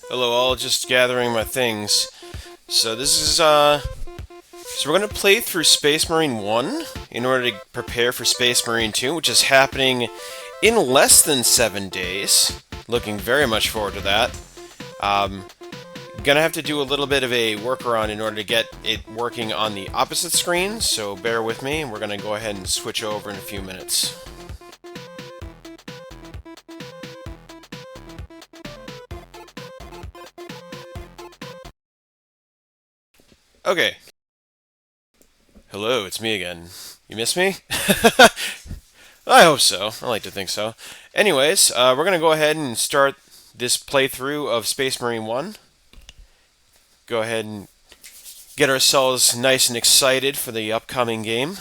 Hello all, just gathering my things. So this is so we're gonna play through Space Marine 1 in order to prepare for Space Marine 2, which is happening in less than 7 days. Looking very much forward to that. Um, Gonna have to do a little bit of a workaround in order to get it working on the opposite screen, so bear with me, and we're gonna go ahead and switch over in a few minutes. Okay. Hello, it's me again. You miss me? I hope so. I like to think so. Anyways, we're going to go ahead and start this playthrough of Space Marine 1. Go ahead and get ourselves nice and excited for the upcoming game.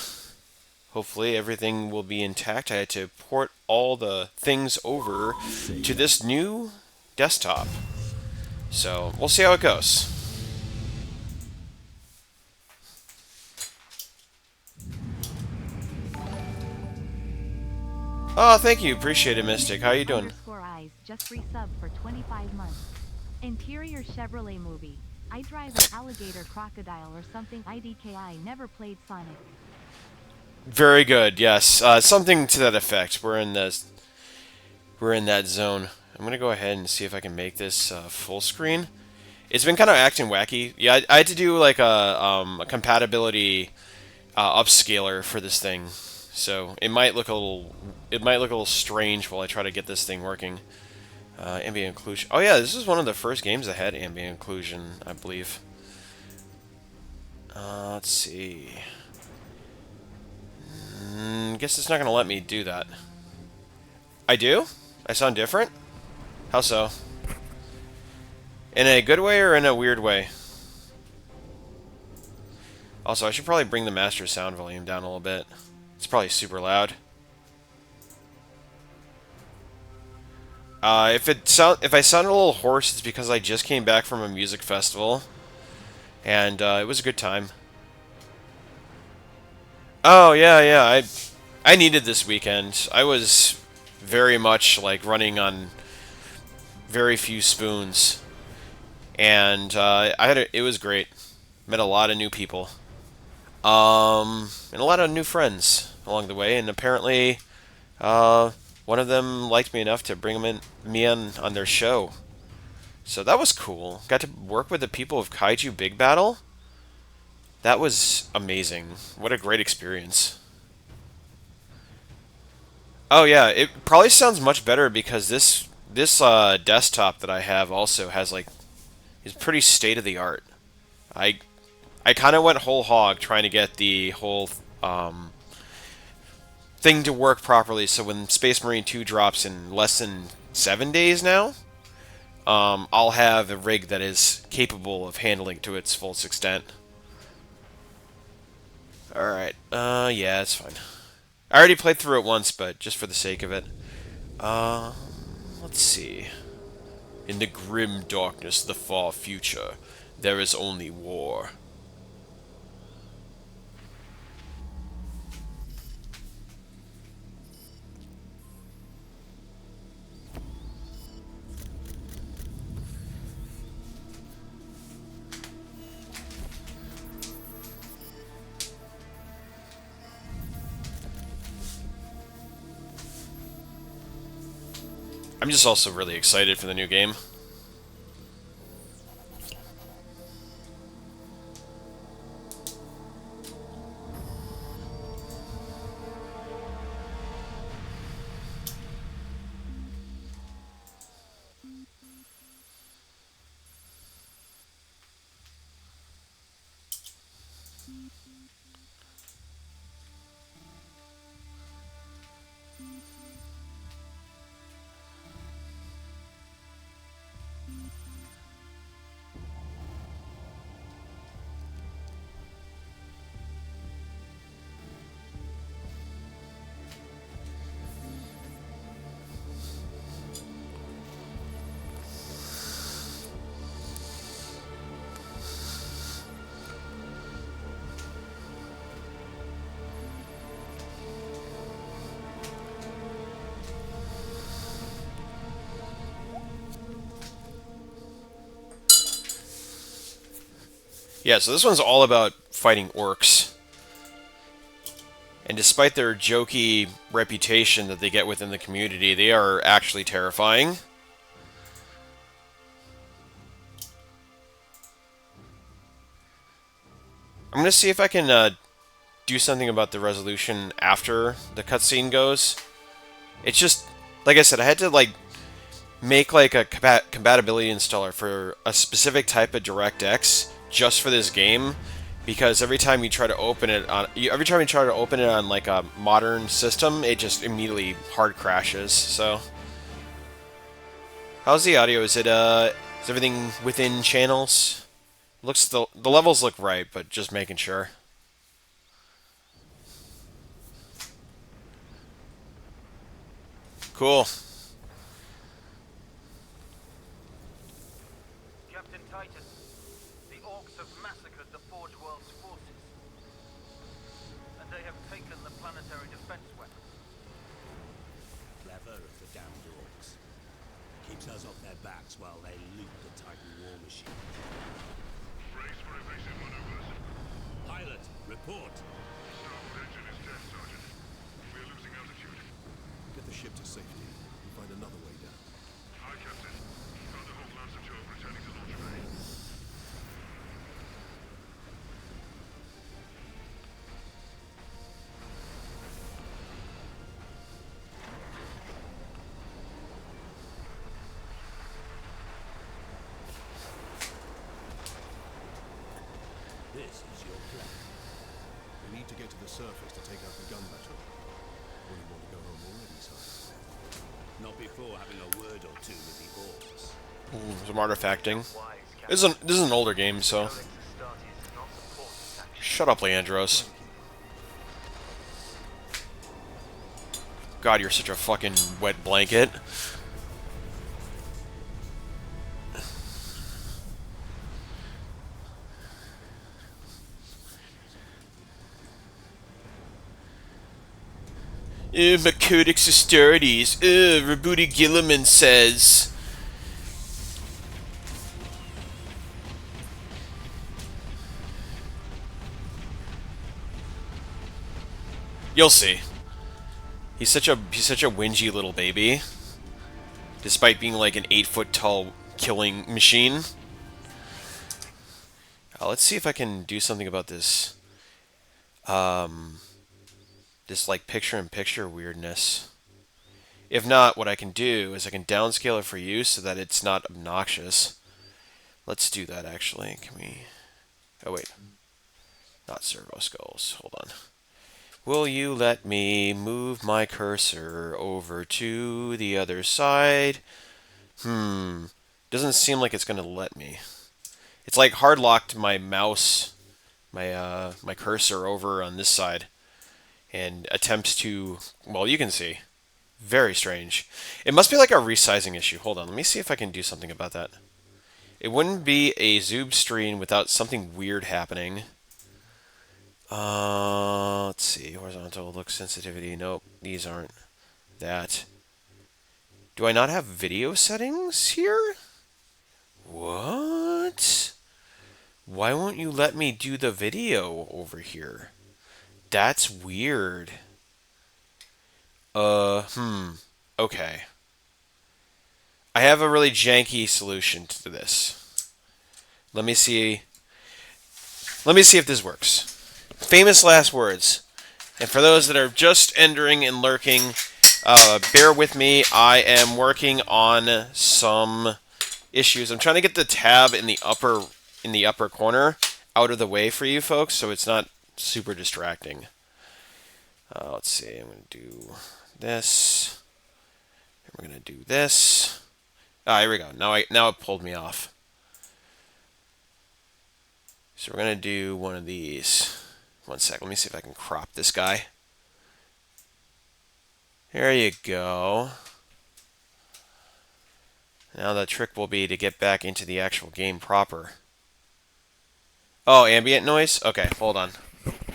Hopefully everything will be intact. I had to port all the things over to this new desktop. So, we'll see how it goes. Oh, thank you. Appreciate it, Mystic. How you doing? Eyes just resub for 25 months. Interior Chevrolet movie. I drive an alligator crocodile or something. IDKI never played Sonic. Very good. Yes, something to that effect. We're in that zone. I'm gonna go ahead and see if I can make this full screen. It's been kind of acting wacky. Yeah, I had to do like a compatibility upscaler for this thing, so it might look a little strange while I try to get this thing working. Ambient occlusion. Oh yeah, this is one of the first games that had ambient occlusion, I believe. Let's see. Guess it's not gonna let me do that. I do? I sound different? How so? In a good way or in a weird way? Also, I should probably bring the master sound volume down a little bit. It's probably super loud. If I sound a little hoarse, it's because I just came back from a music festival, and it was a good time. Oh yeah, yeah. I needed this weekend. I was very much like running on very few spoons, and it was great. Met a lot of new people, and a lot of new friends. along the way, and apparently uh, one of them liked me enough to bring me on their show. So that was cool. Got to work with the people of Kaiju Big Battel. That was amazing. What a great experience. Oh yeah, it probably sounds much better because this desktop that I have also has like is pretty state of the art. I I kind of went whole hog trying to get the whole thing to work properly. So when Space Marine 2 drops in less than 7 days now, I'll have a rig that is capable of handling to its fullest extent. All right. Yeah, it's fine. I already played through it once, but just for the sake of it. Uh, let's see. In the grim darkness of the far future, there is only war. I'm just also really excited for the new game. Yeah, so this one's all about fighting orcs. And despite their jokey reputation that they get within the community, they are actually terrifying. I'm going to see if I can do something about the resolution after the cutscene goes. It's just, like I said, I had to like make like a compatibility installer for a specific type of DirectX just for this game, because every time you try to open it on like a modern system, it just immediately hard crashes. So, how's the audio? Is everything within channels? Looks the levels look right, but just making sure. Cool. Captain Titus, the orcs have massacred the Forge World's forces, and they have taken the planetary defense weapons. Clever of the damned orcs. Keeps us off their backs while they loot the Titan war machine. Brace for evasive maneuvers. Pilot, report. Starboard engine is dead, Sergeant. We are losing altitude. Get the ship to safety and find another way down. Aye, Captain. Found the Hawk Lancer Job returning to launch bay. This is your plan. We need to get to the surface to take out the gun battle. Or you want to go home already, Sergeant? Not before having a word or two with the orcs. Ooh, some artifacting. This is an older game, so shut up, Leandros. God, you're such a fucking wet blanket. My Codex Astartes. Rabudi Gilliman says. You'll see. He's such a whingy little baby, despite being like an 8-foot tall killing machine. Let's see if I can do something about this. This like picture-in-picture weirdness. If not, what I can do is I can downscale it for you so that it's not obnoxious. Let's do that actually. Can we? Oh wait, not servo skulls. Hold on. Will you let me move my cursor over to the other side? Doesn't seem like it's gonna let me. It's like hard locked my mouse, my cursor over on this side, and attempts to. Well, you can see. Very strange. It must be like a resizing issue. Hold on, let me see if I can do something about that. It wouldn't be a Zoob stream without something weird happening. Let's see. Horizontal look sensitivity. Nope, these aren't that. Do I not have video settings here? What? Why won't you let me do the video over here? That's weird. Okay. I have a really janky solution to this. Let me see. Let me see if this works. Famous last words. And for those that are just entering and lurking, bear with me. I am working on some issues. I'm trying to get the tab in the upper corner out of the way for you folks, so it's not super distracting. Let's see. I'm going to do this. And we're going to do this. Here we go. Now it pulled me off. So we're going to do one of these. One sec. Let me see if I can crop this guy. There you go. Now the trick will be to get back into the actual game proper. Oh, ambient noise? Okay, hold on.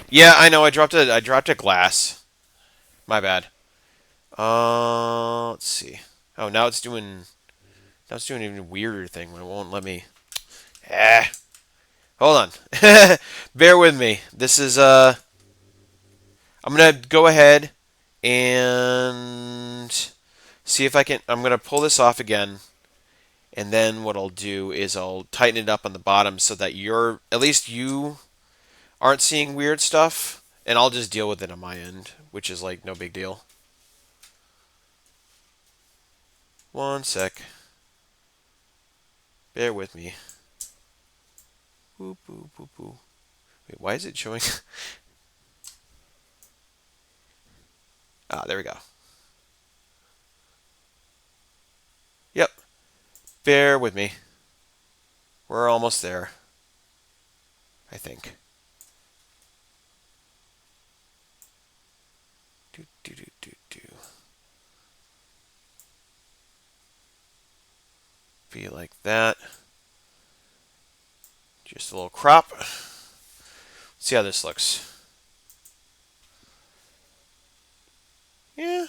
Yeah, I know. I dropped a glass. My bad. Let's see. Oh, now it's doing an even weirder thing when it won't let me. Hold on. Bear with me. This is I'm gonna go ahead and see if I can. I'm gonna pull this off again, and then what I'll do is I'll tighten it up on the bottom so that at least you aren't seeing weird stuff, and I'll just deal with it on my end, which is like no big deal. One sec. Bear with me. Boop, boop, boop, boop. Wait, why is it showing? There we go. Yep. Bear with me. We're almost there. I think. Do. Be like that. Just a little crop. See how this looks. Yeah.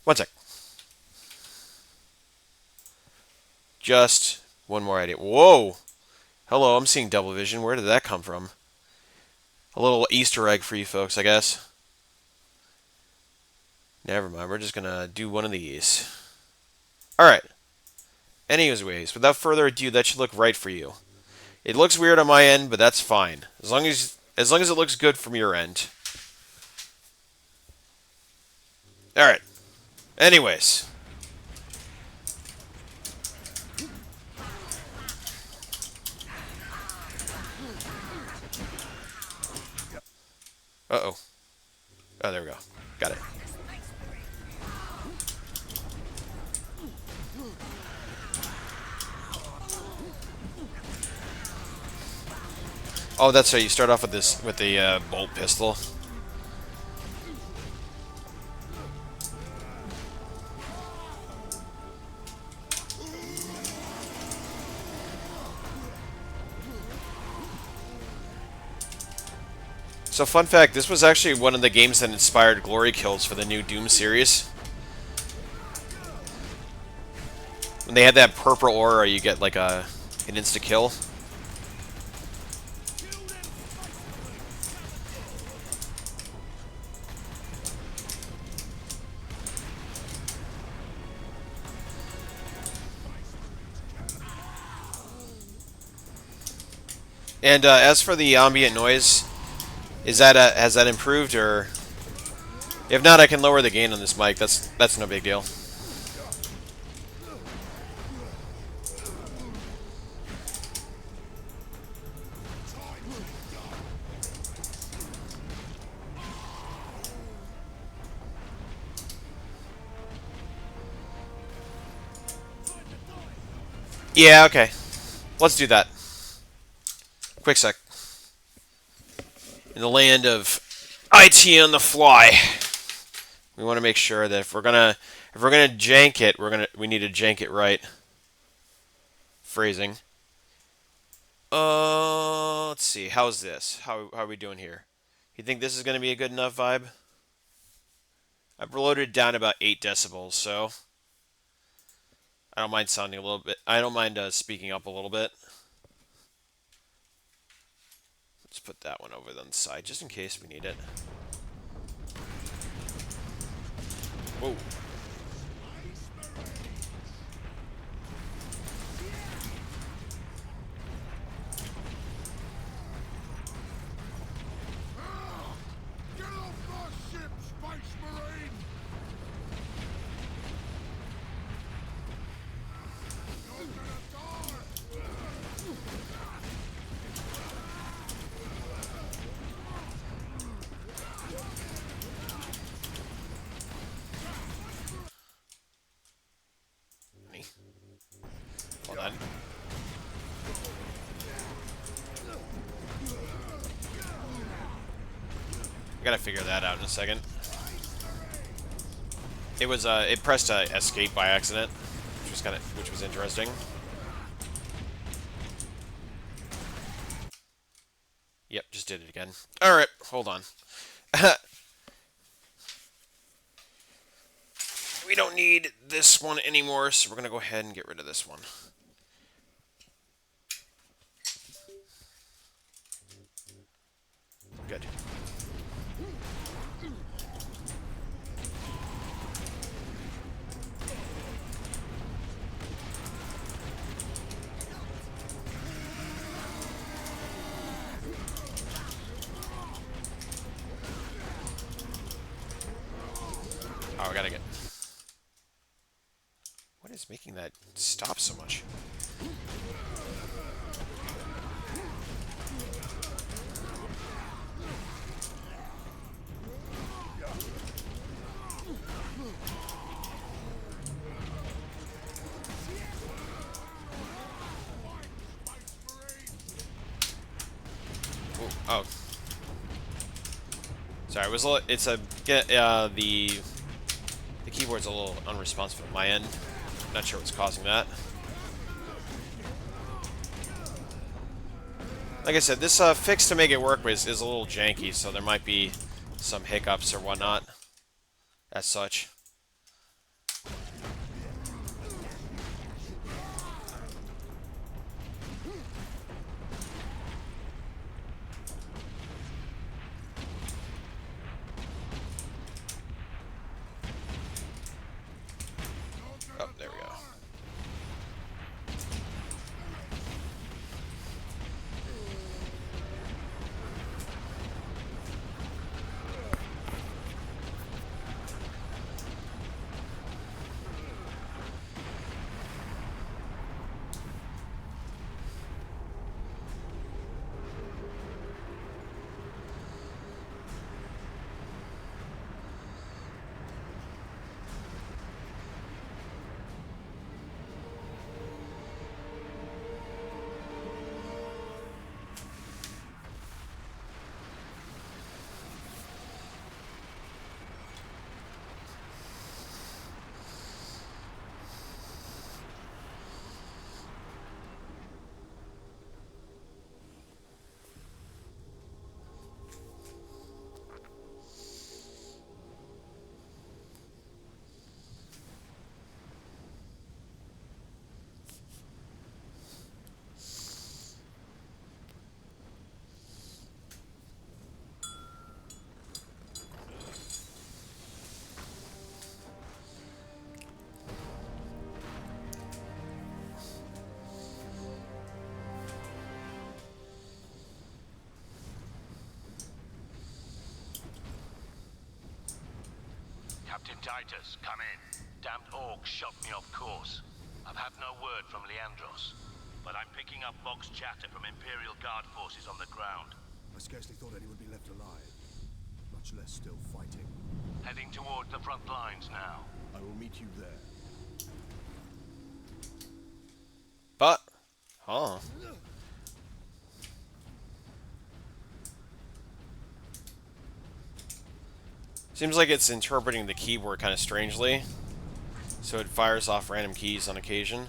One sec. Just one more idea. Whoa! Hello, I'm seeing double vision. Where did that come from? A little Easter egg for you folks, I guess. Never mind. We're just gonna do one of these. Alright. Anyways, without further ado, that should look right for you. It looks weird on my end, but that's fine. As long as it looks good from your end. Alright. Anyways. Uh-oh. Oh, there we go. Got it. Oh, that's right. You start off with the bolt pistol. So, fun fact, this was actually one of the games that inspired glory kills for the new Doom series. When they had that purple aura, you get like an insta-kill. And as for the ambient noise, is that has that improved, or if not, I can lower the gain on this mic. That's no big deal. Yeah, okay. Let's do that. Quick sec. In the land of IT on the fly, we want to make sure that if we're gonna jank it, we need to jank it right. Phrasing. Let's see. How's this? How are we doing here? You think this is gonna be a good enough vibe? I've loaded it down about 8 decibels, so I don't mind sounding a little bit. I don't mind speaking up a little bit. Let's put that one over on the side, just in case we need it. Whoa. Get off my ship, Space Marine! You're gonna die! Hold on. I gotta figure that out in a second. It was it pressed escape by accident, which was interesting. Yep, just did it again. All right, hold on. We don't need this one anymore, so we're gonna go ahead and get rid of this one. Good. Oh, I gotta get... What is making that stop so much? Ooh, oh. Sorry, it was a little, it's a the keyboard's a little unresponsive on my end. Not sure what's causing that. Like I said, this fix to make it work is a little janky, so there might be some hiccups or whatnot. As such. Oh, there we go. Captain Titus, come in. Damned orcs shot me off course. I've had no word from Leandros, but I'm picking up Vox chatter from Imperial Guard forces on the ground. I scarcely thought anyone would be left alive, much less still fighting. Heading towards the front lines now. I will meet you there. But, huh? Seems like it's interpreting the keyboard kind of strangely, so it fires off random keys on occasion.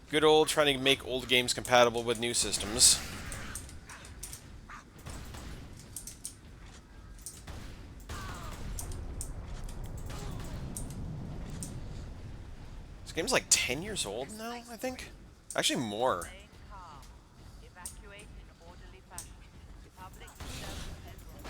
Good old trying to make old games compatible with new systems. This game's like 10 years old now, I think? Actually more. Staying calm. Evacuate in orderly fashion. Republic self-control.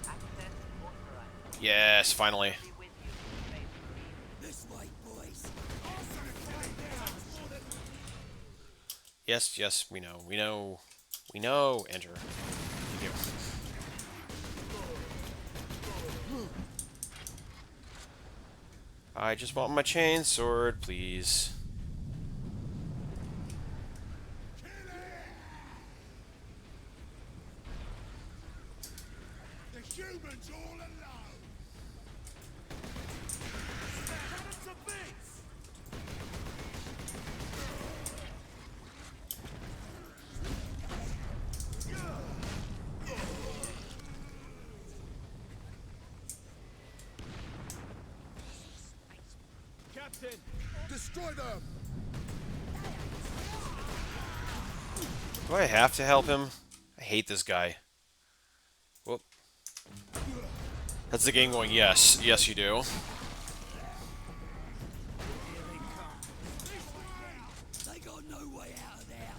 Access authorized. Yes, finally. Be with you, Space Marine. This way, boys. Yes, yes, we know. We know. We know. Enter. Thank you. I just want my chain sword, please. The humans all alone. Cut to bits. Captain! Destroy them! Do I have to help him? I hate this guy. Whoop. That's the game going, yes. Yes, you do. They got no way out of there.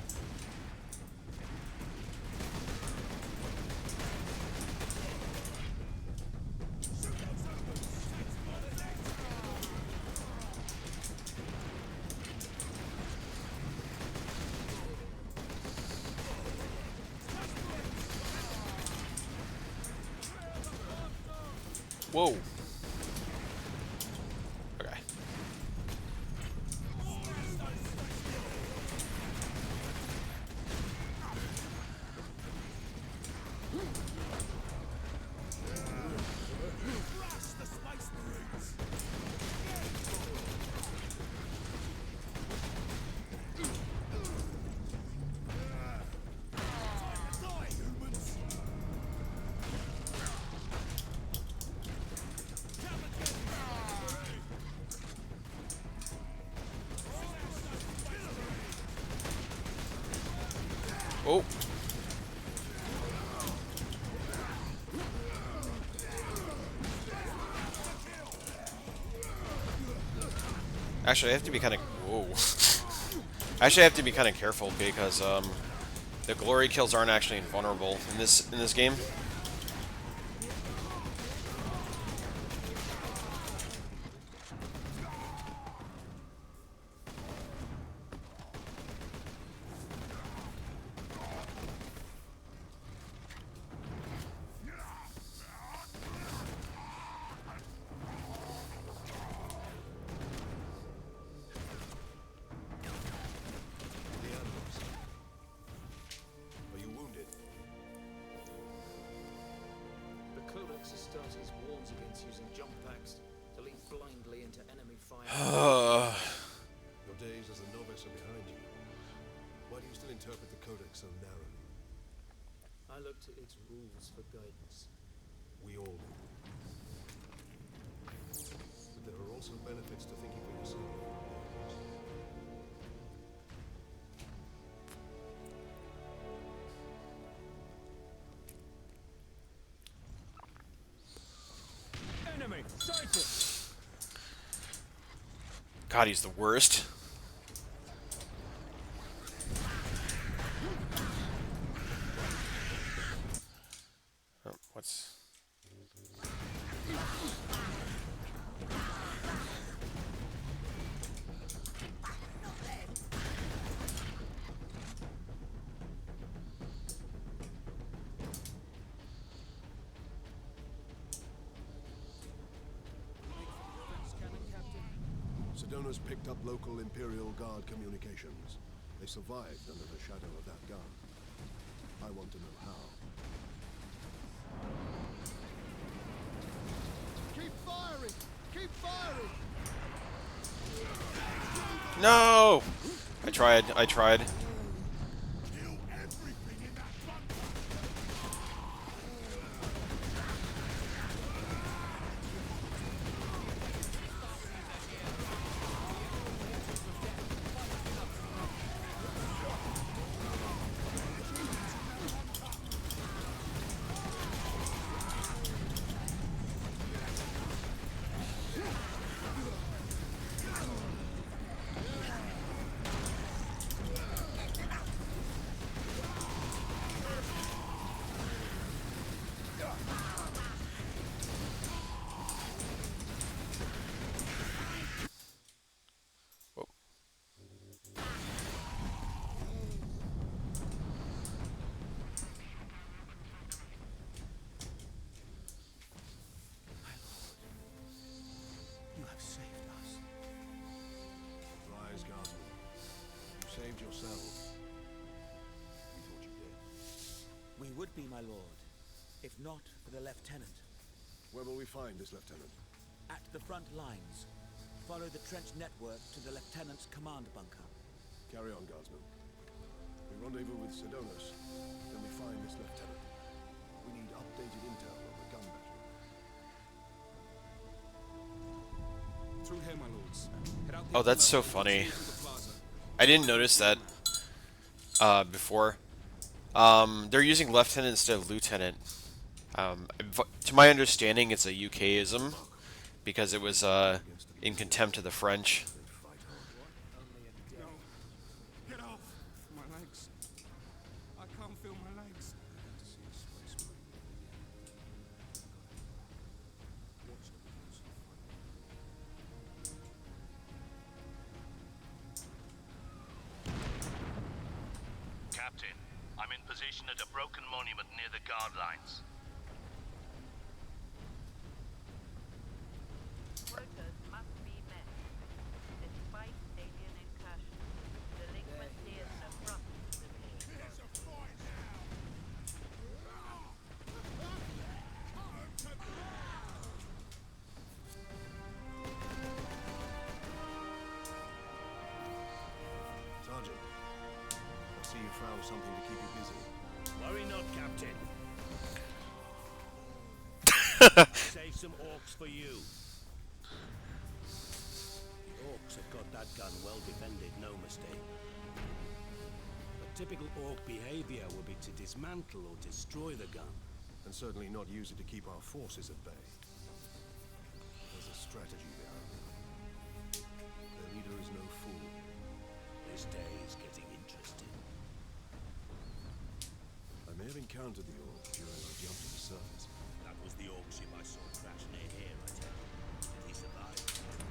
Whoa. Okay. The Space Marines. Die, humans. Oh. Actually, I have to be kind of... Whoa. Actually, I have to be kind of careful because the glory kills aren't actually invulnerable in this game. Are you wounded? The Codex Astartes warns against using jump packs to leap blindly into enemy fire. Your days as a novice are behind you. Why do you still interpret the Codex so narrowly? I look to its rules for guidance. We all do. But there are also benefits to thinking for yourself. Enemy sighted. God, he's the worst. Oh, what's... Sedona's picked up local Imperial Guard communications. They survived under the shadow of that gun. I want to know how. Keep firing! Keep firing! No! I tried. You have saved us. Rise, Guardsman. You saved yourself. We thought you did. We would be, my lord, if not for the lieutenant. Where will we find this lieutenant? At the front lines. Follow the trench network to the lieutenant's command bunker. Carry on, Guardsman. We rendezvous with Sedonis, then we find this lieutenant. We need updated intel on the gun battle. Through here, my lords. Head out Oh, that's so funny. I didn't notice that before. They're using lieutenant instead of lieutenant. To my understanding, it's a UKism because it was in contempt of the French. Get off! My legs. I can't feel my legs. Captain, I'm in position at a broken monument near the guard lines. Quotas must be met. Despite alien incursions, delinquency is an abrupt division. Sergeant, I see you found something to keep you busy. Worry not, Captain. Save some orcs for you. The orcs have got that gun well defended, no mistake. But typical orc behavior would be to dismantle or destroy the gun. And certainly not use it to keep our forces at bay. There's a strategy behind it. Their leader is no fool. This day is getting interesting. I may have encountered the orc during our jump to the surface. That was the orc ship I saw crash near here, I tell you. Did he survive?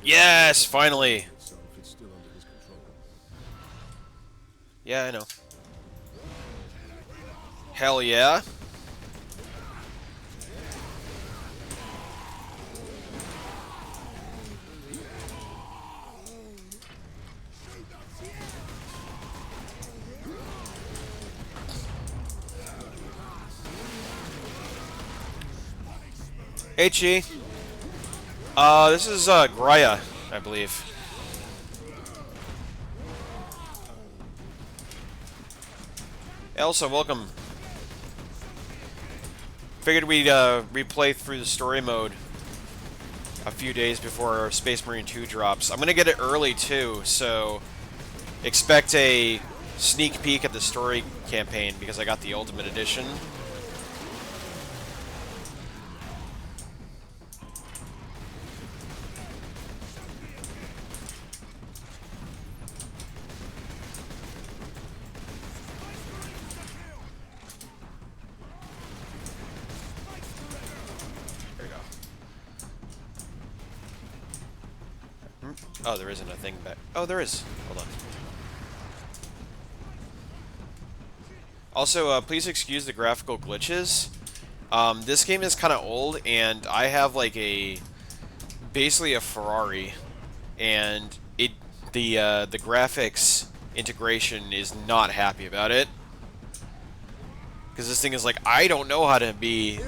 Yes, finally. Itself, it's still under his control. Yeah, I know. Hell yeah. HE. This is Graya, I believe. Elsa, welcome. Figured we'd replay through the story mode a few days before Space Marine 2 drops. I'm gonna get it early too, so expect a sneak peek at the story campaign because I got the Ultimate Edition. Oh, there isn't a thing back. Oh, there is. Hold on. Also, please excuse the graphical glitches. This game is kind of old, and I have like basically a Ferrari, and the graphics integration is not happy about it. Because this thing is like, I don't know how to be...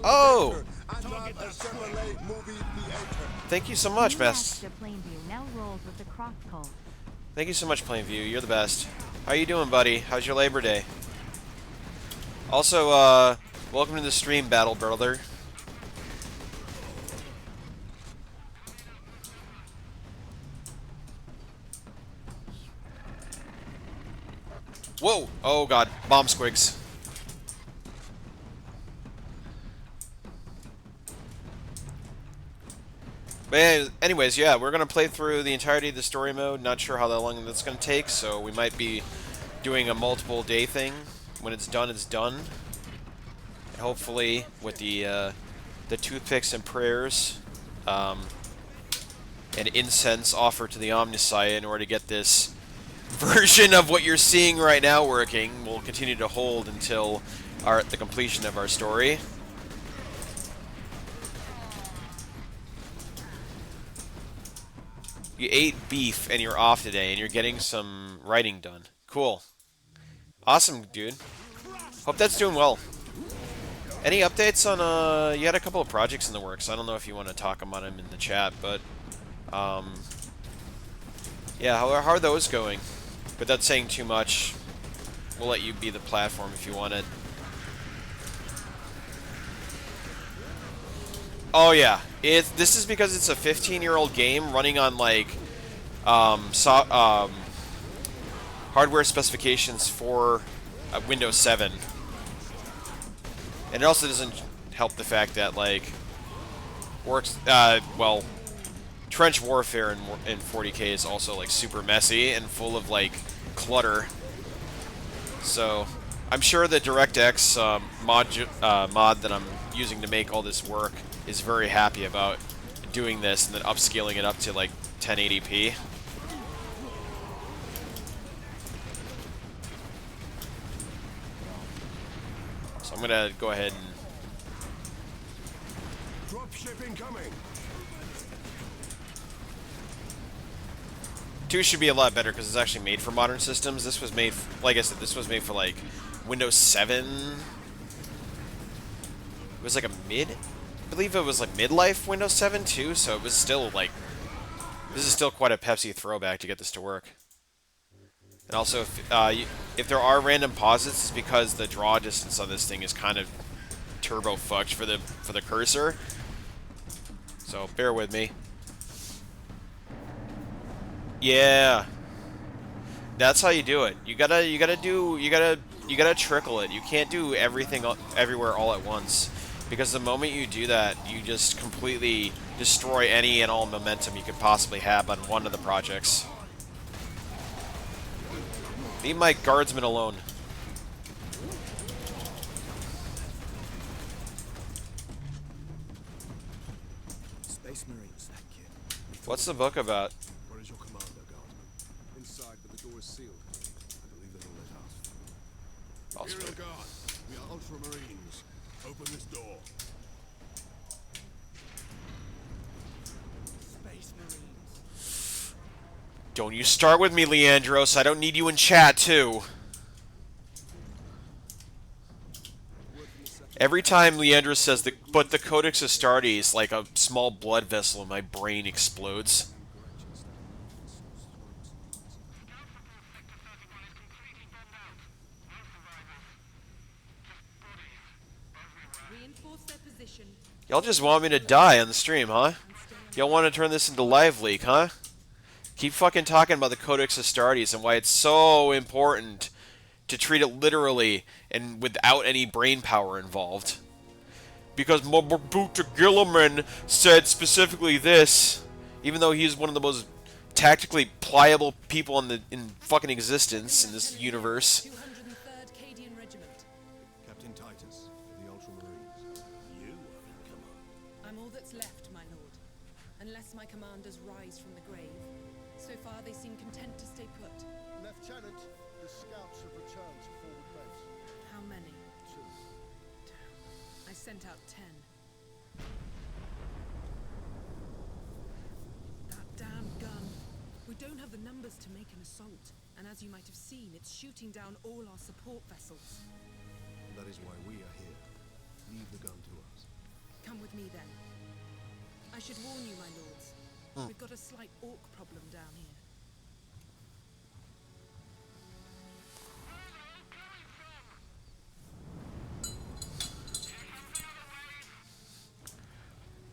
Oh! Thank you so much, best. To Plainview now rolls with the Cross Cult. Thank you so much, Plainview. You're the best. How you doing, buddy? How's your Labor Day? Also, welcome to the stream, Battle Brother. Whoa! Oh god, bomb squigs. But anyways, yeah, we're gonna play through the entirety of the story mode. Not sure how long that's gonna take, so we might be doing a multiple day thing. When it's done, it's done. And hopefully, with the toothpicks and prayers, and incense offered to the Omnissiah in order to get this version of what you're seeing right now working, will continue to hold until the completion of our story. You ate beef and you're off today and you're getting some writing done. Cool. Awesome, dude. Hope that's doing well. Any updates on, you had a couple of projects in the works. I don't know if you want to talk about them in the chat, but, yeah, how are those going? Without saying too much, we'll let you be the platform if you want it. Oh yeah, this is because it's a 15-year-old game running on like hardware specifications for Windows 7, and it also doesn't help the fact that like well, trench warfare in 40K is also like super messy and full of like clutter. So I'm sure the DirectX mod that I'm using to make all this work is very happy about doing this and then upscaling it up to like 1080p. So I'm gonna go ahead and... Dropship incoming. 2 should be a lot better because it's actually made for modern systems. This was made, like I said, this was made for like Windows 7. It was like a I believe it was like midlife Windows 7 too, so it was still like, this is still quite a Pepsi throwback to get this to work. And also, if there are random pauses, it's because the draw distance on this thing is kind of turbo fucked for the cursor. So bear with me. Yeah, that's how you do it. You gotta trickle it. You can't do everything everywhere all at once. Because the moment you do that, you just completely destroy any and all momentum you could possibly have on one of the projects. Leave my guardsmen alone. Space Marines, that kid. What's the book about? Where is your commander, Guardsman? Inside, but the door is sealed. I believe they will let us. Imperial Guard, we are Ultramarines. Open this door. Space Marines. Don't you start with me, Leandros. I don't need you in chat, too. Every time Leandros says but the Codex Astartes, like a small blood vessel in my brain explodes. Reinforce their position. Y'all just want me to die on the stream, huh? Y'all want to turn this into Live Leak, huh? Keep fucking talking about the Codex Astartes and why it's so important to treat it literally and without any brain power involved. Because Mobutu Gilliman said specifically this, even though he's one of the most tactically pliable people in fucking existence in this universe. 203rd Cadian Regiment. Captain Titus, of the Ultramarines. You are in command. I'm all that's left, my lord. Unless my commanders rise from the grave. So far, they seem content to stay put. Lieutenant, the scouts have returned to forward base. How many? 2. I sent out 10. That damn gun. We don't have the numbers to make an assault, and as you might have seen, it's shooting down all our support vessels. That is why we are here. Leave the gun to us. Come with me then. I should warn you, my lords. We've got a slight orc problem down here.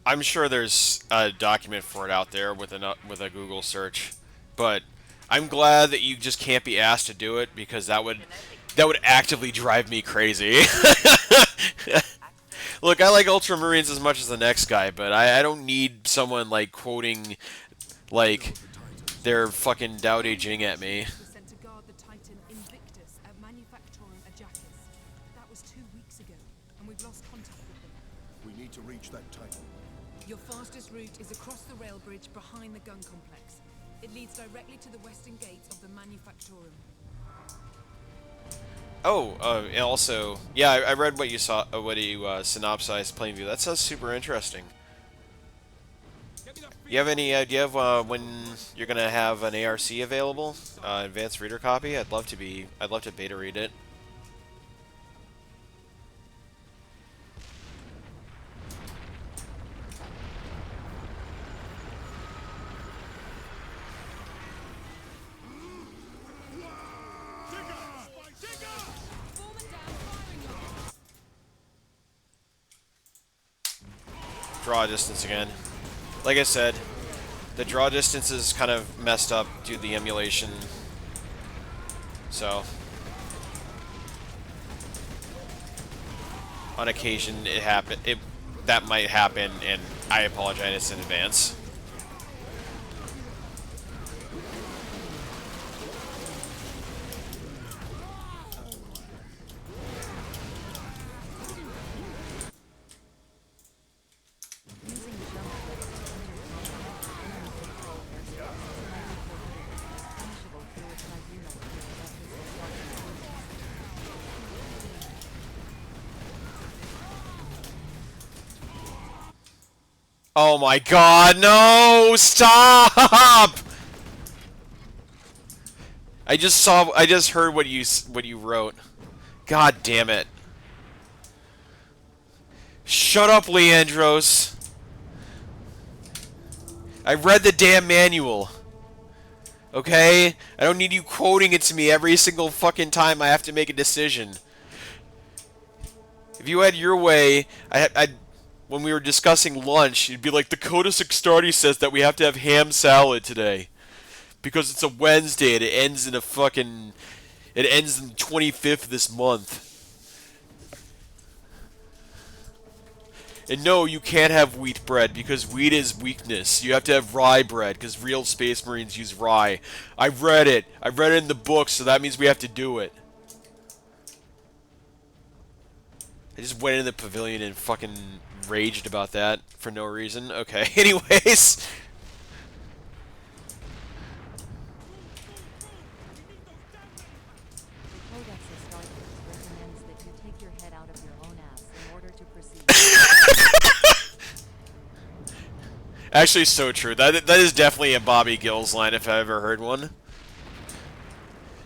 I'm sure there's a document for it out there with a Google search, but I'm glad that you just can't be asked to do it, because that would actively drive me crazy. Look, I like Ultramarines as much as the next guy, but I don't need someone like quoting like their fucking Dowdy Jing at me. Was sent to guard the Titan Invictus at Manufactorum Ajakis. That was 2 weeks ago, and we've lost contact with them. We need to reach that Titan. Your fastest route is across the rail bridge behind the gun complex. It leads directly to the western gates of the Manufactorum. Oh, and also, yeah, I read what you saw, what you synopsized Plainview. That sounds super interesting. You have any idea of when you're gonna have an ARC available, advanced reader copy? I'd love to beta read it. Draw distance again. Like I said, the draw distance is kind of messed up due to the emulation. So, on occasion, that might happen, and I apologize in advance. Oh my god, no! Stop! I just heard what you wrote. God damn it. Shut up, Leandros. I read the damn manual. Okay? I don't need you quoting it to me every single fucking time I have to make a decision. If you had your way, when we were discussing lunch, you'd be like, the Codex Extartes says that we have to have ham salad today. Because it's a Wednesday and it ends in the 25th this month. And no, you can't have wheat bread because wheat is weakness. You have to have rye bread because real Space Marines use rye. I read it. I read it in the book, so that means we have to do it. I just went in the pavilion and fucking raged about that for no reason. Okay, anyways. Codex Astartes recommends that you take your head out of your own ass in order to proceed. Actually, so true. That is definitely a Bobby Gills line if I ever heard one.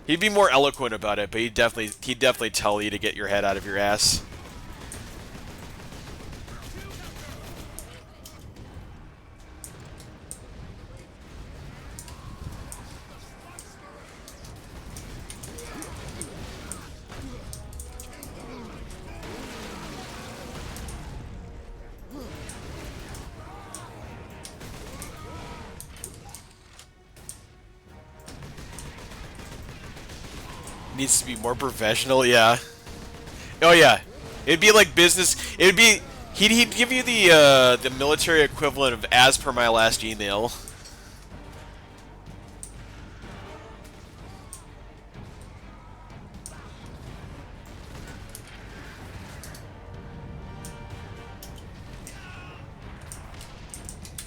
He'd be more eloquent about it, but he'd definitely tell you to get your head out of your ass. Needs to be more professional, yeah. Oh yeah, it'd be like business. It'd be he'd give you the military equivalent of as per my last email.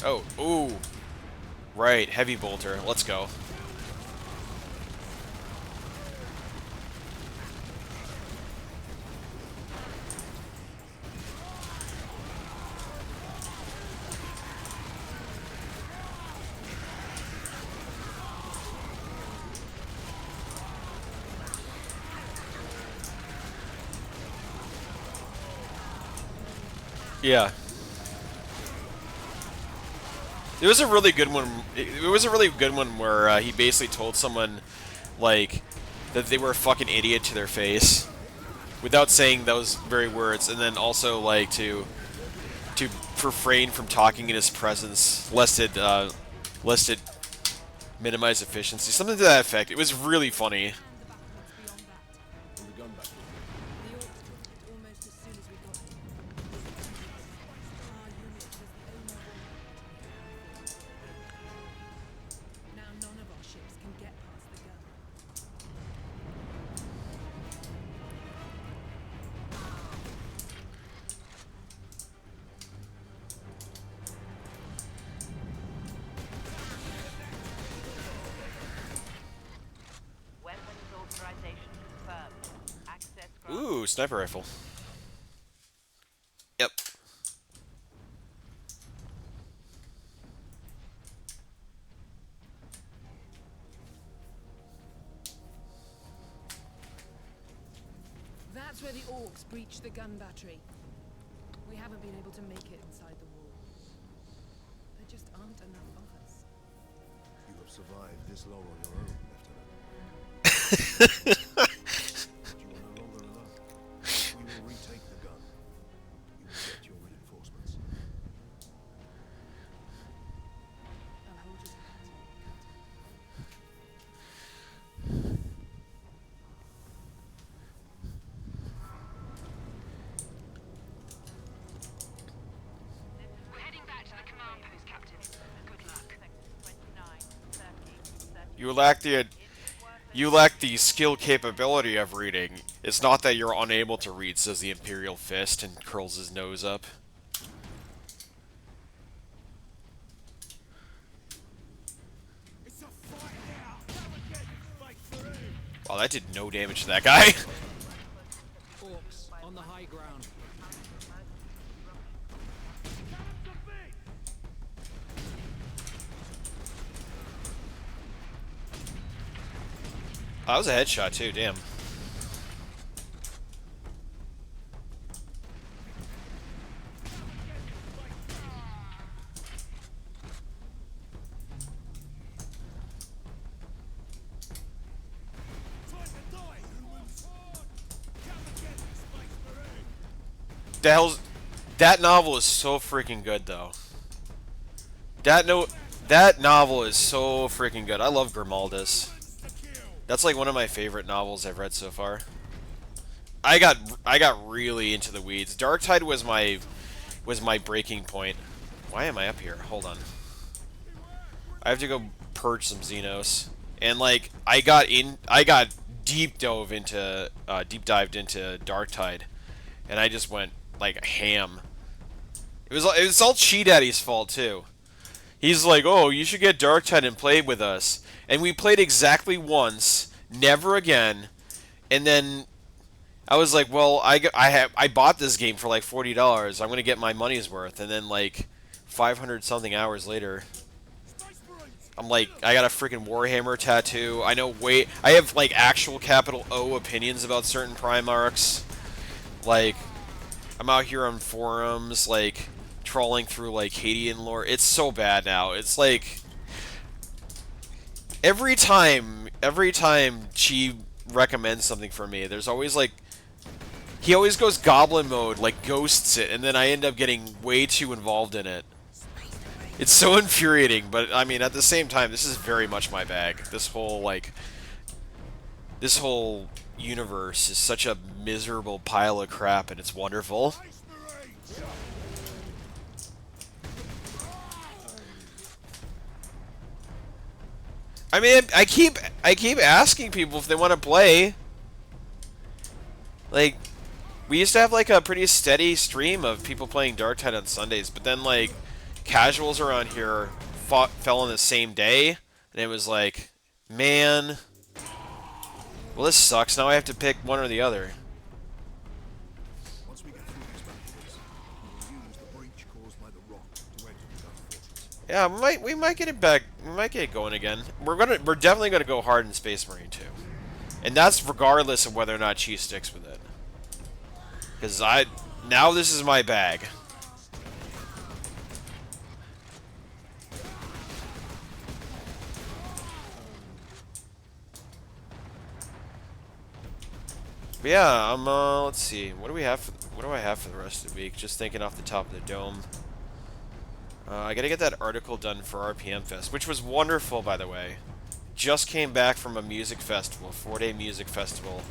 Oh, ooh, right, heavy bolter. Let's go. Yeah. It was a really good one. It was a really good one where he basically told someone, like, that they were a fucking idiot to their face, without saying those very words, and then also like to refrain from talking in his presence, lest it minimize efficiency, something to that effect. It was really funny. And the battlefield beyond that. The orcs took it almost as soon as we got it. Our unit was the only one. Now none of our ships can get past the gun. Weapons authorization confirmed. Access granted. Ooh, sniper rifle. Yep. That's where the orcs breached the gun battery. We haven't been able to make it inside the wall. There just aren't enough of us. You have survived this long on your own, Lieutenant. But you are no longer alone. We will retake the gun. You will get your reinforcements. I'll hold you to that, Captain. We're heading back to the command post, Captain. Good luck. 29, 30, 30. You lack the skill capability of reading. It's not that you're unable to read, says the Imperial Fist, and curls his nose up. Wow, that did no damage to that guy. Orcs on the high ground. Oh, that was a headshot too, damn. The hell's... That novel is so freaking good, though. That novel is so freaking good. I love Grimaldus. That's like one of my favorite novels I've read so far. I got really into the weeds. Darktide was my breaking point. Why am I up here? Hold on. I have to go purge some Xenos. And like I got deep dived into Darktide, and I just went like ham. It was all Chi Daddy's fault too. He's like, "Oh, you should get Darktide and play with us." And we played exactly once, never again. And then I was like, "Well, I bought this game for like $40. I'm gonna get my money's worth." And then like 500 something hours later, I'm like, I got a freaking Warhammer tattoo. I have like actual capital O opinions about certain Primarchs. Like, I'm out here on forums, like, trawling through, like, Hadean lore. It's so bad now. It's like, every time Chi recommends something for me, there's always, like, he always goes goblin mode, like, ghosts it, and then I end up getting way too involved in it. It's so infuriating, but, I mean, at the same time, this is very much my bag. This whole universe is such a miserable pile of crap, and it's wonderful. I mean, I keep asking people if they want to play. Like, we used to have like a pretty steady stream of people playing Darktide on Sundays, but then like casuals around here fell on the same day, and it was like, man, well, this sucks. Now I have to pick one or the other. Once we get through these barricades, we will use the breach caused by the rock to enter the gun fortress. Yeah, we might get it back. We might get it going again. We're definitely gonna go hard in Space Marine 2, and that's regardless of whether or not Chi sticks with it. Because now this is my bag. But yeah, let's see. What do we have? What do I have for the rest of the week? Just thinking off the top of the dome. I gotta get that article done for RPM Fest, which was wonderful, by the way. Just came back from a music festival, 4-day music festival,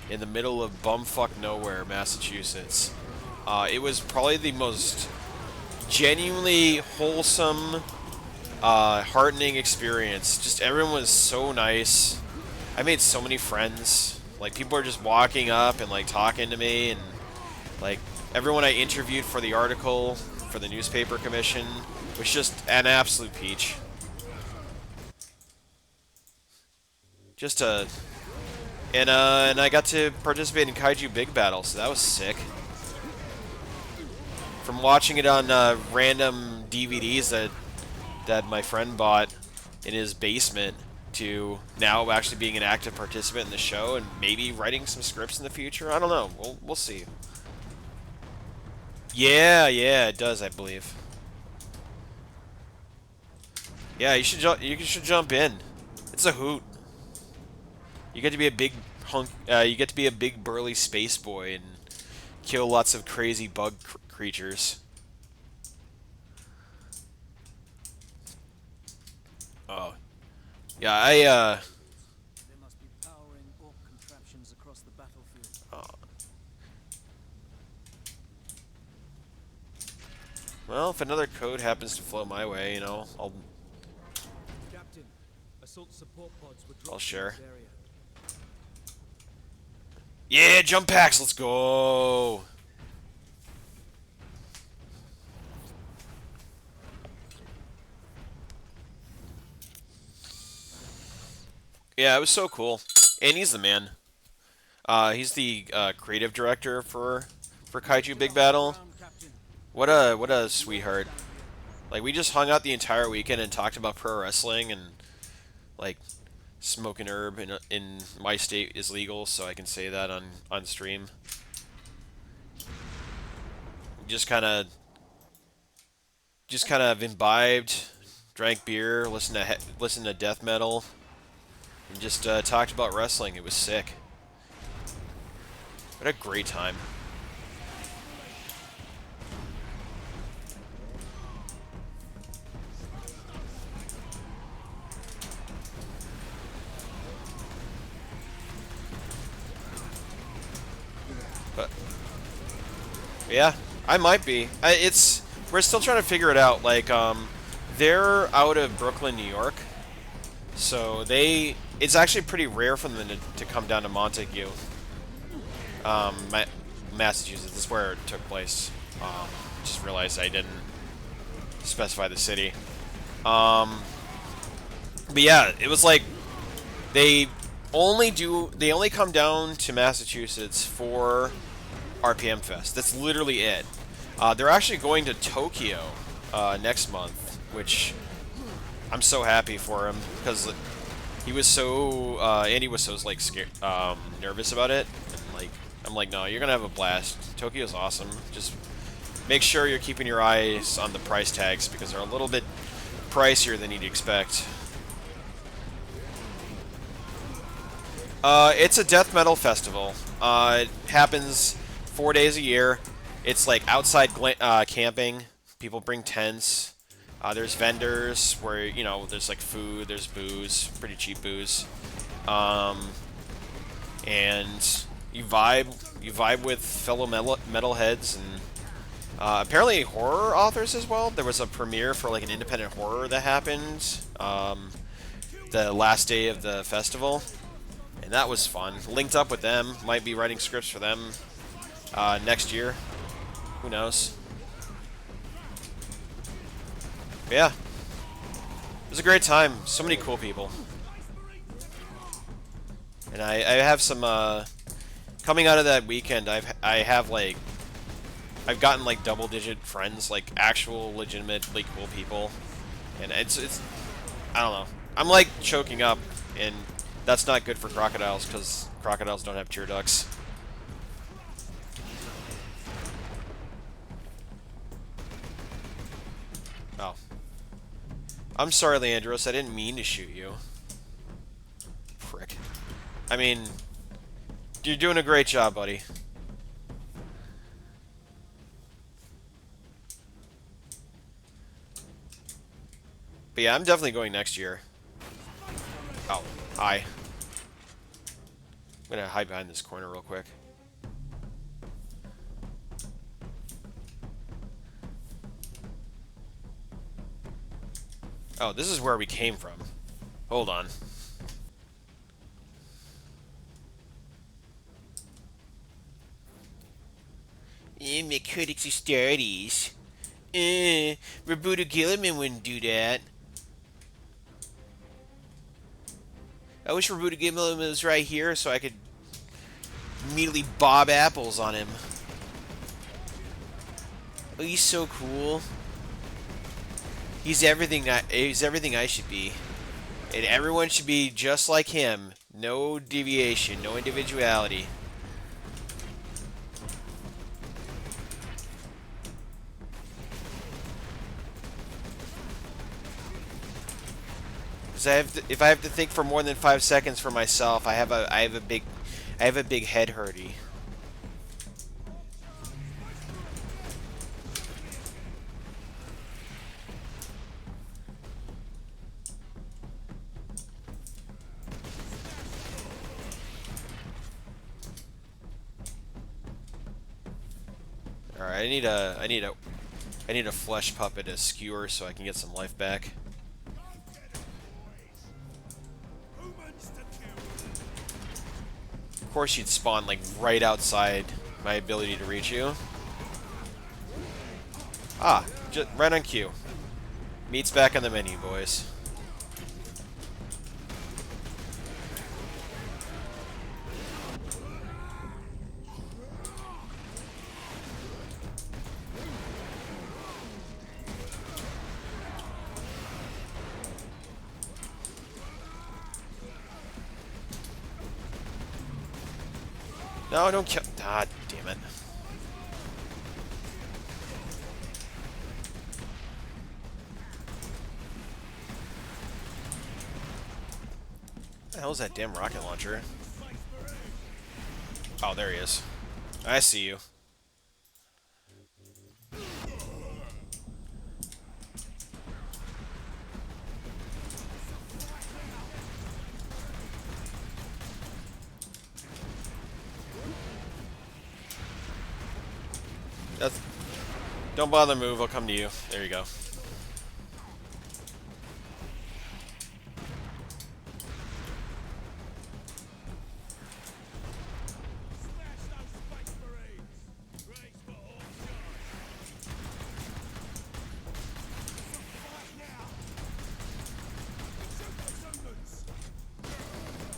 in the middle of bumfuck nowhere, Massachusetts. It was probably the most genuinely wholesome, heartening experience. Just everyone was so nice. I made so many friends. Like, people are just walking up and, like, talking to me, and, like, everyone I interviewed for the article, for the newspaper commission, was just an absolute peach. Just and I got to participate in Kaiju Big Battle, so that was sick. From watching it on random DVDs that my friend bought in his basement, to now actually being an active participant in the show and maybe writing some scripts in the future. I don't know. We'll see. Yeah, it does, I believe. Yeah, you should jump in. It's a hoot. You get to be a big hunk. You get to be a big burly space boy and kill lots of crazy bug creatures. Oh, yeah. There must be powering orc contraptions across the battlefield. Well, if another code happens to flow my way, you know, Captain, assault support pods were dropped I'll share. in this area. Yeah, jump packs, let's go. Yeah, it was so cool. And he's the man. He's the creative director for Kaiju Big Battle. What a sweetheart. Like, we just hung out the entire weekend and talked about pro wrestling, and like smoking herb in my state is legal, so I can say that on stream. Just kind of imbibed, drank beer, listened to death metal, and just talked about wrestling. It was sick. What a great time. But yeah, I might be. We're still trying to figure it out. Like, they're out of Brooklyn, New York, so it's actually pretty rare for them to come down to Montague, Massachusetts. This is where it took place. Just realized I didn't specify the city. But yeah, it was like they only come down to Massachusetts for RPM Fest. That's literally it. They're actually going to Tokyo next month, which I'm so happy for him, because he was so Andy was so like scared, nervous about it. And, like, I'm like, no, you're gonna have a blast. Tokyo's awesome. Just make sure you're keeping your eyes on the price tags, because they're a little bit pricier than you'd expect. It's a death metal festival. It happens 4 days a year. It's like outside camping. People bring tents. There's vendors where, you know, there's like food, there's booze, pretty cheap booze. And you vibe with fellow metalheads, and apparently horror authors as well. There was a premiere for like an independent horror that happened the last day of the festival, and that was fun. Linked up with them, might be writing scripts for them next year. Who knows? But yeah, it was a great time. So many cool people, and I have some coming out of that weekend. I've gotten like double-digit friends, like actual legitimately cool people, and it's I don't know. I'm like choking up, and that's not good for crocodiles, because crocodiles don't have tear ducts. Oh. I'm sorry, Leandros. I didn't mean to shoot you. Prick. I mean, you're doing a great job, buddy. But yeah, I'm definitely going next year. Oh, hi. I'm gonna hide behind this corner real quick. Oh, this is where we came from. Hold on. My critics are starties. Roberto Gilliman wouldn't do that. I wish Roberto Gilliman was right here so I could immediately bob apples on him. Oh, he's so cool. He's everything I should be. And everyone should be just like him. No deviation, no individuality. If I have to think for more than 5 seconds for myself, I have a big head hurty. All right, I need a flesh puppet, a skewer, so I can get some life back. Of course, you'd spawn like right outside my ability to reach you. Ah, just right on cue. Meat's back on the menu, boys. No, don't kill. Ah, damn it. What the hell is that damn rocket launcher? Oh, there he is. I see you. That's... Don't bother move, I'll come to you. There you go.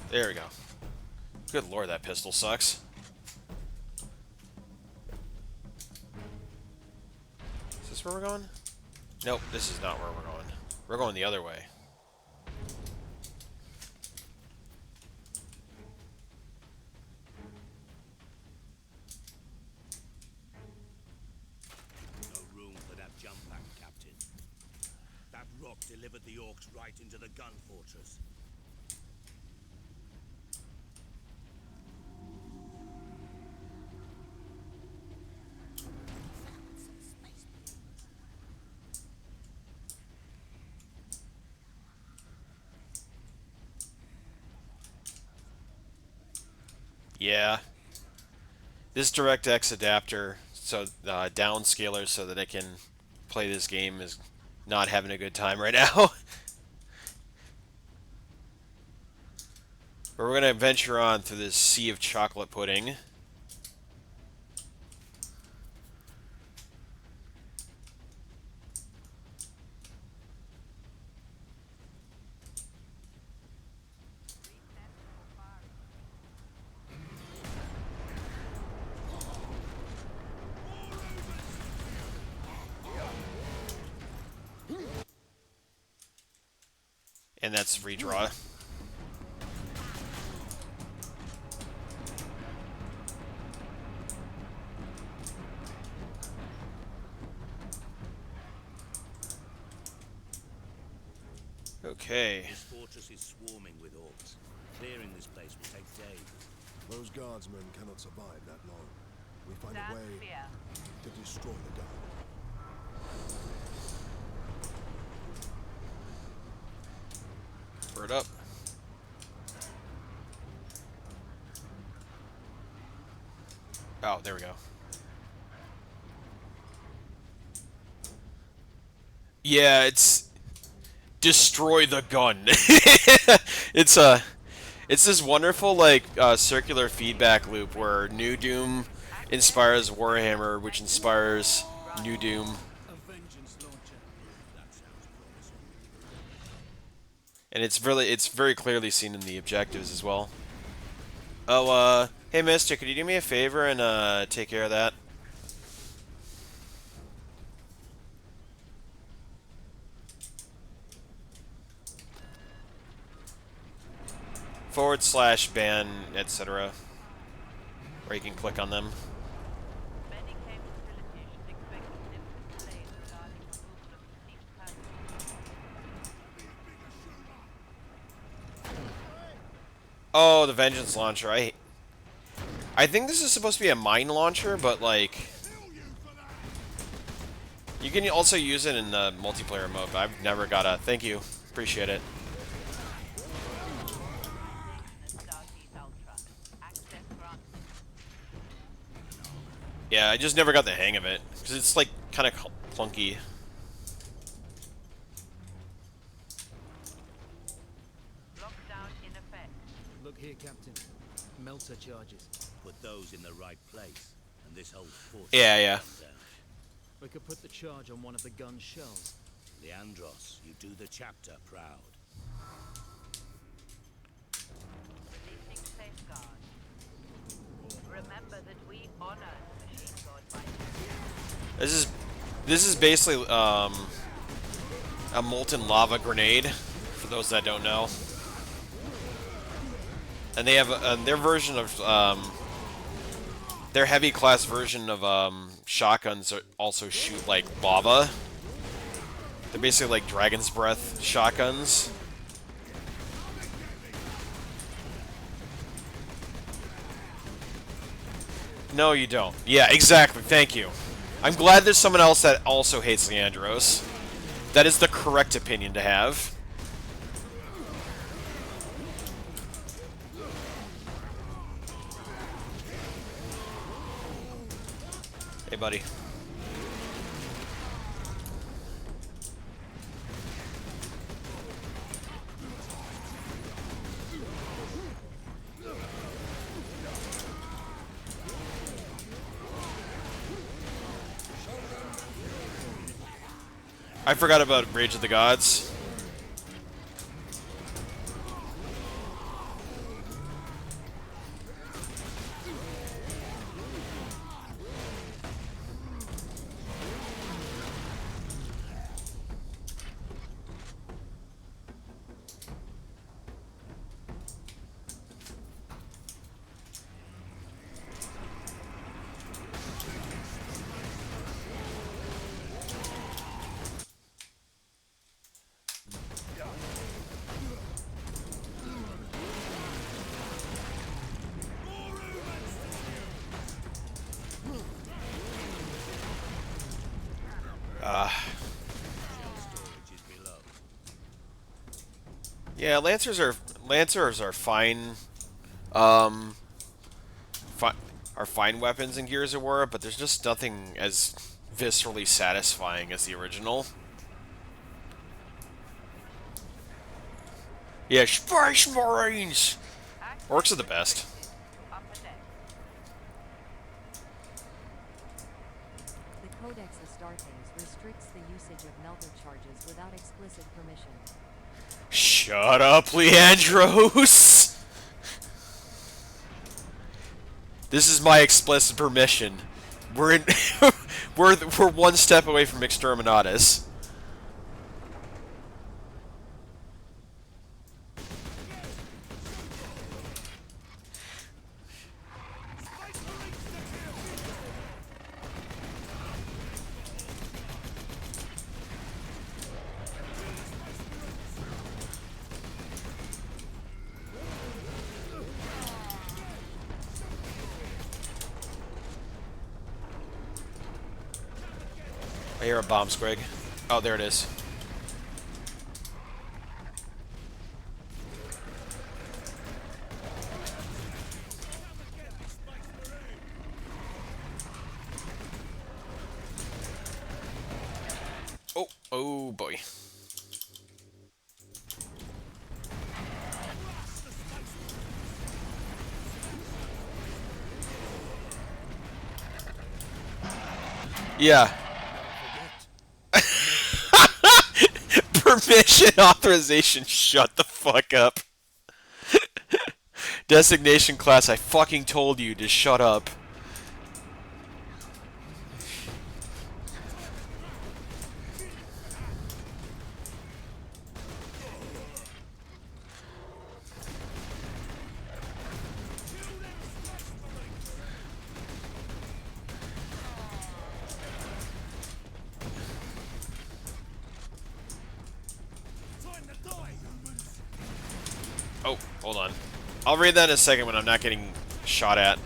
There we go. Good lord, that pistol sucks. Is this where we're going? Nope, this is not where we're going. We're going the other way. No room for that jump pack, Captain. That rock delivered the orcs right into the gun fortress. Yeah. This DirectX adapter, so downscaler so that I can play this game, is not having a good time right now. But we're going to venture on through this sea of chocolate pudding. And that's redraw. Okay. This fortress is swarming with orcs. Clearing this place will take days. Those guardsmen cannot survive that long. We find Stand a way clear. to destroy the gun. Bird up. Oh, there we go. Yeah, it's destroy the gun. it's this wonderful like circular feedback loop where New Doom inspires Warhammer, which inspires New Doom. A vengeance launcher. And it's very clearly seen in the objectives as well. Oh, hey Mister, could you do me a favor and take care of that? /ban, etc. Where you can click on them. Many capabilities should expect significant delays regarding approval of received purchases. Oh, the Vengeance Launcher. I think this is supposed to be a mine launcher, but like you can also use it in the multiplayer mode, but I've never got a thank you. Appreciate it. Yeah, I just never got the hang of it because it's like kind of clunky. Lockdown in effect. Look here, Captain. Melter charges. Put those in the right place, and this whole force. Yeah. We could put the charge on one of the gun's shells. Leandros, you do the chapter proud. Releasing safeguard. Remember that we honor machine god by This is basically a molten lava grenade for those that don't know. And they have their version of their heavy class version of shotguns also shoot like lava. They're basically like Dragon's Breath shotguns. No, you don't. Yeah, exactly. Thank you. I'm glad there's someone else that also hates Leandros. That is the correct opinion to have. Hey, buddy. I forgot about Rage of the Gods. Yeah, Lancers are fine. Are fine weapons in Gears of War, but there's just nothing as viscerally satisfying as the original. Yeah, Space Marines! Orcs are the best. The Codex Astartes restricts the usage of melter charges without explicit permission. Shut up, Leandros! This is my explicit permission. We're one step away from Exterminatus. I hear a bomb squig. Oh, there it is. Oh, oh boy. Yeah. Permission authorization. Shut the fuck up. Designation class. I fucking told you to shut up. Oh, hold on. I'll read that in a second when I'm not getting shot at.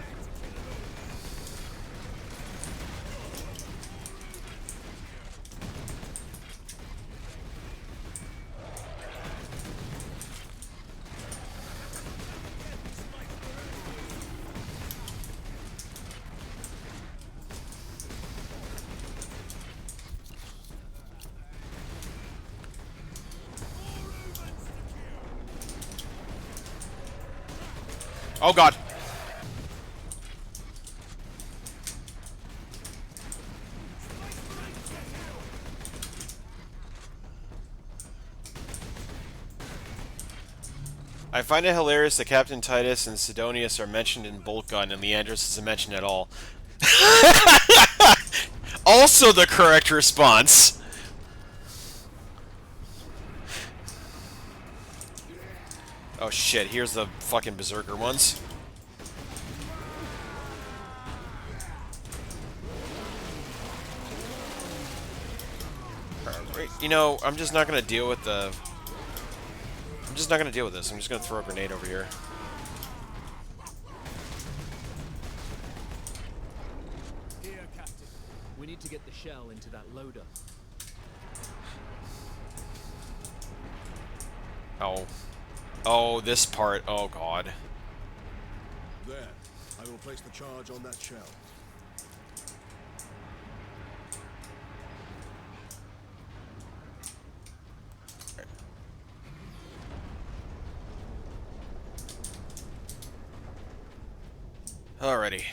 Oh god. I find it hilarious that Captain Titus and Sidonius are mentioned in Bolt Gun and Leandros isn't mentioned at all. Also the correct response. Oh shit, here's the fucking berserker ones. You know, I'm just not gonna deal with the... I'm just not gonna deal with this. I'm just gonna throw a grenade over here. Here, Captain. We need to get the shell into that loader. Oh. Oh, this part. Oh, God. There. I will place the charge on that shell. Alrighty.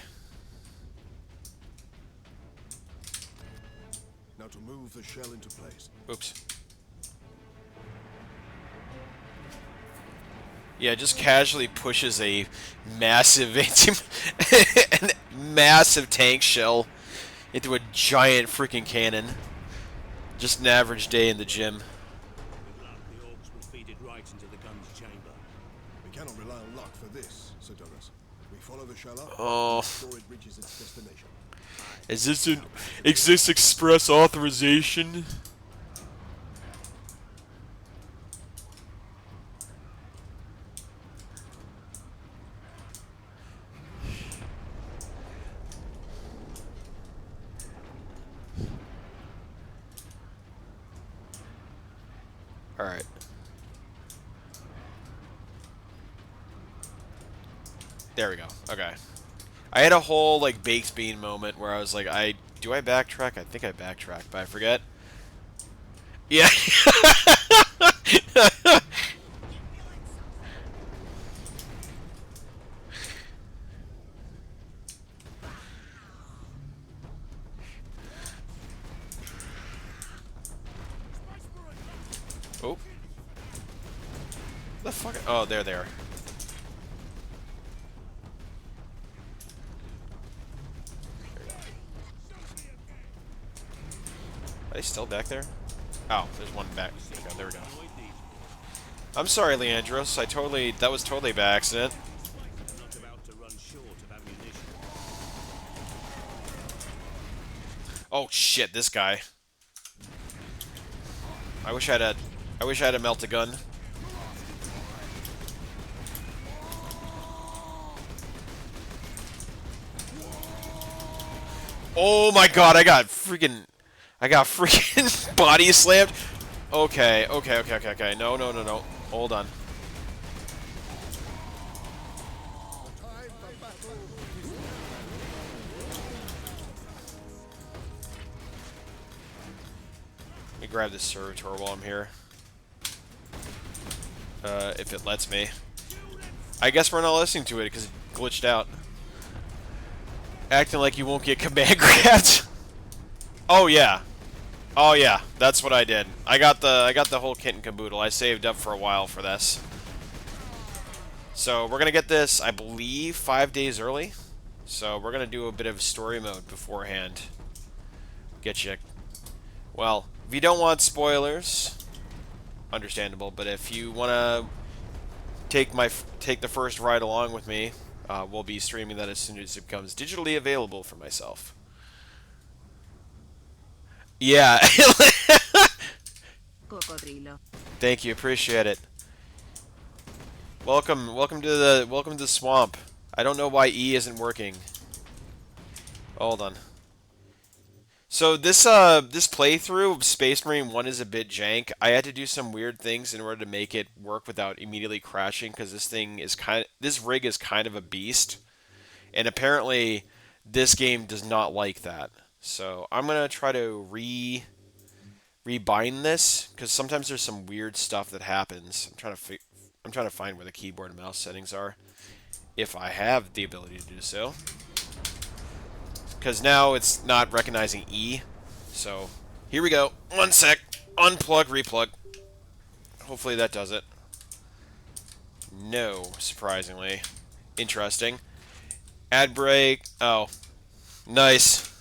Now to move the shell into place. Oops. Yeah, just casually pushes a massive massive tank shell into a giant freaking cannon. Just an average day in the gym. With luck, the orcs will feed it right into the gun's chamber. We cannot rely on luck for this, Sidonius. We follow the shell up Oh. and ensure it reaches its destination. Is this express authorization? Alright. There we go. Okay. I had a whole, like, baked bean moment where I was like, do I backtrack? I think I backtrack, but I forget. Yeah. Oh. The fuck? Oh, there they are. Are they still back there? Oh, there's one back. There we go. I'm sorry, Leandros. That was totally by accident. Not about to run short of ammunition. Oh shit, this guy. I wish I had a melt-a-gun. Oh my god, I got freaking... I got freaking body slammed. Okay, okay, okay, okay, okay. No, no, no, no. Hold on. Let me grab this servitor while I'm here. If it lets me. I guess we're not listening to it because it glitched out. Acting like you won't get command grabbed. Oh yeah. Oh yeah, that's what I did. I got the whole kit and caboodle. I saved up for a while for this. So we're gonna get this, I believe, 5 days early. So we're gonna do a bit of story mode beforehand. Get you. Well, if you don't want spoilers, understandable. But if you wanna take the first ride along with me, we'll be streaming that as soon as it becomes digitally available for myself. Yeah. Thank you, appreciate it. Welcome to the swamp. I don't know why E isn't working. Hold on. So this playthrough of Space Marine 1 is a bit jank. I had to do some weird things in order to make it work without immediately crashing because this rig is kind of a beast. And apparently this game does not like that. So I'm going to try to rebind this because sometimes there's some weird stuff that happens. I'm trying to find where the keyboard and mouse settings are if I have the ability to do so. Because now it's not recognizing E. So, here we go. 1 sec. Unplug, replug. Hopefully that does it. No, surprisingly. Interesting. Add break. Oh. Nice.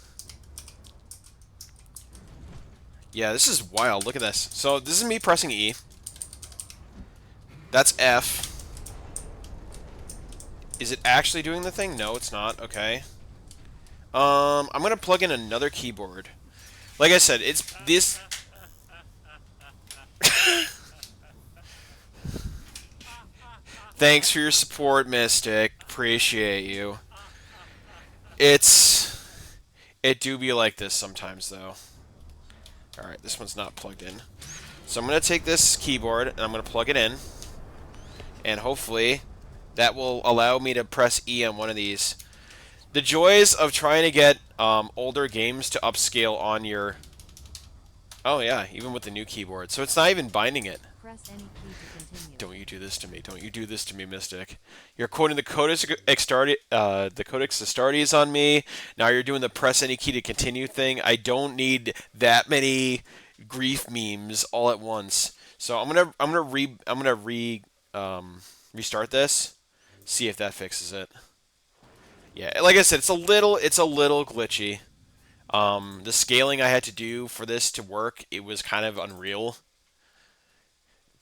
Yeah, this is wild. Look at this. So, this is me pressing E. That's F. Is it actually doing the thing? No, it's not. Okay. I'm gonna plug in another keyboard. Like I said, it's this. Thanks for your support, Mystic. Appreciate you. It do be like this sometimes, though. Alright, this one's not plugged in. So I'm gonna take this keyboard and I'm gonna plug it in. And hopefully that will allow me to press E on one of these. The joys of trying to get older games to upscale on your... Oh yeah, even with the new keyboard. So it's not even binding it. Press any key to continue. Don't you do this to me. Don't you do this to me, Mystic. You're quoting the Codex Astartes on me. Now you're doing the press any key to continue thing. I don't need that many grief memes all at once. So I'm gonna restart this. See if that fixes it. Yeah, like I said, it's a little glitchy. The scaling I had to do for this to work, it was kind of unreal.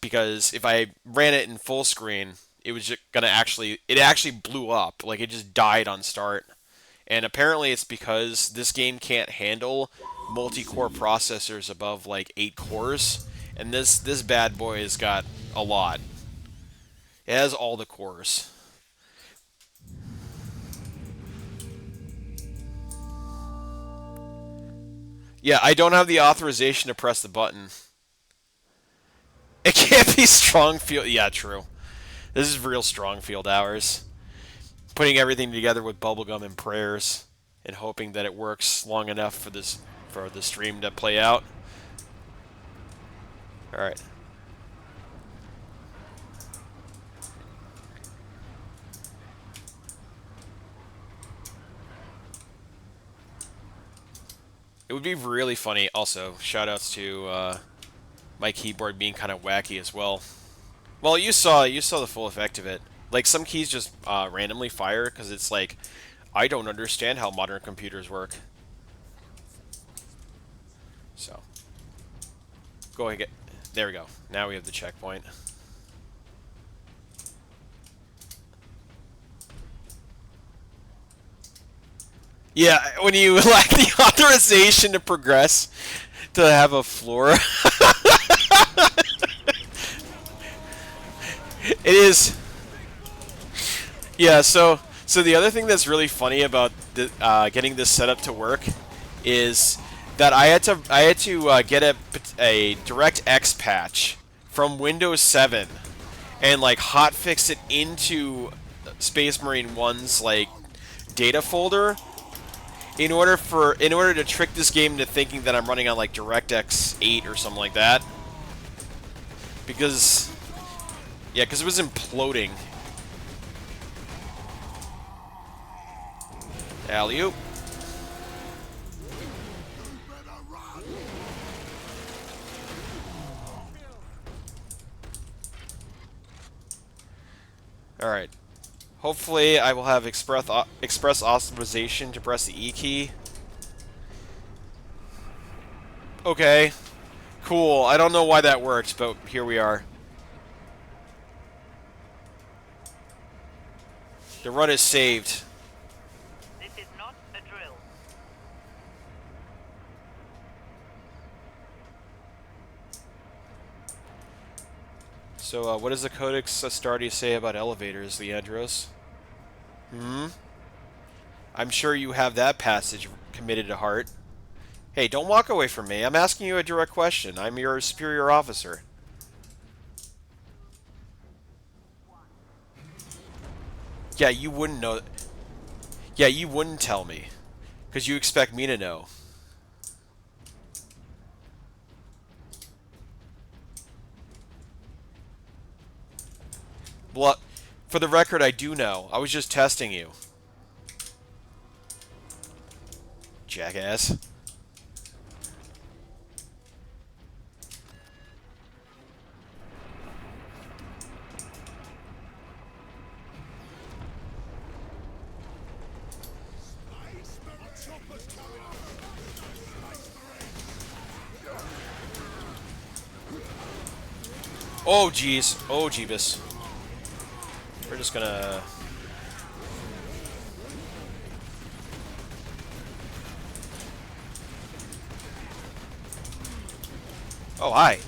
Because if I ran it in full screen, it was just gonna it actually blew up. Like, it just died on start. And apparently it's because this game can't handle multi-core processors above like 8 cores. And this bad boy has got a lot. It has all the cores. Yeah, I don't have the authorization to press the button. It can't be strong field. Yeah, true. This is real strong field hours. Putting everything together with bubblegum and prayers and hoping that it works long enough for the stream to play out. All right. It would be really funny. Also, shoutouts to my keyboard being kind of wacky as well. Well, you saw the full effect of it. Like, some keys just randomly fire because it's like, I don't understand how modern computers work. So, go ahead. There we go. Now we have the checkpoint. Yeah, when you lack the authorization to progress, to have a floor. It is. Yeah, so the other thing that's really funny about getting this set up to work is that I had to get a DirectX patch from Windows 7 and like hotfix it into Space Marine 1's like data folder in order to trick this game into thinking that I'm running on like DirectX 8 or something like that. Because it was imploding. Alley-oop. Alright. Hopefully I will have express authorization to press the E key. Okay. Cool. I don't know why that worked, but here we are. The run is saved. This is not a drill. So, what does the Codex Astartes say about elevators, Leandros? I'm sure you have that passage committed to heart. Hey, don't walk away from me. I'm asking you a direct question. I'm your superior officer. Yeah, you wouldn't know. Yeah, you wouldn't tell me. Because you expect me to know. Well, for the record, I do know. I was just testing you. Jackass. Oh, jeez. Oh, Jeebus. We're just gonna... Oh, hi.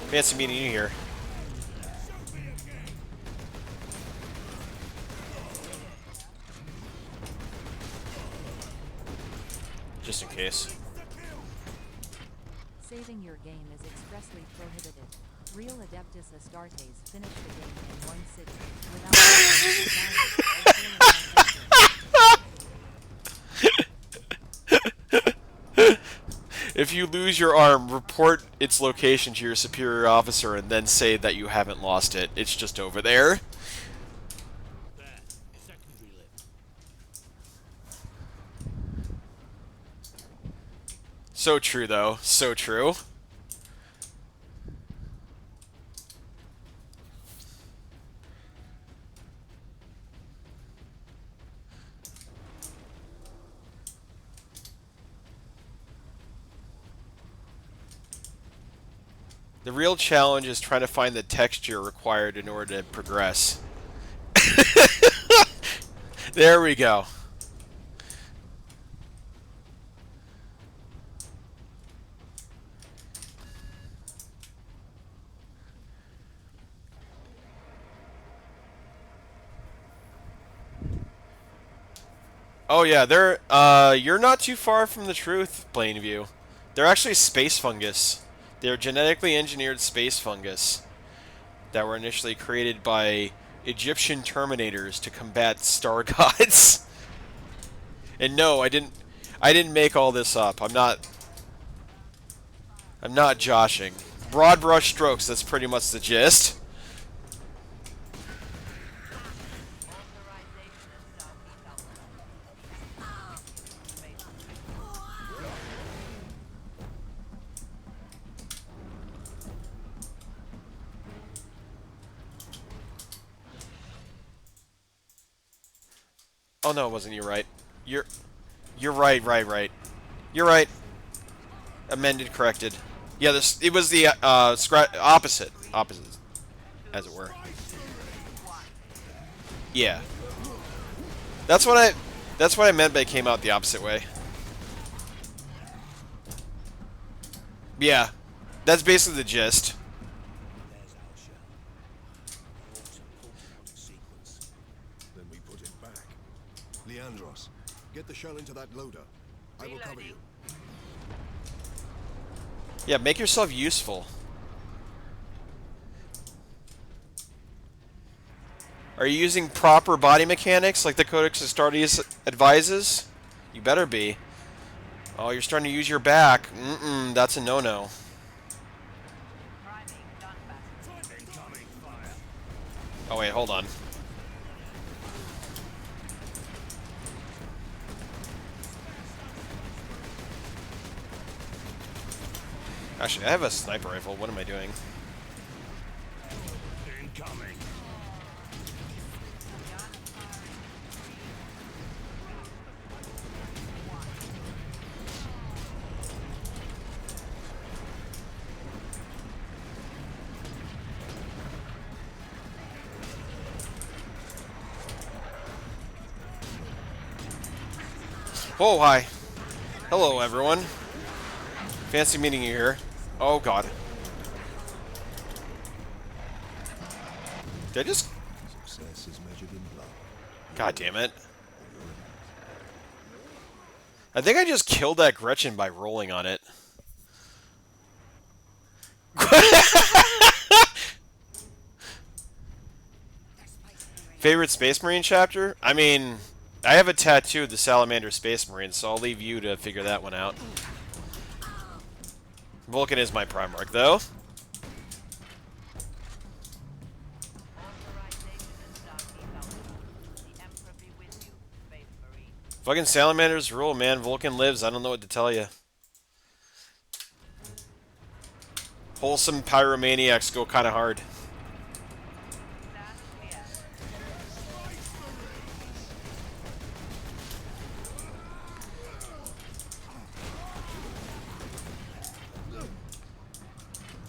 Fancy meeting you here. Just in case. Saving your game is expressly prohibited. Real Adeptus Astartes finished the game in one sitting without If you lose your arm, report its location to your superior officer and then say that you haven't lost it. It's just over there. So true, though. So true. The real challenge is trying to find the texture required in order to progress. There we go. Oh yeah, you're not too far from the truth, Plainview. They're actually space fungus. They're genetically engineered space fungus that were initially created by Egyptian Terminators to combat star gods. And no, I didn't make all this up. I'm not joshing. Broad brush strokes, that's pretty much the gist. Oh no, it wasn't you, right? You're right. You're right. Amended, corrected. Yeah, it was the opposite, as it were. Yeah. That's what I meant by it came out the opposite way. Yeah. That's basically the gist. Then we put it back. Leandros, get the shell into that loader. I will cover you. Yeah, make yourself useful. Are you using proper body mechanics like the Codex Astartes advises? You better be. Oh, you're starting to use your back. That's a no-no. Oh wait, hold on. Actually, I have a sniper rifle. What am I doing? Incoming. Oh, hi. Hello, everyone. Fancy meeting you here. Oh, God. Did I just... Success is measured in blood. God damn it. I think I just killed that Gretchen by rolling on it. Favorite Space Marine chapter? I mean, I have a tattoo of the Salamander Space Marine, so I'll leave you to figure that one out. Vulcan is my Primarch, though. Fucking Salamanders rule, man. Vulcan lives. I don't know what to tell you. Wholesome pyromaniacs go kind of hard.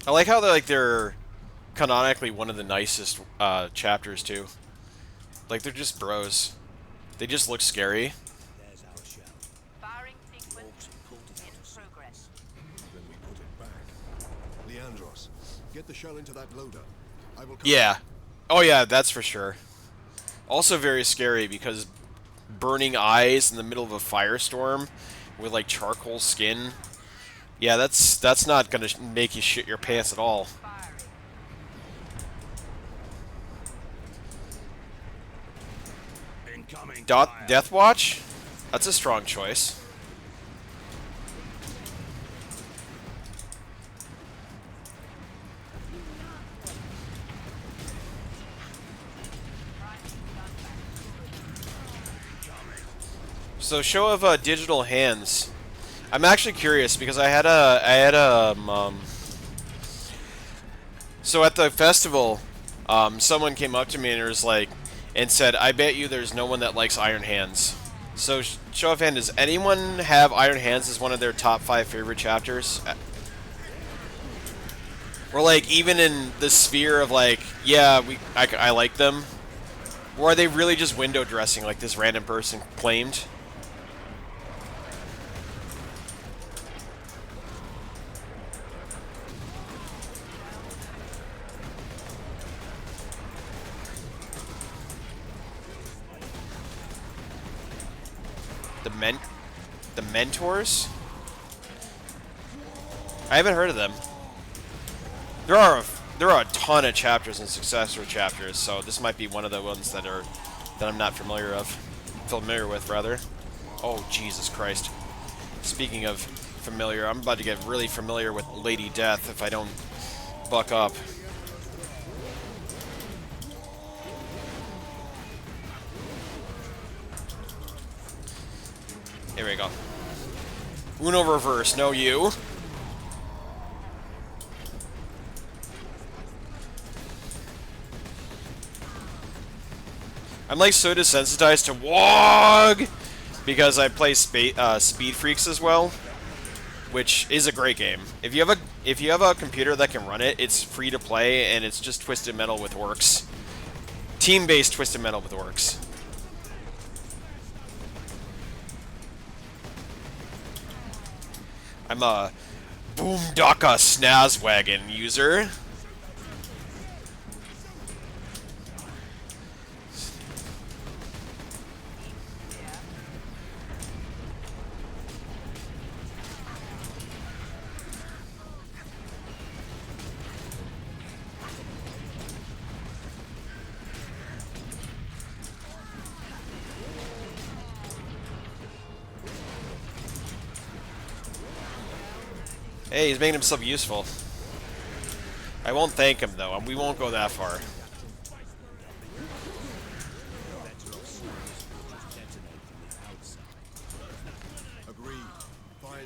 I like how they're canonically one of the nicest chapters too. Like they're just bros. They just look scary. There's our shell. Firing sequence in progress. Then we put it back. Leandros, get the shell into that loader. I will come. Yeah. Oh yeah, that's for sure. Also very scary because burning eyes in the middle of a firestorm with like charcoal skin. Yeah, that's not gonna make you shit your pants at all. Incoming. Death Watch? That's a strong choice. So show of digital hands. I'm actually curious because I had a so at the festival, someone came up to me and was like, and said, "I bet you there's no one that likes Iron Hands." So show of hand, does anyone have Iron Hands as one of their top 5 favorite chapters? Or like even in the sphere of like, yeah, I like them, or are they really just window dressing like this random person claimed? The Mentors? I haven't heard of them. There are a ton of chapters and successor chapters, so this might be one of the ones that I'm not familiar with rather. Oh Jesus Christ! Speaking of familiar, I'm about to get really familiar with Lady Death if I don't buck up. Here we go. Uno reverse, no you. I'm like so desensitized to WOG because I play Speed Freaks as well, which is a great game. If you have a computer that can run it, it's free to play and it's just Twisted Metal with orcs. Team-based Twisted Metal with orcs. I'm a Boomdaka Snazwagon user. Hey, he's making himself useful. I won't thank him, though. We won't go that far.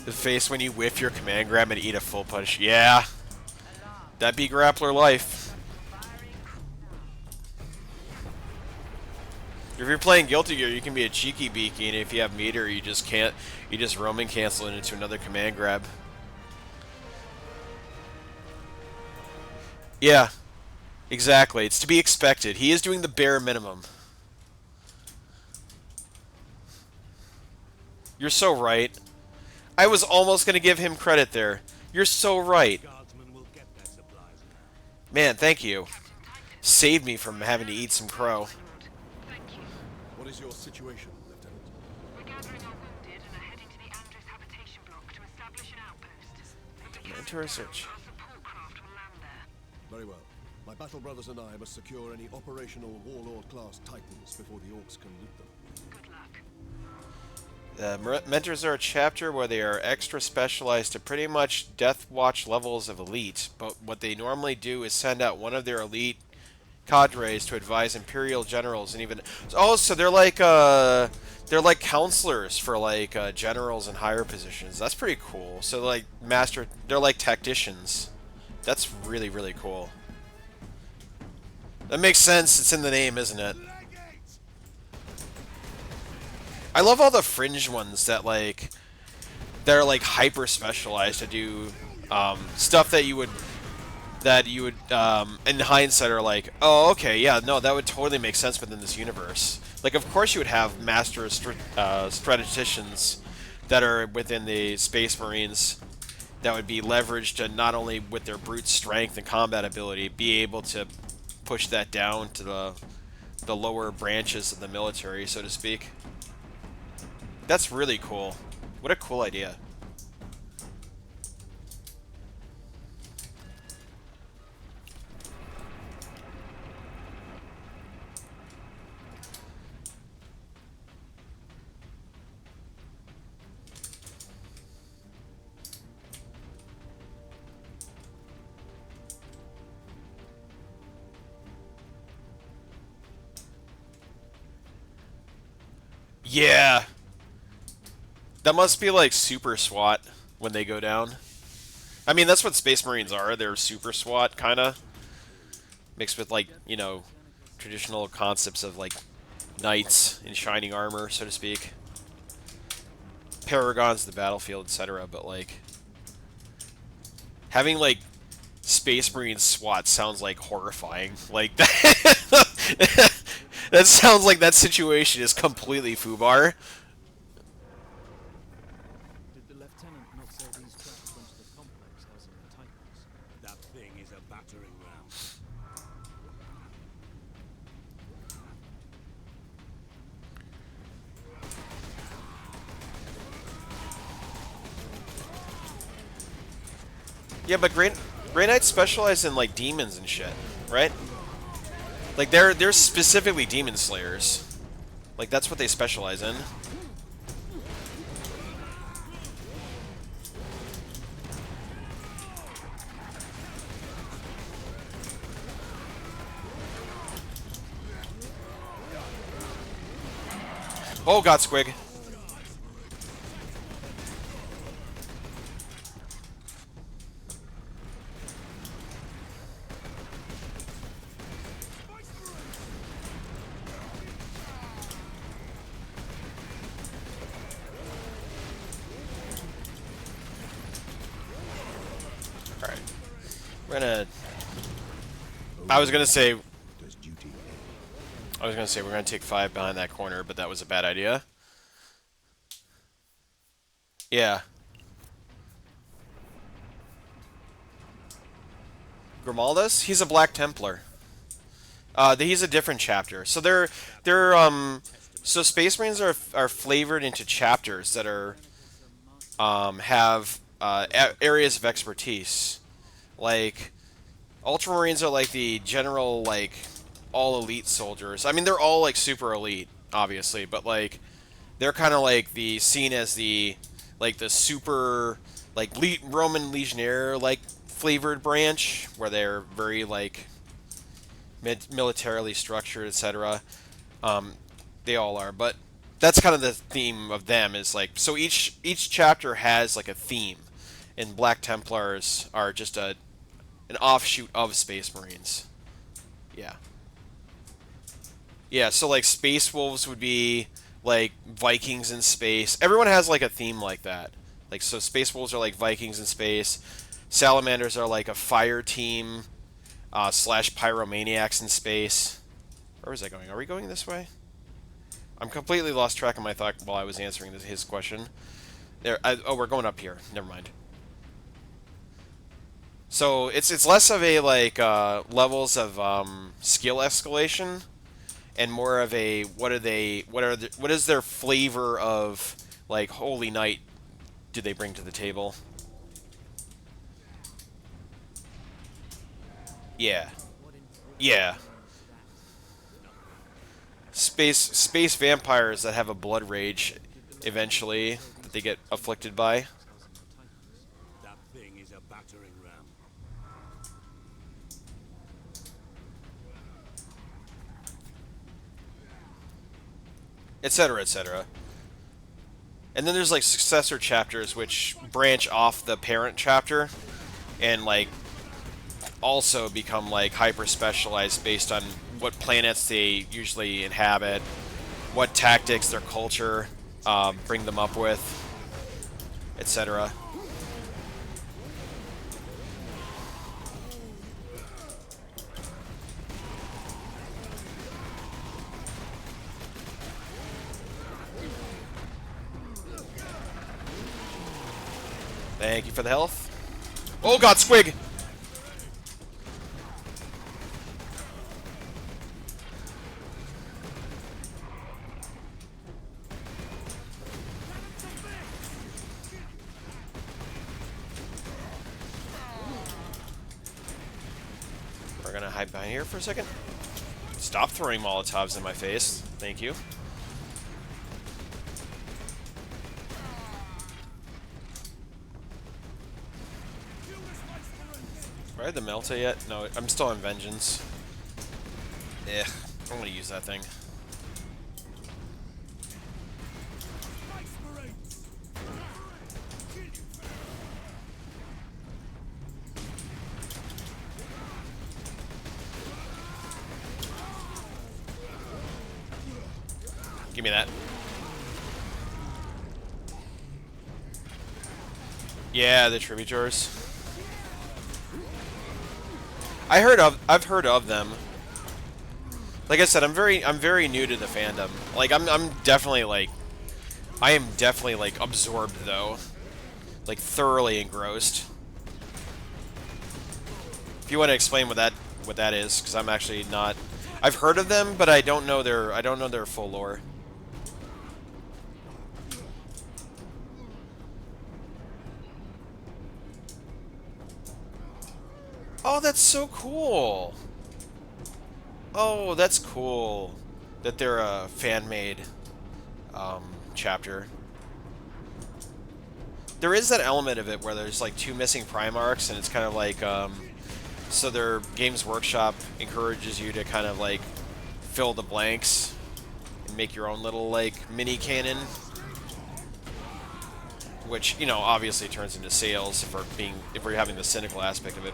The face when you whiff your command grab and eat a full punch. Yeah. That be grappler life. If you're playing Guilty Gear, you can be a cheeky beaky, and if you have meter, you just can't. You just roaming cancel it into another command grab. Yeah. Exactly. It's to be expected. He is doing the bare minimum. You're so right. I was almost going to give him credit there. You're so right. Man, thank you. Saved me from having to eat some crow. What is your situation, Lieutenant? We're gathering our wounded and are heading to the Andres habitation block to establish an outpost. Enter research. Our support craft will land there. Very well. My battle brothers and I must secure any operational Warlord-class Titans before the Orcs can loot them. Good luck. Mentors are a chapter where they are extra specialized to pretty much Death Watch levels of elite, but what they normally do is send out one of their elite cadres to advise Imperial generals and even... Oh, so they're like counselors for like generals and higher positions. That's pretty cool. So like they're like tacticians. That's really, really cool. That makes sense. It's in the name, isn't it? I love all the fringe ones that they're like hyper specialized to do stuff that you would in hindsight are like, oh, okay, yeah, no, that would totally make sense within this universe. Like, of course you would have master strategicians that are within the Space Marines that would be leveraged to not only with their brute strength and combat ability, be able to push that down to the lower branches of the military, so to speak. That's really cool. What a cool idea. Yeah. That must be like super SWAT when they go down. I mean, that's what Space Marines are. They're super SWAT, kind of. Mixed with, like, you know, traditional concepts of, like, knights in shining armor, so to speak. Paragons, the battlefield, etc. But, like, having, like, Space Marine SWAT sounds, like, horrifying. Like, that, that sounds like that situation is completely FUBAR. That thing is a battering ram. Yeah, but Grey Knights specialize in like demons and shit, right? Like they're specifically demon slayers. Like that's what they specialize in. Oh god, Squig. Alright. We're gonna... I was gonna say we're gonna take 5 behind that corner, but that was a bad idea. Yeah. Grimaldus? He's a Black Templar. He's a different chapter. So so Space Marines are flavored into chapters that are have areas of expertise. Like Ultramarines are like the general like all elite soldiers. I mean, they're all like super elite, obviously, but like they're kind of like seen as the like the super like Roman Legionnaire like flavored branch, where they're very like militarily structured, etc. They all are, but that's kind of the theme of them. Is like, so each chapter has like a theme, and Black Templars are just an offshoot of Space Marines. Yeah. Yeah, so like Space Wolves would be like Vikings in space. Everyone has like a theme like that. Like, so Space Wolves are like Vikings in space. Salamanders are like a fire team slash pyromaniacs in space. Where was I going? Are we going this way? I'm completely lost track of my thought while I was answering his question. There. Oh, we're going up here. Never mind. So it's less of a like levels of skill escalation, and more of a what is their flavor of like Holy Knight do they bring to the table? Yeah. Yeah. Space vampires that have a blood rage eventually that they get afflicted by. That thing is a battering ram. Etc., etc. And then there's like successor chapters which branch off the parent chapter and like also become like hyper specialized based on what planets they usually inhabit, what tactics their culture bring them up with, etc. Thank you for the health. Oh god, Squig! We're gonna hide behind here for a second. Stop throwing Molotovs in my face. Thank you. Do I have the Melta yet? No, I'm still on Vengeance. Eh, I'm gonna use that thing. Give me that. Yeah, the Tributors. I've heard of them. Like I said, I'm very new to the fandom. Like I'm definitely like I am definitely like absorbed though. Like thoroughly engrossed. If you want to explain what that is, because I'm actually not. I've heard of them, but I don't know their full lore. Oh, that's so cool. Oh, that's cool that they're a fan-made chapter. There is that element of it where there's like 2 missing Primarchs, and it's kind of like so their Games Workshop encourages you to kind of like fill the blanks and make your own little like mini canon, which, you know, obviously turns into sales if we're having the cynical aspect of it,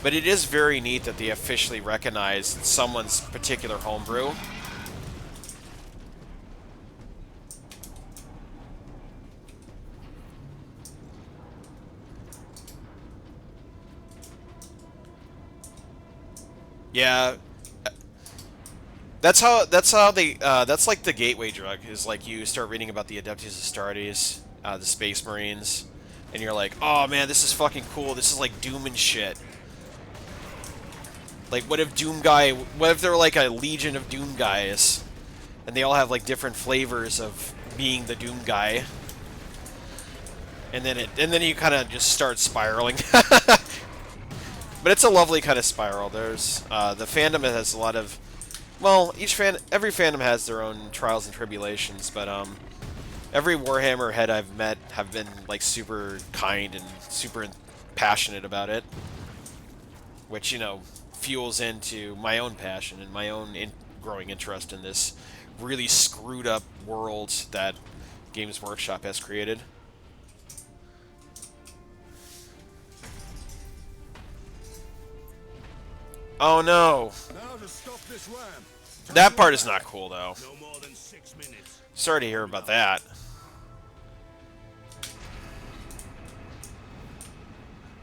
but it is very neat that they officially recognize someone's particular homebrew. Yeah, that's like the gateway drug, is like you start reading about the Adeptus Astartes, the Space Marines, and you're like, oh man, this is fucking cool. This is like Doom and shit. Like, what if they're like a legion of Doom guys, and they all have like different flavors of being the Doom guy, and then you kind of just start spiraling. But it's a lovely kind of spiral. There's the fandom has a lot of, well, every fandom has their own trials and tribulations, but Every Warhammer head I've met have been like super kind and super passionate about it, which, you know, fuels into my own passion and my own growing interest in this really screwed up world that Games Workshop has created. Oh no! Now to stop this ram. That part is not cool though. No more than 6 minutes. Sorry to hear about that.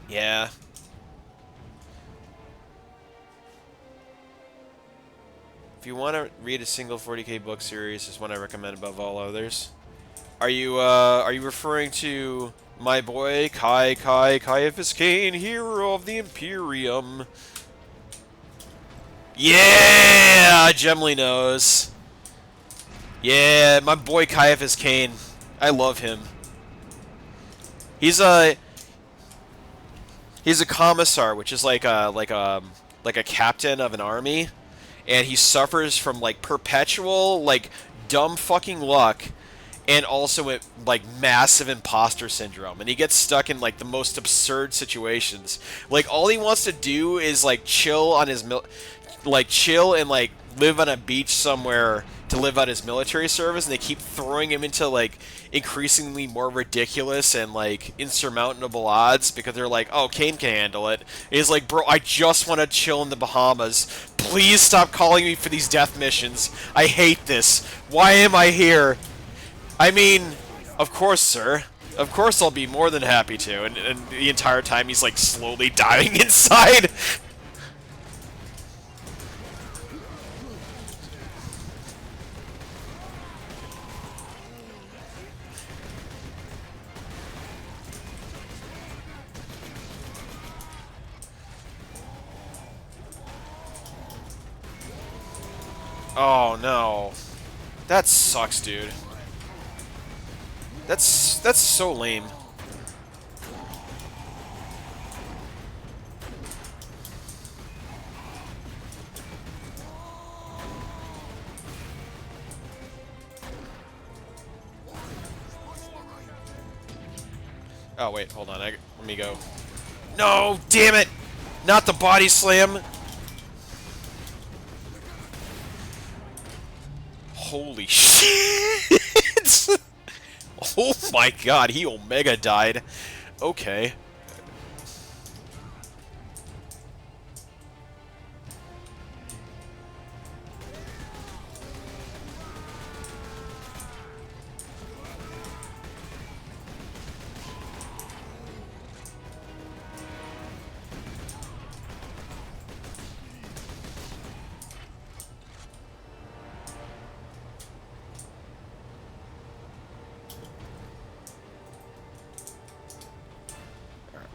Yeah. If you want to read a single 40k book series, is one I recommend above all others. Are you referring to my boy Caiaphas Cain, hero of the Imperium? Yeah, Gemly knows. Yeah, my boy Caiaphas Cain. I love him. He's a commissar, which is like a captain of an army, and he suffers from like perpetual like dumb fucking luck, and also like massive imposter syndrome, and he gets stuck in like the most absurd situations. Like all he wants to do is like chill on his chill and like live on a beach somewhere to live out his military service, and they keep throwing him into like increasingly more ridiculous and like insurmountable odds because they're like, oh, Kane can handle it. And he's like, bro, I just want to chill in the Bahamas. Please stop calling me for these death missions. I hate this. Why am I here? I mean, of course, sir. Of course I'll be more than happy to. And the entire time he's like slowly dying inside. Oh no. That sucks, dude. That's so lame. Oh wait, hold on. Let me go. No, damn it! Not the body slam. Holy shit! Oh my god, he Omega died. Okay.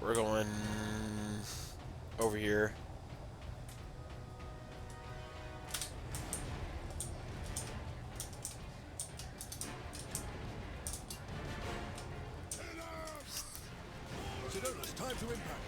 We're going over here. Sedona's time to impact.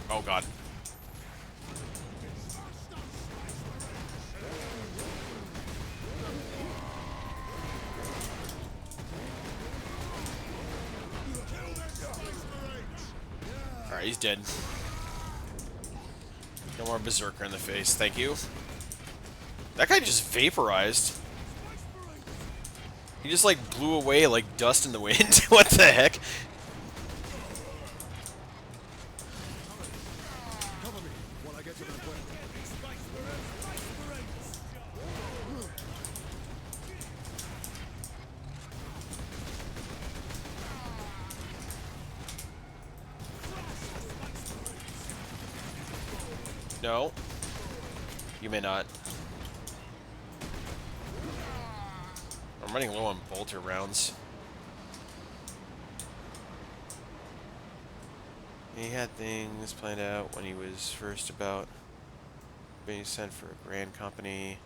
Oh god. Alright, he's dead. No more Berserker in the face, thank you. That guy just vaporized. He just like blew away like dust in the wind. What the heck? No. You may not. I'm running low on bolter rounds. He had things planned out when he was first about being sent for a grand company.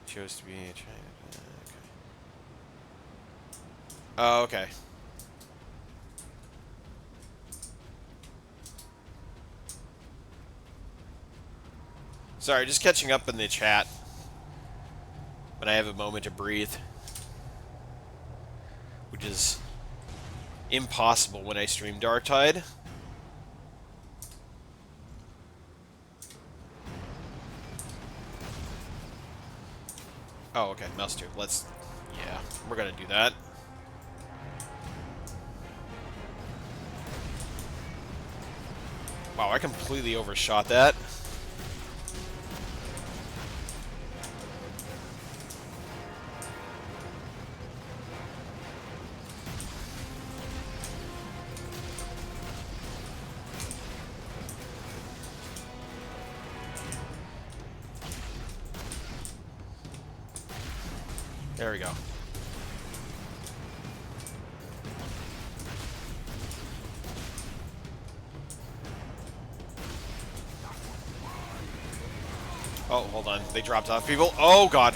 Chose to be a China. Okay. Oh, okay. Sorry, just catching up in the chat. When I have a moment to breathe. Which is impossible when I stream Darktide. Oh, okay, mouse 2. Let's... Yeah, we're gonna do that. Wow, I completely overshot that. There we go. Oh, hold on. They dropped off people. Oh, God.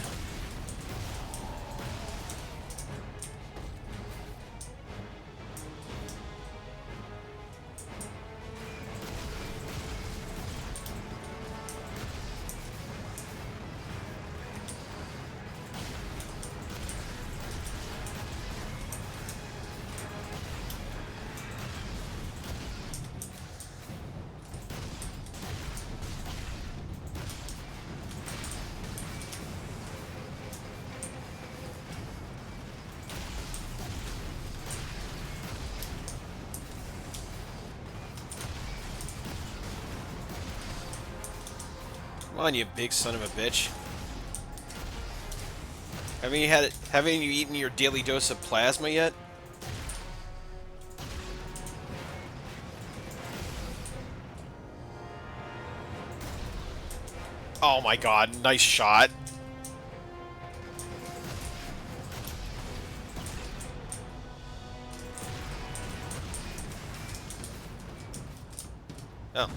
Come on, you big son of a bitch. Haven't you eaten your daily dose of plasma yet? Oh my god, nice shot. Oh.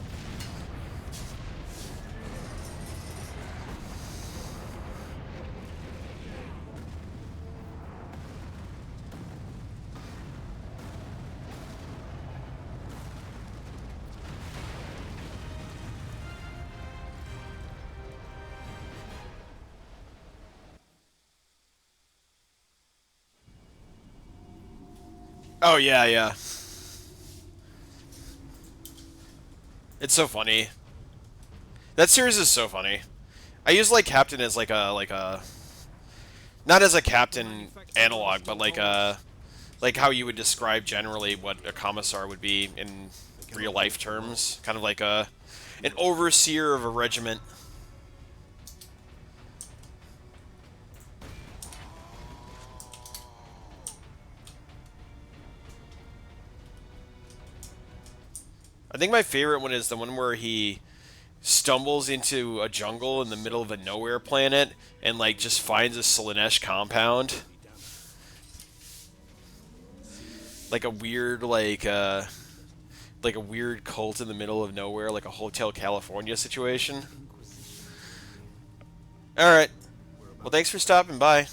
Oh, yeah, yeah. It's so funny. That series is so funny. I use, like, Captain as, like a... Not as a Captain analog, but like how you would describe generally what a commissar would be in real-life terms. Kind of like an overseer of a regiment. I think my favorite one is the one where he stumbles into a jungle in the middle of a nowhere planet and like just finds a Slaanesh compound. Like a weird like a weird cult in the middle of nowhere, like a Hotel California situation. Alright. Well, thanks for stopping by.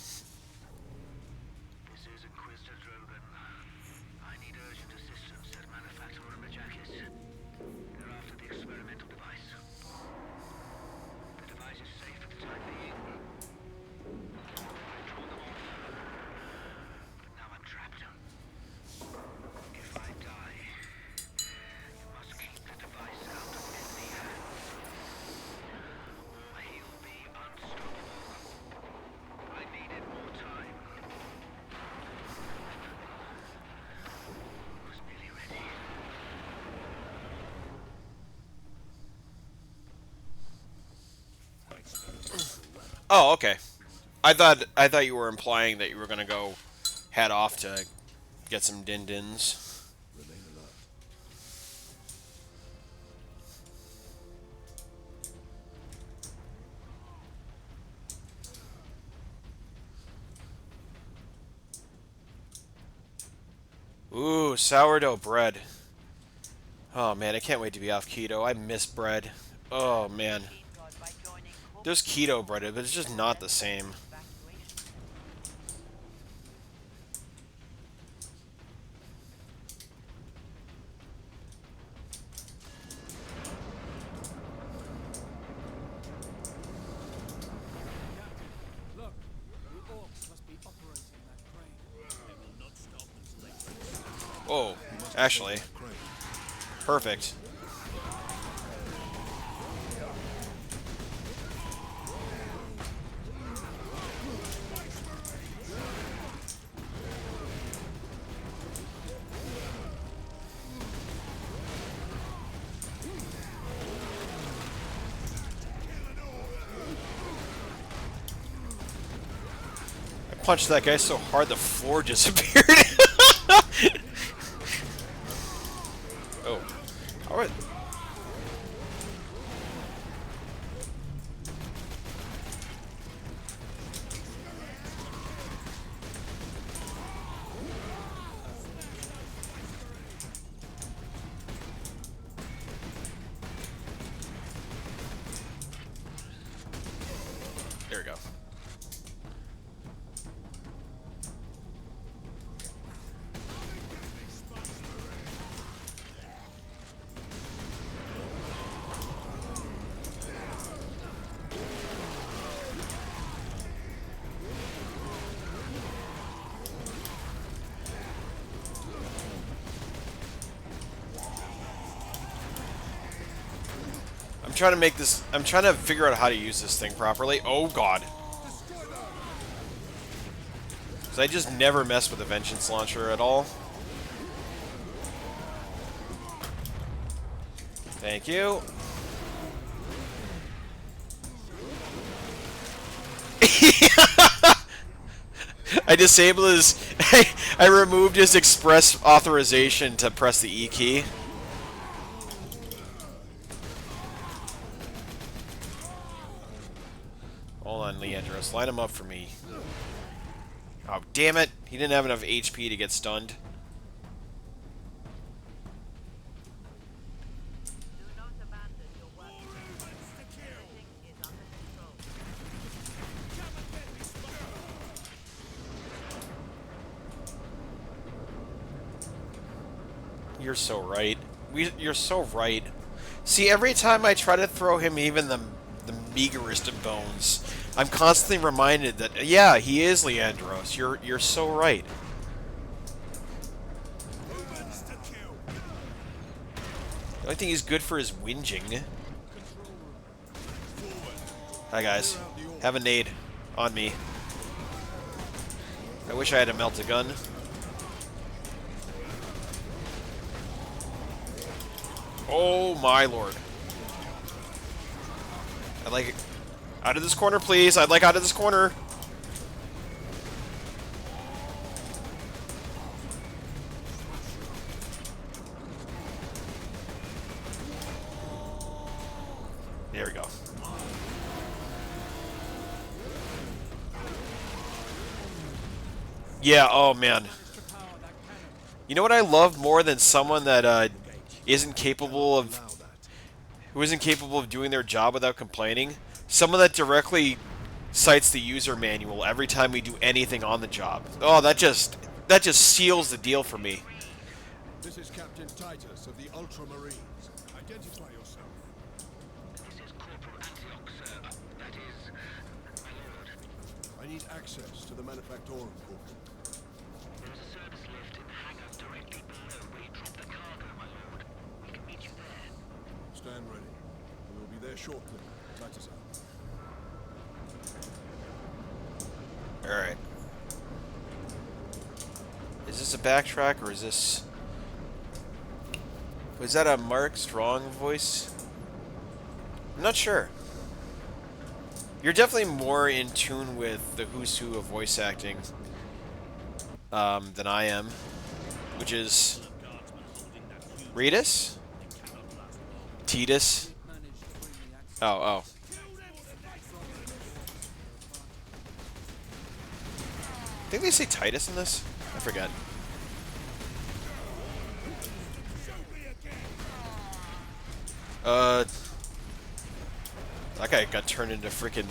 Oh, okay. I thought you were implying that you were gonna go head off to get some din-dins. Remain alert. Ooh, sourdough bread. Oh man, I can't wait to be off keto. I miss bread. Oh man. There's keto breaded, but it's just not the same. Look, the orcs must be operating that crane. They will not stop until they break. Oh, actually. Perfect. I punched that guy so hard the floor disappeared. Oh. Alright. There we go. I'm trying to figure out how to use this thing properly. Oh god. So I just never mess with the Vengeance Launcher at all. Thank you. I disabled his... I removed his express authorization to press the E key. Hold on, Leandros. Line him up for me. Oh, damn it. He didn't have enough HP to get stunned. You're so right. You're so right. See, every time I try to throw him even the meagerest of bones, I'm constantly reminded that, yeah, he is Leandros. You're so right. The only thing he's good for is whinging. Hi guys. Have a nade on me. I wish I had a melt-a-gun. Oh my lord. I'd like... Out of this corner, please. I'd like out of this corner. There we go. Yeah, oh man. You know what I love more than someone that isn't capable of... who isn't capable of doing their job without complaining? Someone that directly cites the user manual every time we do anything on the job. Oh, that just seals the deal for me. This is Captain Titus of the Ultramarines. Identify yourself. This is Corporal Antioch, sir. That is, my lord. I need access to the Manufactorum, Corporal. There is a service lift in the hangar directly below where you drop the cargo, my lord. We can meet you there. Stand ready. We will be there shortly. Titus out. Alright. Is this a backtrack, or is this... Was that a Mark Strong voice? I'm not sure. You're definitely more in tune with the who's who of voice acting than I am. Which is... Ritus? Titus? Oh. I think they say Titus in this? I forget. That guy got turned into freaking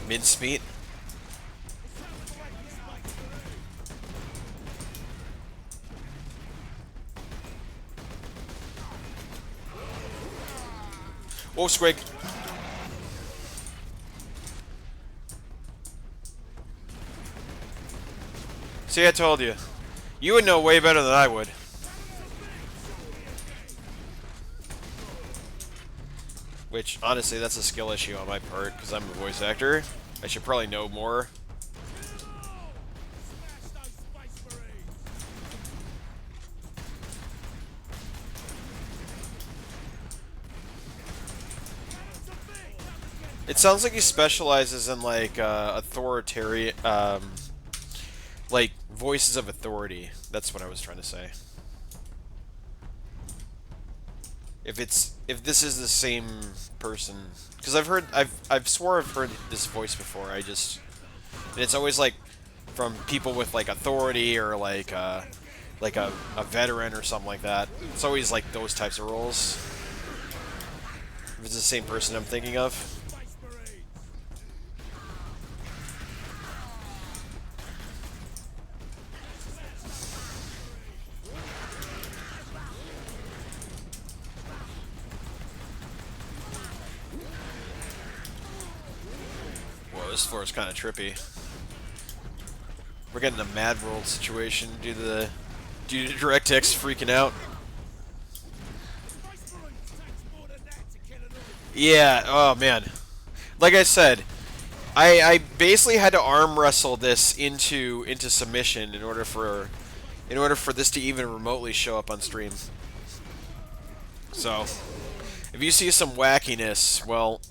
mincemeat. Oh, Squig. See, I told you. You would know way better than I would. Which, honestly, that's a skill issue on my part, because I'm a voice actor. I should probably know more. It sounds like he specializes in, like, authoritarian, like, voices of authority. That's what I was trying to say. If this is the same person, because I've swore I've heard this voice before. And it's always like from people with like authority or like a veteran or something like that. It's always like those types of roles. If it's the same person I'm thinking of. This floor is kind of trippy. We're getting a Mad World situation due to DirectX freaking out. Yeah, oh man. Like I said, I basically had to arm wrestle this into submission in order for this to even remotely show up on stream. So, if you see some wackiness, well,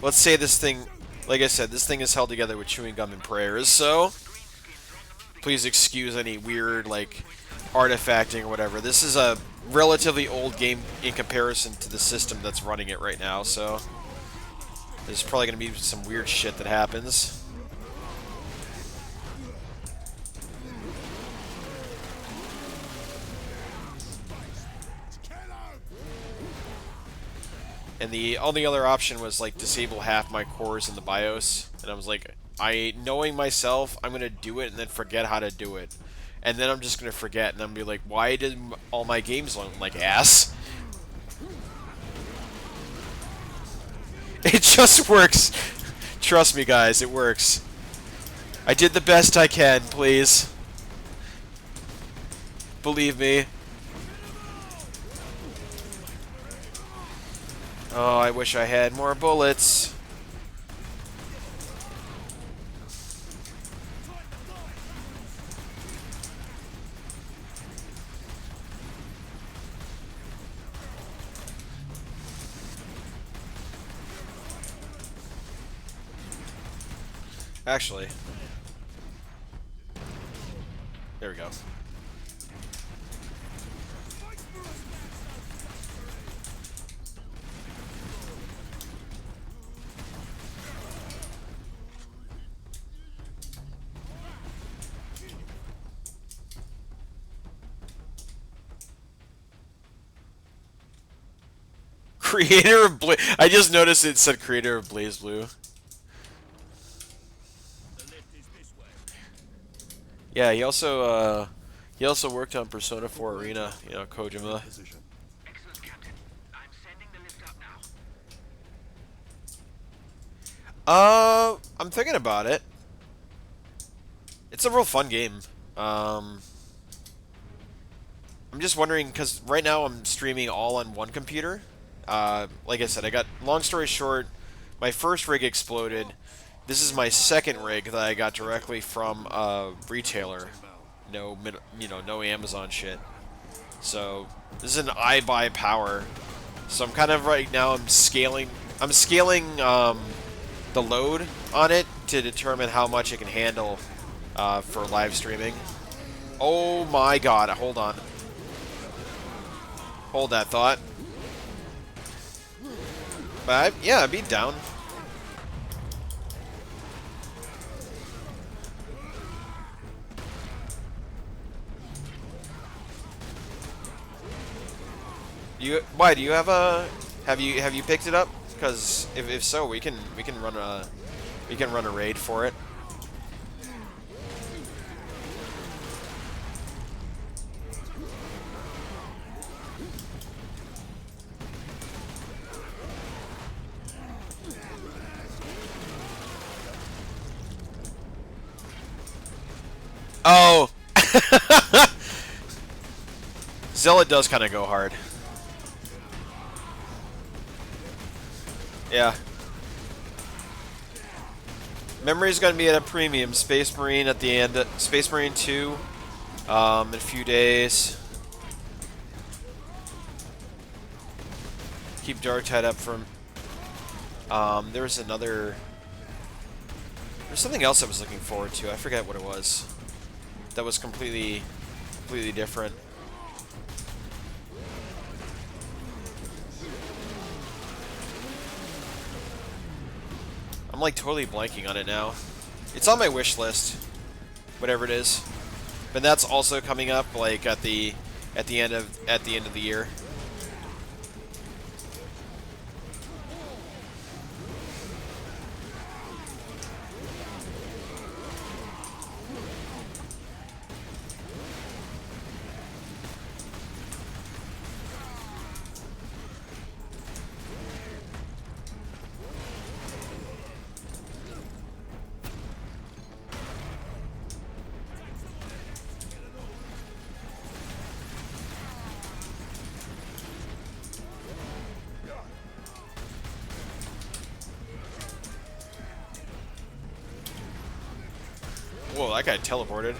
let's say this thing, like I said, this thing is held together with chewing gum and prayers, so please excuse any weird, like, artifacting or whatever. This is a relatively old game in comparison to the system that's running it right now, so there's probably going to be some weird shit that happens. And the only other option was like disable half my cores in the BIOS, and I was like, knowing myself, I'm gonna do it and then forget how to do it, and then I'm just gonna forget, and I'm gonna be like, why did all my games load like ass? It just works. Trust me, guys, it works. I did the best I can, please. Believe me. Oh, I wish I had more bullets. Actually, there we go. Creator of Blaze. I just noticed it said creator of Blaze Blue. Yeah, he also worked on Persona 4 Arena, you know, Kojima. Excellent, Captain. I'm sending the lift up now. I'm thinking about it. It's a real fun game. I'm just wondering, because right now I'm streaming all on one computer. Like I said, long story short, my first rig exploded. This is my second rig that I got directly from a retailer. No Amazon shit. So, this is an iBuy power. So I'm kind of right now, I'm scaling the load on it to determine how much it can handle for live streaming. Oh my god, hold on. Hold that thought. But yeah, I'd be down. Why do you have a? Have you picked it up? Because if so, we can run a raid for it. Oh! Zealot does kind of go hard. Yeah. Memory's going to be at a premium. Space Marine at the end. Space Marine 2 in a few days. Keep Dark Tide up from... there's another... There's something else I was looking forward to. I forget what it was. That was completely different. I'm like totally blanking on it now. It's on my wish list, whatever it is. But that's also coming up like at the end of the year. Whoa, that guy teleported.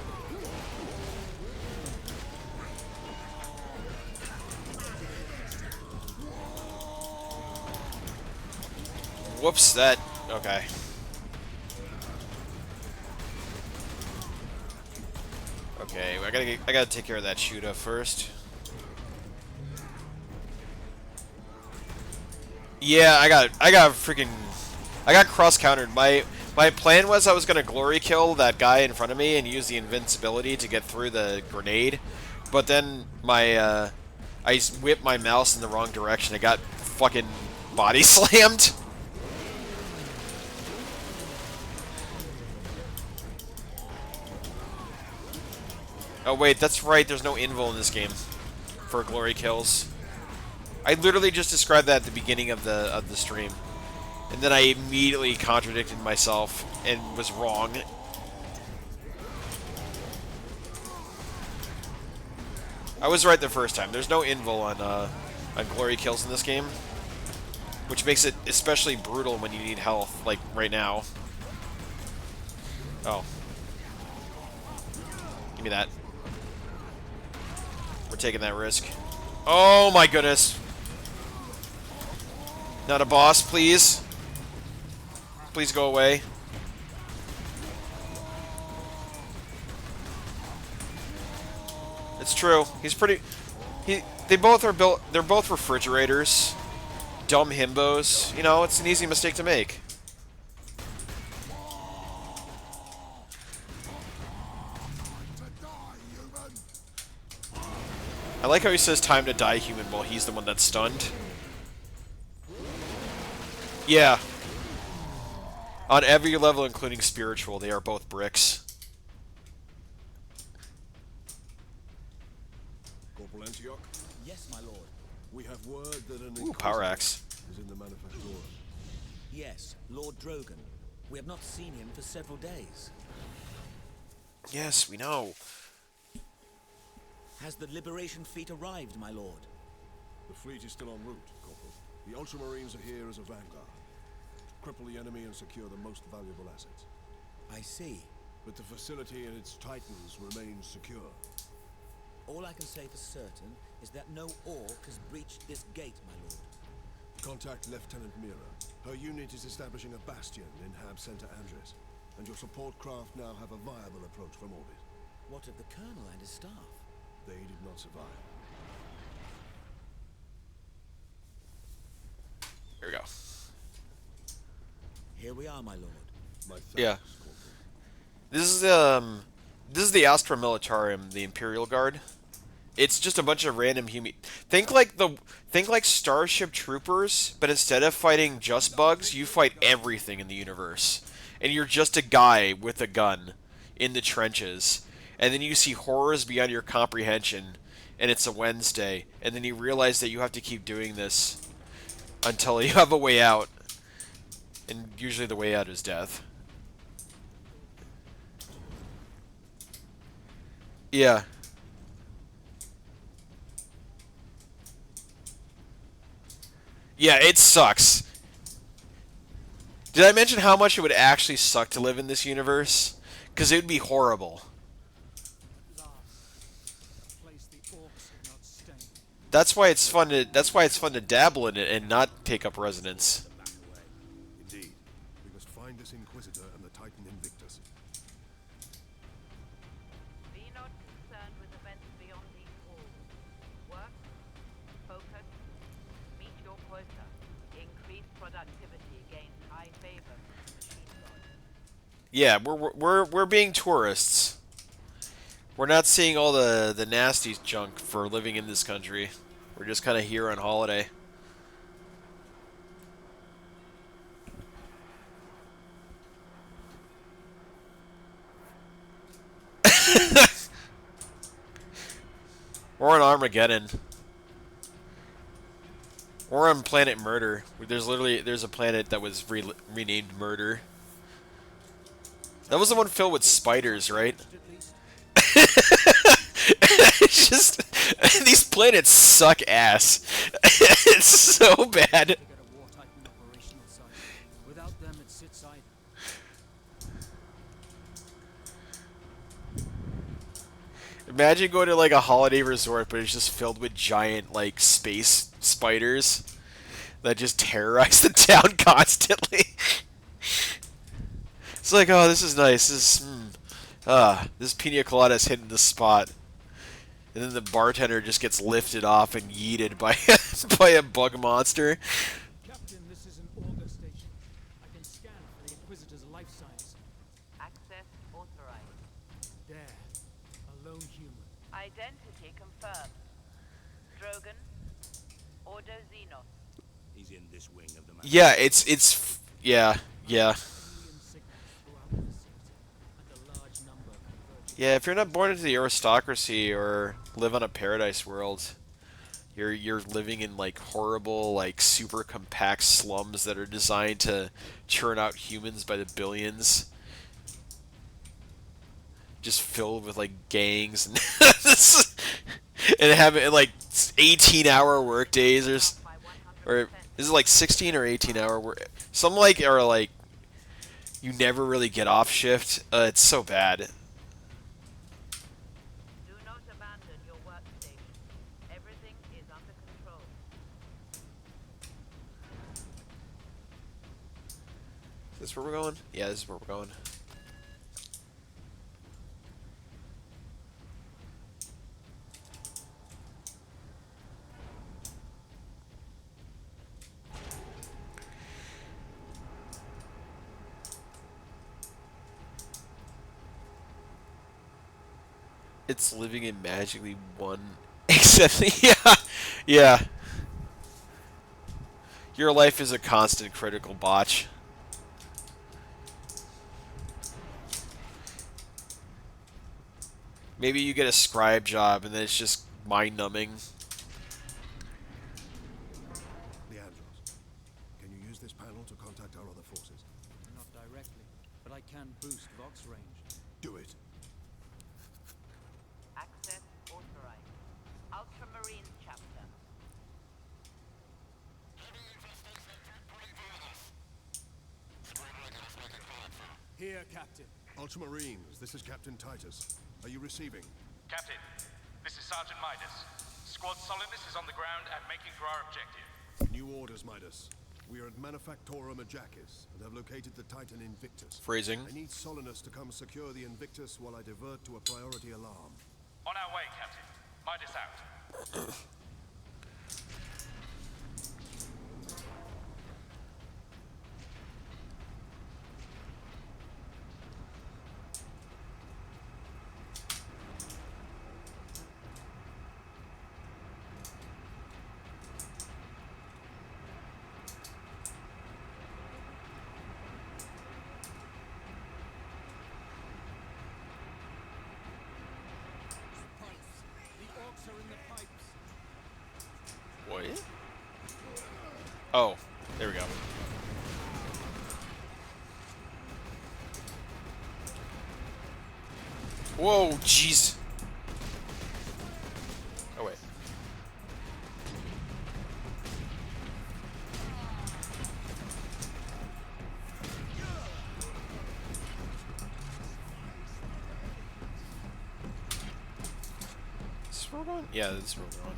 Whoops, that... Okay. Okay, I gotta take care of that Shuda first. Yeah, I got cross-countered. My plan was I was going to glory kill that guy in front of me and use the invincibility to get through the grenade. But then I whipped my mouse in the wrong direction. I got fucking body slammed. Oh wait, that's right. There's no invul in this game for glory kills. I literally just described that at the beginning of the stream. And then I immediately contradicted myself and was wrong. I was right the first time. There's no invul on glory kills in this game, which makes it especially brutal when you need health, like right now. Oh. Give me that. We're taking that risk. Oh my goodness. Not a boss, please. Please go away. It's true. He's pretty... They both are built... They're both refrigerators. Dumb himbos. You know, it's an easy mistake to make. I like how he says time to die, human, while he's the one that's stunned. Yeah. On every level, including spiritual, they are both bricks. Corporal Antioch? Yes, my lord. We have word that an Ooh, power axe. is in the Manufactura. Yes, Lord Drogon. We have not seen him for several days. Yes, we know. Has the Liberation fleet arrived, my lord? The fleet is still en route, Corporal. The Ultramarines are here as a vanguard. Cripple the enemy and secure the most valuable assets. I see. But the facility and its titans remain secure. All I can say for certain is that no orc has breached this gate, my lord. Contact Lieutenant Mira. Her unit is establishing a bastion in Hab Center Andres, and your support craft now have a viable approach from orbit. What of the colonel and his staff? They did not survive. Here we go. Here we are, my lord. My thanks, Yeah. Corporal. This is the Astra Militarum, the Imperial Guard. It's just a bunch of random human. Think like Starship Troopers, but instead of fighting just bugs, you fight everything in the universe, and you're just a guy with a gun in the trenches, and then you see horrors beyond your comprehension, and it's a Wednesday, and then you realize that you have to keep doing this until you have a way out, and usually the way out is death. Yeah. Yeah, it sucks. Did I mention how much it would actually suck to live in this universe? Because it would be horrible. That's why it's fun to dabble in it and not take up residence. Indeed. We must find this Inquisitor and the Titan Invictus. Be not concerned with events beyond these walls. Work, focus, meet your quota. Increase productivity, gain high favor from the machine god. Yeah, we're being tourists. We're not seeing all the nasty junk for living in this country. We're just kind of here on holiday. We're on Armageddon. We're on Planet Murder. There's a planet that was renamed Murder. That was the one filled with spiders, right? It's just these planets suck ass. It's so bad. Without them, it sits idle. Imagine going to like a holiday resort, but it's just filled with giant like space spiders that just terrorize the town constantly. It's like, oh, this is nice. This pina colada is hitting the spot. And then the bartender just gets lifted off and yeeted by by a bug monster. Captain, this is an auger station. I can scan for the Inquisitor's life signs. Access authorized. There. A lone human. Identity confirmed. Drogon. Ordo Xenos. He's in this wing of the man. Yeah, yeah. Yeah, if you're not born into the aristocracy or live on a paradise world, you're living in like horrible, like super compact slums that are designed to churn out humans by the billions. Just filled with like gangs and and having like 18-hour work days or is it like 16 or 18-hour work? Some like are like you never really get off shift. It's so bad. Is this where we're going? Yeah, this is where we're going. It's living in magically one except yeah. Your life is a constant critical botch. Maybe you get a scribe job and then it's just mind-numbing. Leandros, can you use this panel to contact our other forces? Not directly, but I can boost Vox range. Do it. Access authorized. Ultramarine chapter. Here, Captain. Ultramarines, this is Captain Titus. Are you receiving? Captain, this is Sergeant Midas. Squad Solidus is on the ground and making for our objective. New orders, Midas. We are at Manufactorum Ajakis and have located the Titan Invictus. Phrasing. I need Solinus to come secure the Invictus while I divert to a priority alarm. On our way, Captain. Midas out. Orcs are in the pipes. What? Oh, there we go. Whoa, jeez. Oh, wait. Is this road on? Yeah, this is road on.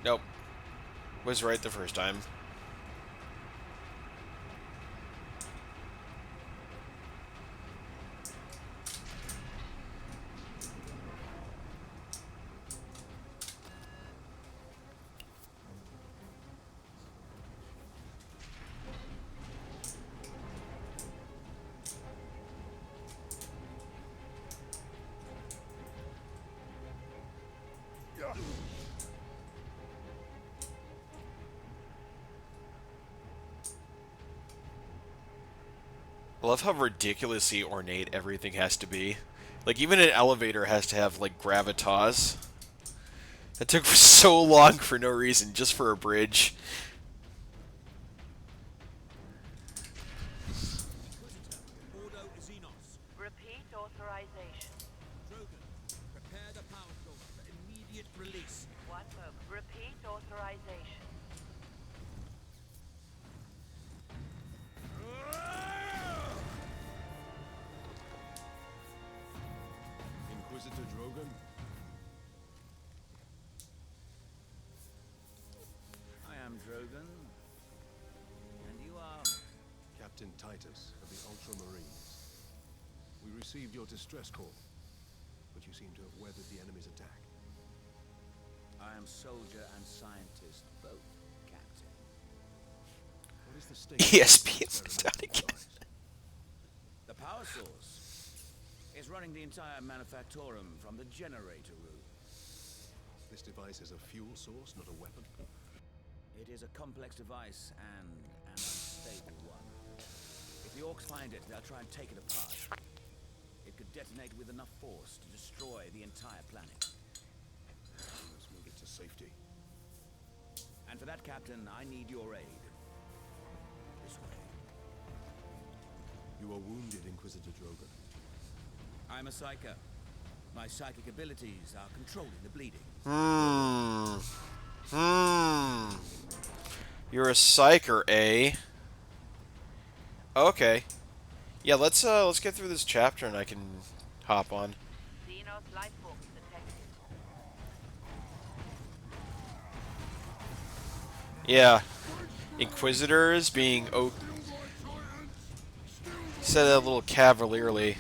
Nope. Was right the first time. I love how ridiculously ornate everything has to be. Like, even an elevator has to have, like, gravitas. That took so long for no reason, just for a bridge. Ordo Xenos. Repeat authorization. Drogon, prepare the power source for immediate release. One moment. Repeat authorization. Inquisitor Drogon? I am Drogon. And you are? Captain Titus of the Ultramarines. We received your distress call, but you seem to have weathered the enemy's attack. I am soldier and scientist, both, Captain. What is the state ESPN's down again. The power source is running the entire manufactorum from the generator room. This device is a fuel source, not a weapon. It is a complex device and an unstable one. If the orcs find it, they'll try and take it apart. It could detonate with enough force to destroy the entire planet. Let's move it to safety. And for that, Captain, I need your aid. This way. You are wounded, Inquisitor Drogon. I'm a psyker. My psychic abilities are controlling the bleeding. You're a psyker, eh? Okay. Yeah, let's get through this chapter and I can hop on. Xenos life form detected. Yeah. Inquisitors being said that a little cavalierly.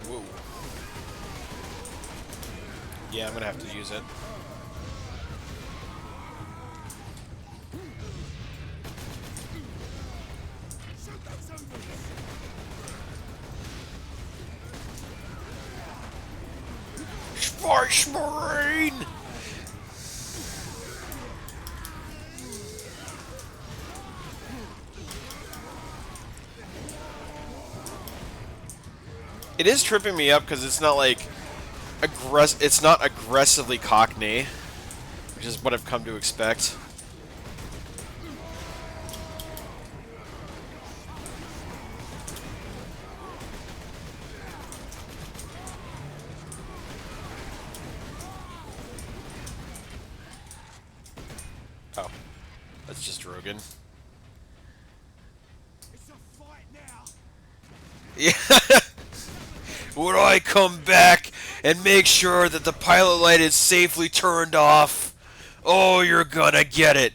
Whoa. Yeah, I'm gonna have to use it. Space Marine! It is tripping me up because it's not like it's not aggressively Cockney, which is what I've come to expect. Oh, that's just Rogan. It's a fight now. Yeah. Would I come back and make sure that the pilot light is safely turned off. Oh, you're gonna get it.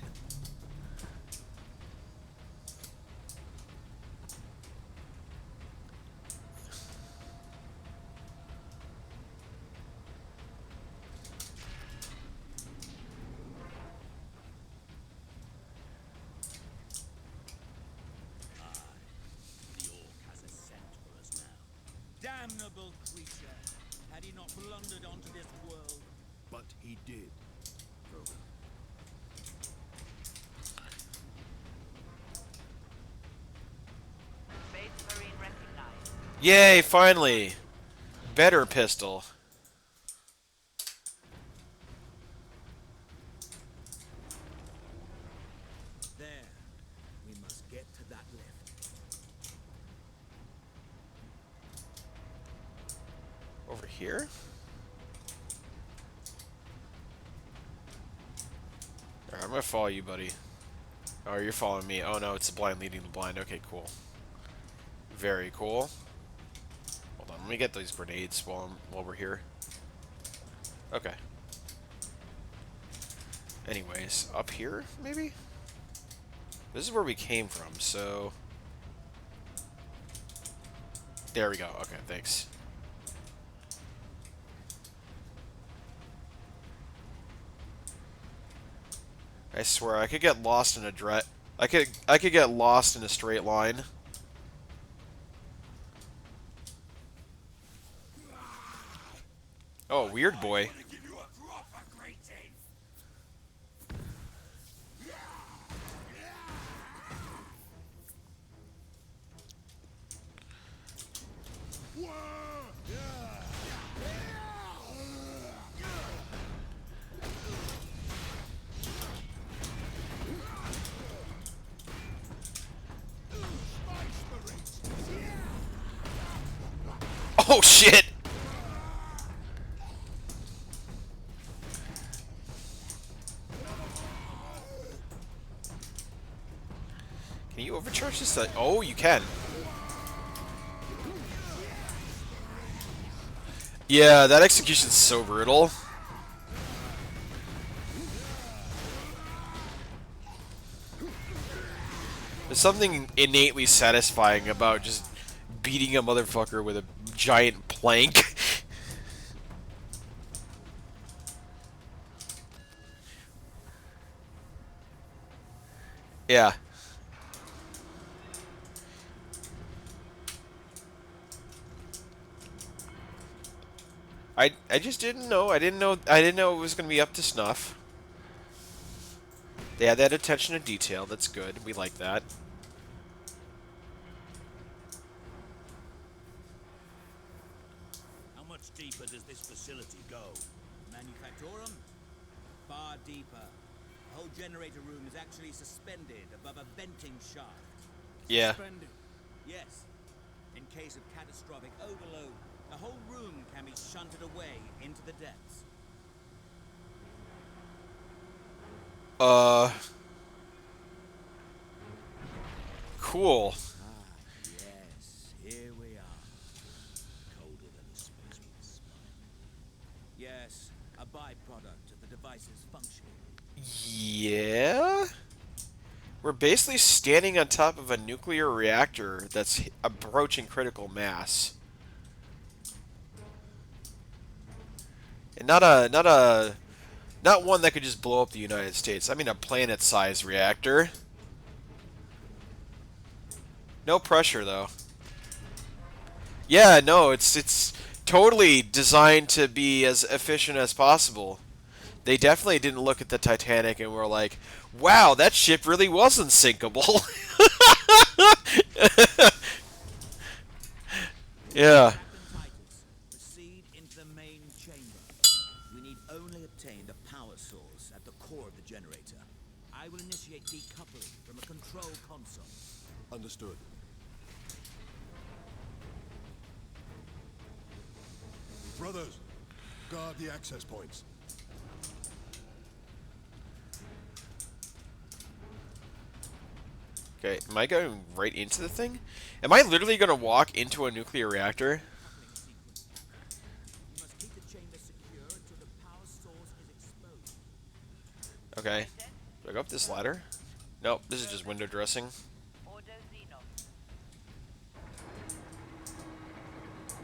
The Orc has a scent for us now. Damnable creature! Had he not blundered onto this world? But he did, Krogan. Space Marine recognized. Yay, finally. Better pistol. There. We must get to that lift. Over here? Alright, I'm gonna follow you, buddy. Oh, you're following me. Oh no, it's the blind leading the blind. Okay, cool. Very cool. Hold on, let me get these grenades while we're here. Okay. Anyways, up here, maybe? This is where we came from, so... There we go. Okay, thanks. I swear, I could get lost in a I could get lost in a straight line. Oh, weird boy. Oh shit! Can you overcharge this? Oh, you can. Yeah, that execution's so brutal. There's something innately satisfying about just beating a motherfucker with a giant plank. Yeah. I just didn't know. I didn't know it was going to be up to snuff. They had that attention to detail. That's good. We like that. How much deeper does this facility go? Manufactorum? Far deeper. The whole generator room is actually suspended above a venting shaft. Yeah. Suspended? Yes. In case of catastrophic overload, the whole room can be shunted away into the depths. Cool. Yes, here we are. Colder than a spaceman's spine. Yes, a byproduct of the device's function. Yeah? We're basically standing on top of a nuclear reactor that's approaching critical mass. And not one that could just blow up the United States. I mean a planet-sized reactor. No pressure though. Yeah, no, it's totally designed to be as efficient as possible. They definitely didn't look at the Titanic and were like, wow, that ship really was unsinkable. Yeah. Proceed into the main chamber. We need only obtain the power source at the core of the generator. I will initiate decoupling from a control console. Understood. Brothers, guard the access points. Okay, am I going right into the thing? Am I literally going to walk into a nuclear reactor? You must keep the Okay. Do I go up this ladder? Nope, this is just window dressing.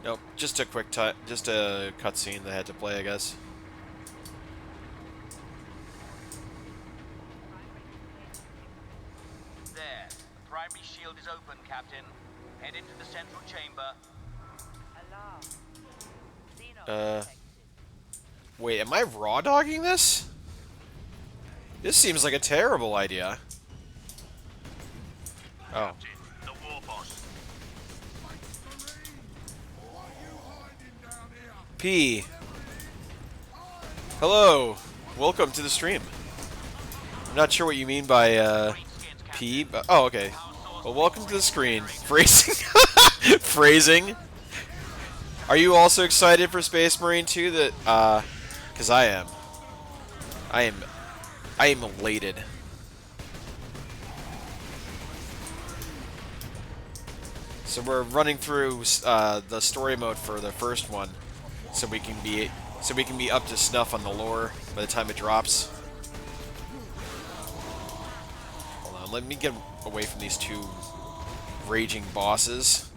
Nope, just a just a cutscene that I had to play, I guess. There. The primary shield is open, Captain. Head into the central chamber. Wait, am I raw dogging this? This seems like a terrible idea. Oh. The war boss. P. Hello. Welcome to the stream. I'm not sure what you mean by P, but oh, okay. Well, welcome to the screen. Phrasing. Phrasing. Are you also excited for Space Marine 2? That because I am. I am elated. So we're running through the story mode for the first one, so we can be up to snuff on the lore by the time it drops. Hold on, let me get away from these two raging bosses.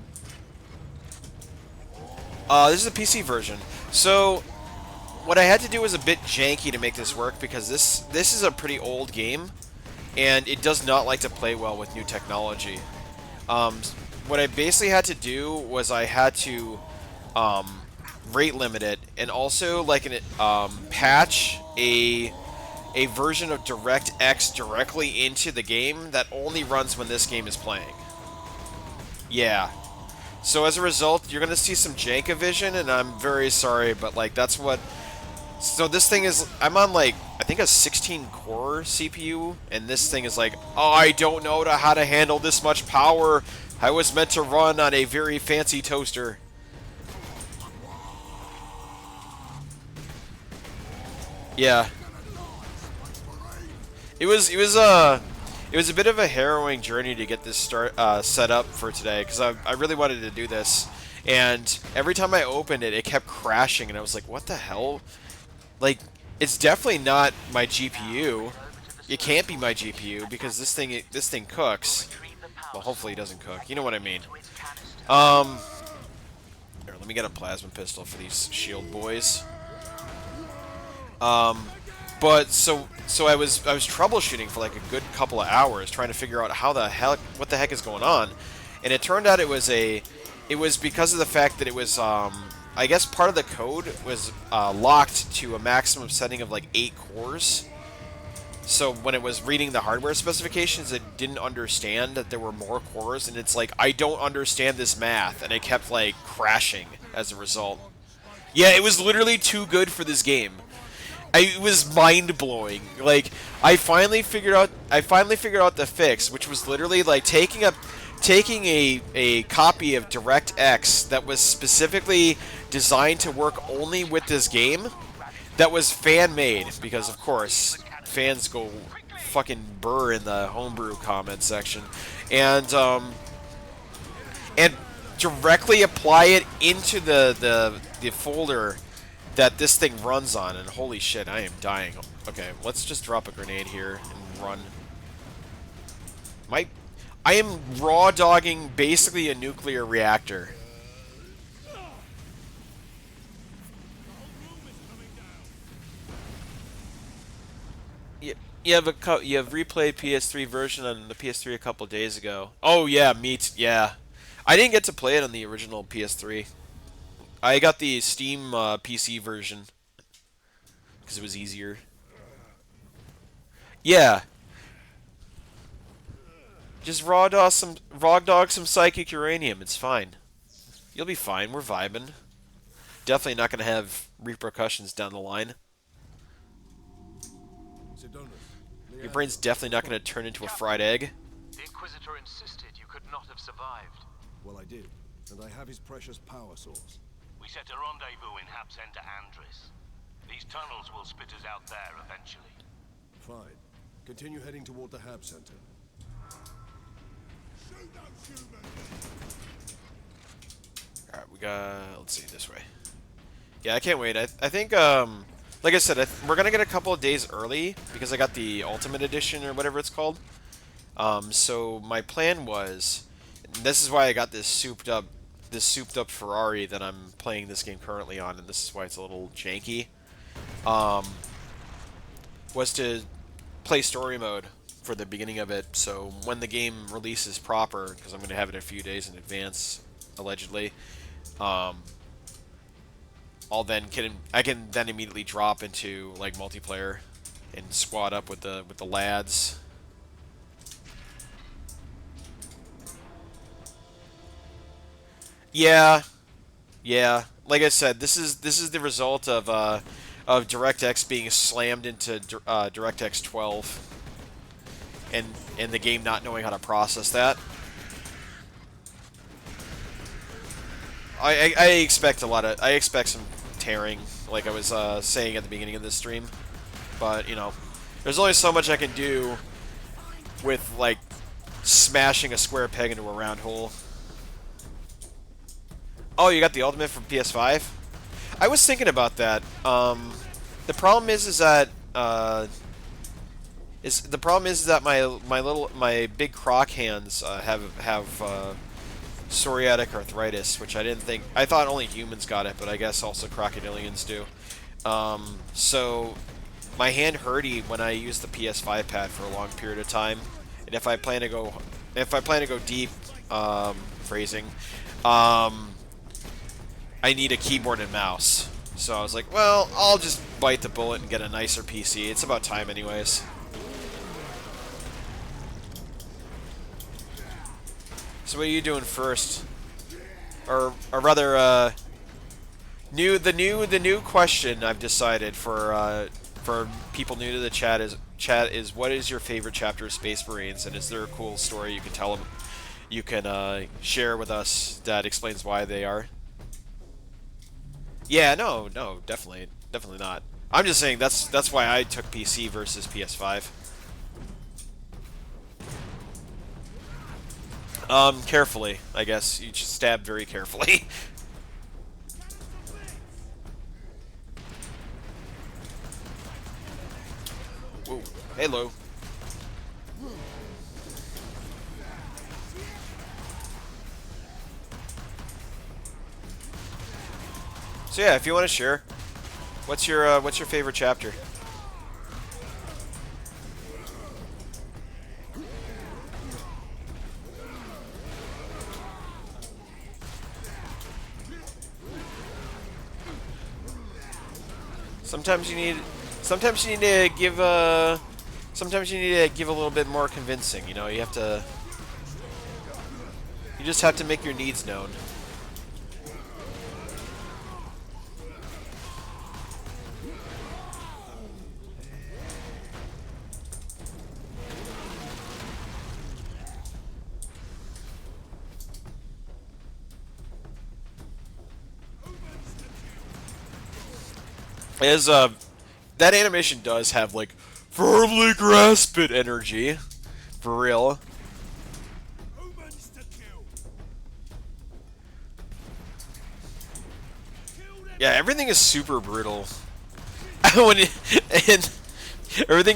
This is a PC version. So what I had to do was a bit janky to make this work because this is a pretty old game, and it does not like to play well with new technology. What I basically had to do was I had to rate limit it, and also like patch a version of DirectX directly into the game that only runs when this game is playing. Yeah. So as a result, you're gonna see some Jankovision, and I'm very sorry, but like that's what. So this thing is, I'm on like I think a 16-core CPU, and this thing is like, oh, I don't know how to handle this much power. I was meant to run on a very fancy toaster. Yeah. It was a bit of a harrowing journey to get this set up for today, because I really wanted to do this, and every time I opened it, it kept crashing, and I was like, what the hell? Like, it's definitely not my GPU. It can't be my GPU because this thing cooks. Well, hopefully it doesn't cook. You know what I mean. Here, let me get a plasma pistol for these shield boys. But so I was troubleshooting for like a good couple of hours trying to figure out what the heck is going on, and it turned out it was because of the fact that it was I guess part of the code was locked to a maximum setting of like 8 cores. So when it was reading the hardware specifications, it didn't understand that there were more cores, and it's like, I don't understand this math, and it kept like crashing as a result. Yeah, it was literally too good for this game. It was mind-blowing. Like, I finally figured out the fix, which was literally like taking a copy of DirectX that was specifically designed to work only with this game, that was fan-made, because of course fans go fucking burr in the homebrew comment section, and directly apply it into the folder that this thing runs on, and holy shit, I am dying. Okay, let's just drop a grenade here and run. I am raw dogging basically a nuclear reactor. You have replayed PS3 version on the PS3 a couple days ago. Oh yeah, yeah. I didn't get to play it on the original PS3. I got the Steam PC version because it was easier. Yeah. Just raw dog some psychic uranium. It's fine. You'll be fine. We're vibing. Definitely not going to have repercussions down the line. Your brain's definitely not going to turn into a fried egg. The Inquisitor insisted you could not have survived. Well, I did, and I have his precious power source. We set a rendezvous in Hab Center Andris. These tunnels will spit us out there eventually. Fine. Continue heading toward the Hab Center. Alright, we got... let's see, this way. Yeah, I can't wait. I think, like I said, we're gonna get a couple of days early because I got the Ultimate Edition or whatever it's called. So my plan was, and this is why I got this souped up Ferrari that I'm playing this game currently on, and this is why it's a little janky. Was to play story mode for the beginning of it, so when the game releases proper, because I'm going to have it a few days in advance, allegedly, I can then immediately drop into like multiplayer and squad up with the lads. Yeah, yeah. Like I said, this is the result of DirectX being slammed into DirectX 12. And the game not knowing how to process that. I expect some tearing, like I was saying at the beginning of this stream, but you know, there's only so much I can do with like smashing a square peg into a round hole. Oh, you got the Ultimate from PS5? I was thinking about that. The problem is that my big croc hands have psoriatic arthritis, which I didn't think. I thought only humans got it, but I guess also crocodilians do. So my hand hurty when I use the PS5 pad for a long period of time, and if I plan to go deep, phrasing, I need a keyboard and mouse. So I was like, well, I'll just bite the bullet and get a nicer PC. It's about time anyways. So what are you doing first? Or rather, the new question I've decided for people new to the chat is what is your favorite chapter of Space Marines, and is there a cool story you can share with us that explains why they are? Yeah, no, definitely not. I'm just saying that's why I took PC versus PS5. Carefully, I guess. You just stab very carefully. Whoa. Hello. So yeah, if you want to share, what's your favorite chapter? Sometimes you need to give a little bit more convincing. You know, you just have to make your needs known. That animation does have like firmly grasp it energy, for real. Yeah, everything is super brutal. Everything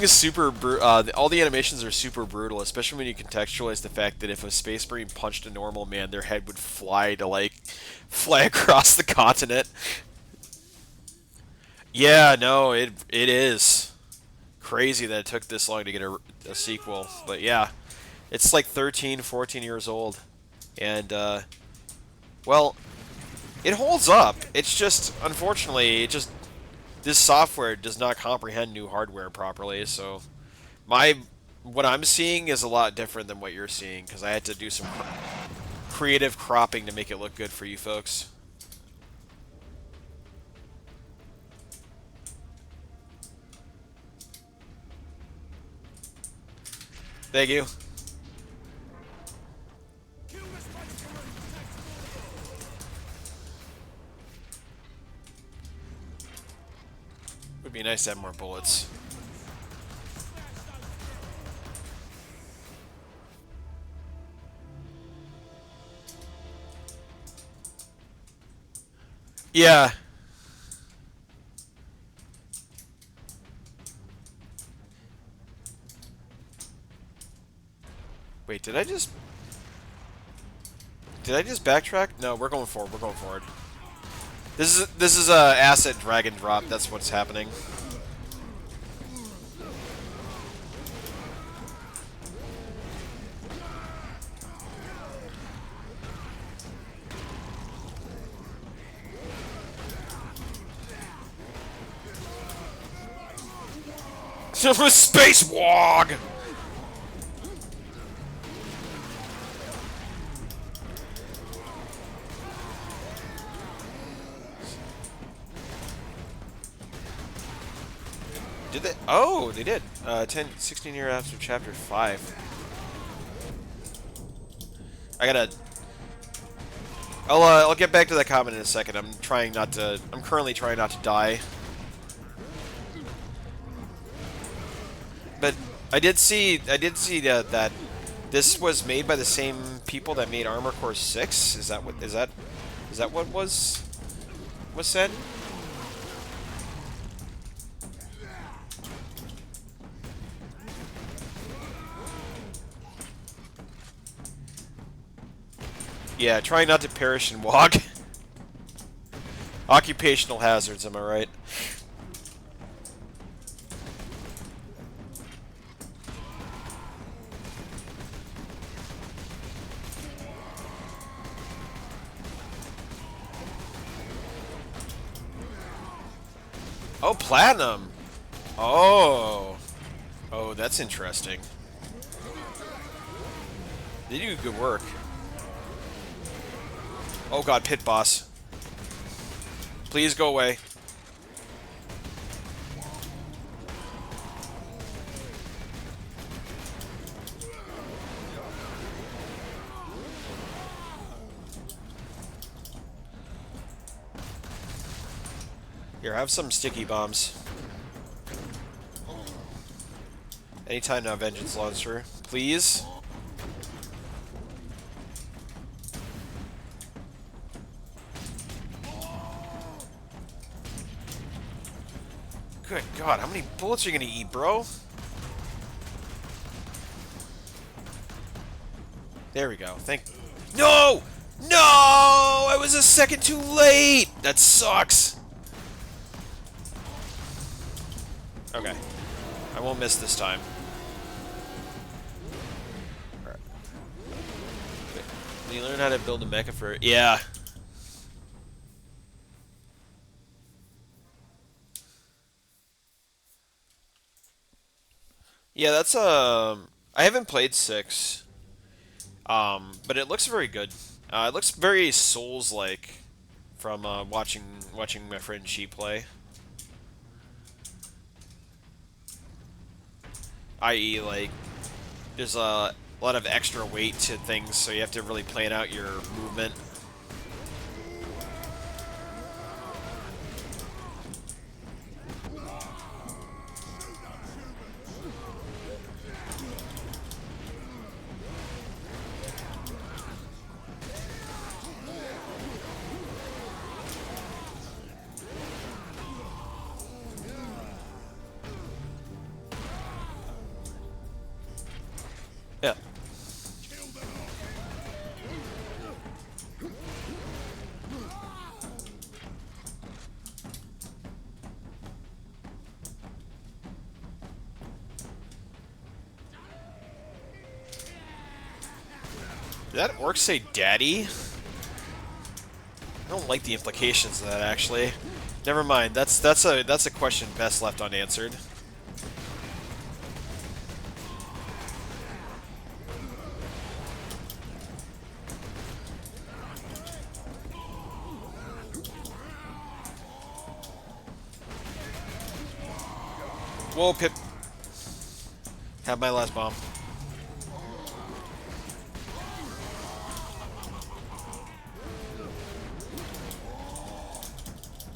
is super brutal. All the animations are super brutal, especially when you contextualize the fact that if a Space Marine punched a normal man, their head would fly across the continent. Yeah, no, it is crazy that it took this long to get a sequel. But yeah, it's like 13, 14 years old. And, well, it holds up. It's just, unfortunately, this software does not comprehend new hardware properly. So what I'm seeing is a lot different than what you're seeing, because I had to do some creative cropping to make it look good for you folks. Thank you. Would be nice to have more bullets. Yeah. Wait, did I just backtrack? No, we're going forward. We're going forward. This is a asset drag and drop. That's what's happening. Space Wog! Did they? Oh, they did. 16 years after Chapter 5. I gotta... I'll get back to that comment in a second. I'm currently trying not to die. But I did see that this was made by the same people that made Armor Core 6. Is that what was said? Yeah, trying not to perish in Wog. Occupational hazards, am I right? Oh, platinum! Oh, that's interesting. They do good work. Oh god, pit boss. Please go away. Here, have some sticky bombs. Anytime now, Vengeance Launcher. Please? Good god, how many bullets are you gonna eat, bro? There we go. No! No! I was a second too late! That sucks! Okay. I won't miss this time. Alright. You learn how to build a mecha for... Yeah. Yeah, that's I haven't played 6. But it looks very good. It looks very Souls-like from watching my friend She play. I.e., like, there's a lot of extra weight to things, so you have to really plan out your movement. Yeah. Did that orc say daddy? I don't like the implications of that, actually. Never mind. That's a question best left unanswered. Whoa, Pip. Have my last bomb.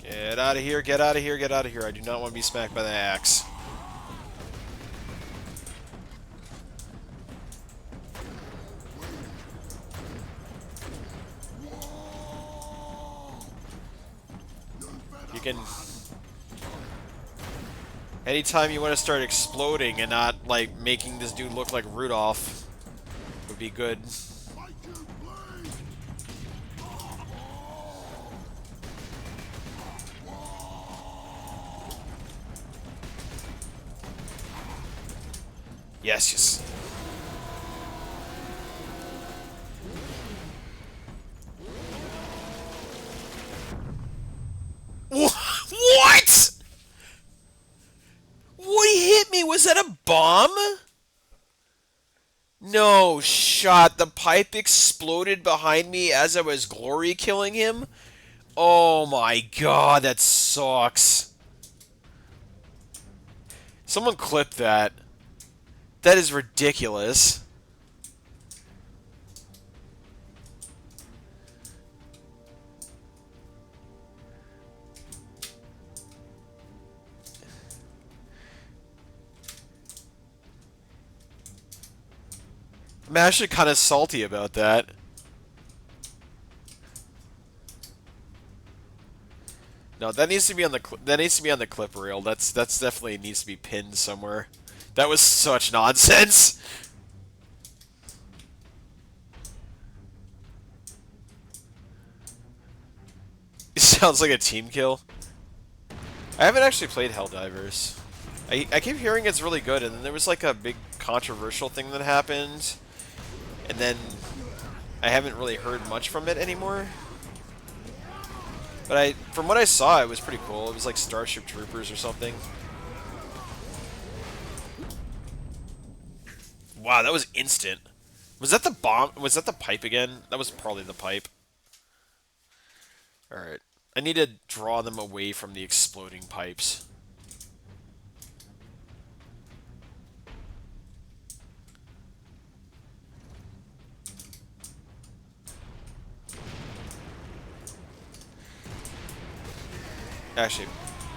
Get out of here, get out of here, get out of here. I do not want to be smacked by the axe. You can... Anytime you want to start exploding and not, like, making this dude look like Rudolph. be good. Yes, yes. What? What hit me? Was that a bomb? No shot. The pipe exploded behind me as I was glory killing him? Oh my god, that sucks. Someone clip that. That is ridiculous. I'm actually kind of salty about that. No, that needs to be on the clip reel. That's definitely needs to be pinned somewhere. That was such nonsense. It sounds like a team kill. I haven't actually played Helldivers. I keep hearing it's really good, and then there was like a big controversial thing that happened. And then I haven't really heard much from it anymore. But from what I saw, it was pretty cool. It was like Starship Troopers or something. Wow, that was instant. Was that the bomb? Was that the pipe again? That was probably the pipe. Alright. I need to draw them away from the exploding pipes. Actually,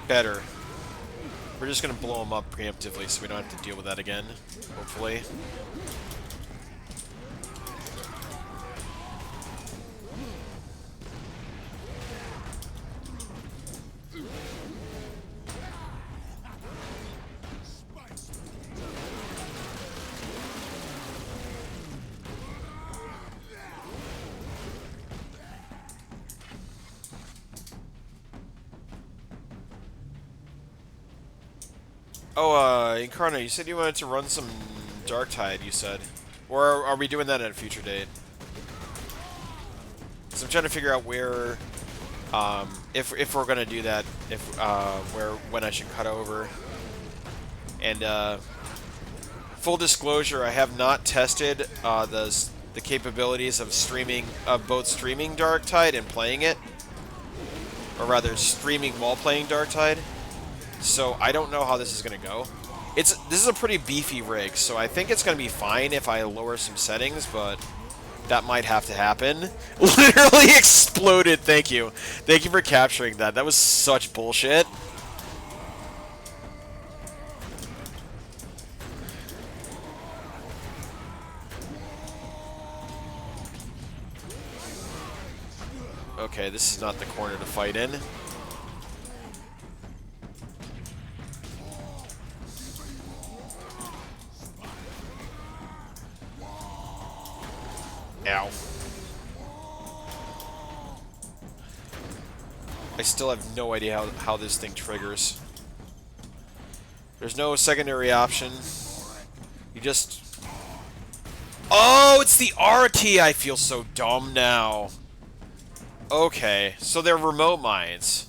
better. We're just gonna blow them up preemptively so we don't have to deal with that again, hopefully. Oh, Incarna, you said you wanted to run some Darktide, you said. Or are we doing that at a future date? Because I'm trying to figure out where, if we're gonna do that, when I should cut over. And, full disclosure, I have not tested, the capabilities of both streaming Darktide and playing it. Or rather, streaming while playing Darktide. So I don't know how this is going to go. This is a pretty beefy rig, so I think it's going to be fine if I lower some settings, but that might have to happen. Literally exploded, thank you. Thank you for capturing that. That was such bullshit. Okay, this is not the corner to fight in. Ow. I still have no idea how this thing triggers. There's no secondary option. You just... Oh, it's the R key! I feel so dumb now. Okay, so they're remote mines.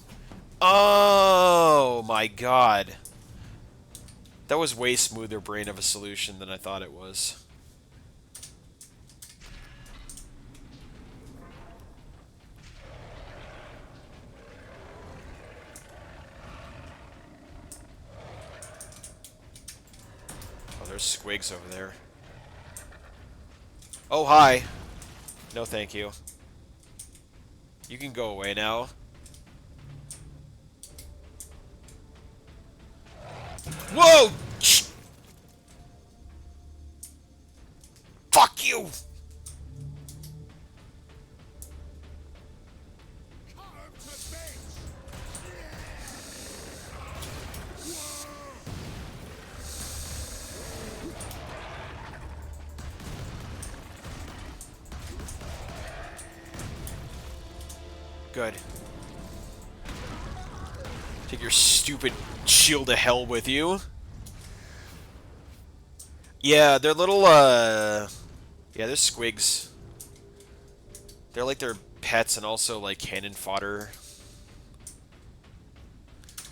Oh my god. That was way smoother brain of a solution than I thought it was. Oh, there's squigs over there. Oh, hi. No, thank you. You can go away now. Whoa! Fuck you! Good. Take your stupid shield to hell with you. Yeah, they're little, yeah, they're squigs. They're like their pets and also like cannon fodder.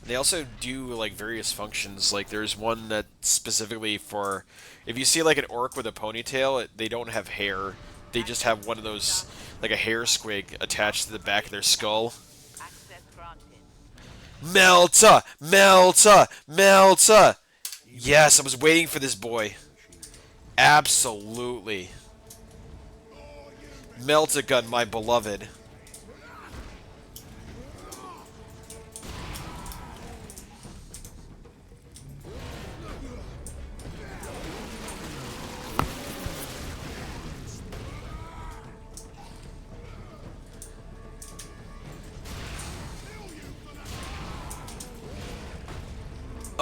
They also do like various functions. Like there's one that specifically for, if you see like an orc with a ponytail, they don't have hair. They just have one of those, like a hair squig attached to the back of their skull. Melta! Melta! Melta! Yes, I was waiting for this boy. Absolutely. Meltagun, my beloved.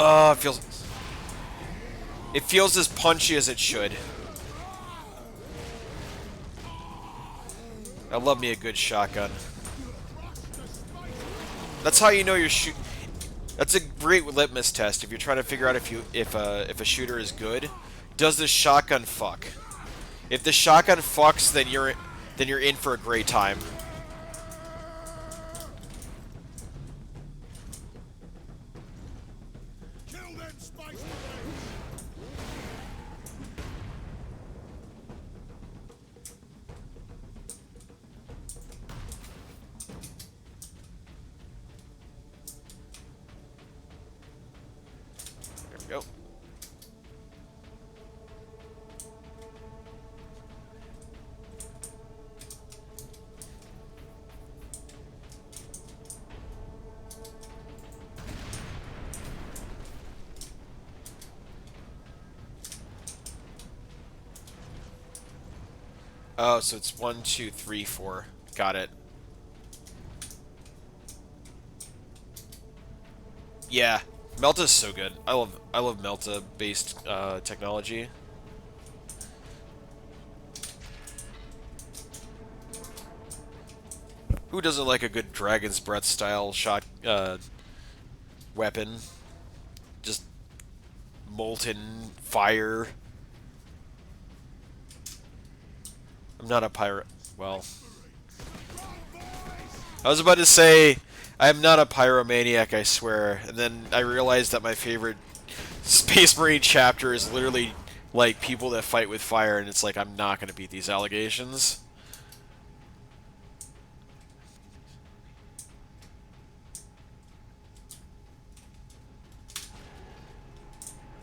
Oh, it feels as punchy as it should. I love me a good shotgun. That's how you know you're That's a great litmus test if you're trying to figure out if a shooter is good. Does the shotgun fuck? If the shotgun fucks, then you're in for a great time. Go. Oh, so it's 1, 2, 3, 4. Got it. Yeah. Melta's so good. I love Melta based technology. Who doesn't like a good Dragon's Breath style shot weapon? Just molten fire. I'm not a pirate. Well, I was about to say I'm not a pyromaniac, I swear. And then I realized that my favorite Space Marine chapter is literally like people that fight with fire, and it's like I'm not going to beat these allegations.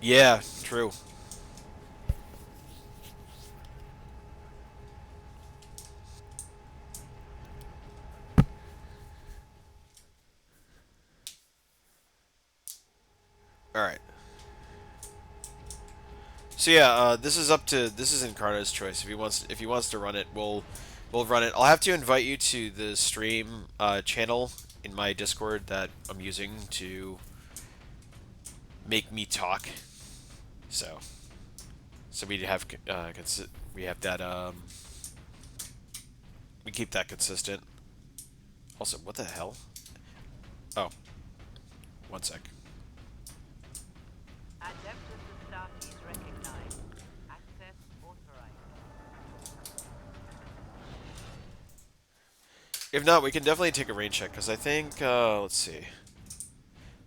Yeah, true. Alright. So yeah, this is Incarna's choice. If he wants to run it, we'll run it. I'll have to invite you to the stream channel in my Discord that I'm using to make me talk. So we have that we keep that consistent. Also, what the hell? Oh, one sec. Adeptus Astartes recognized. Access authorized. If not, we can definitely take a rain check, because I think, let's see.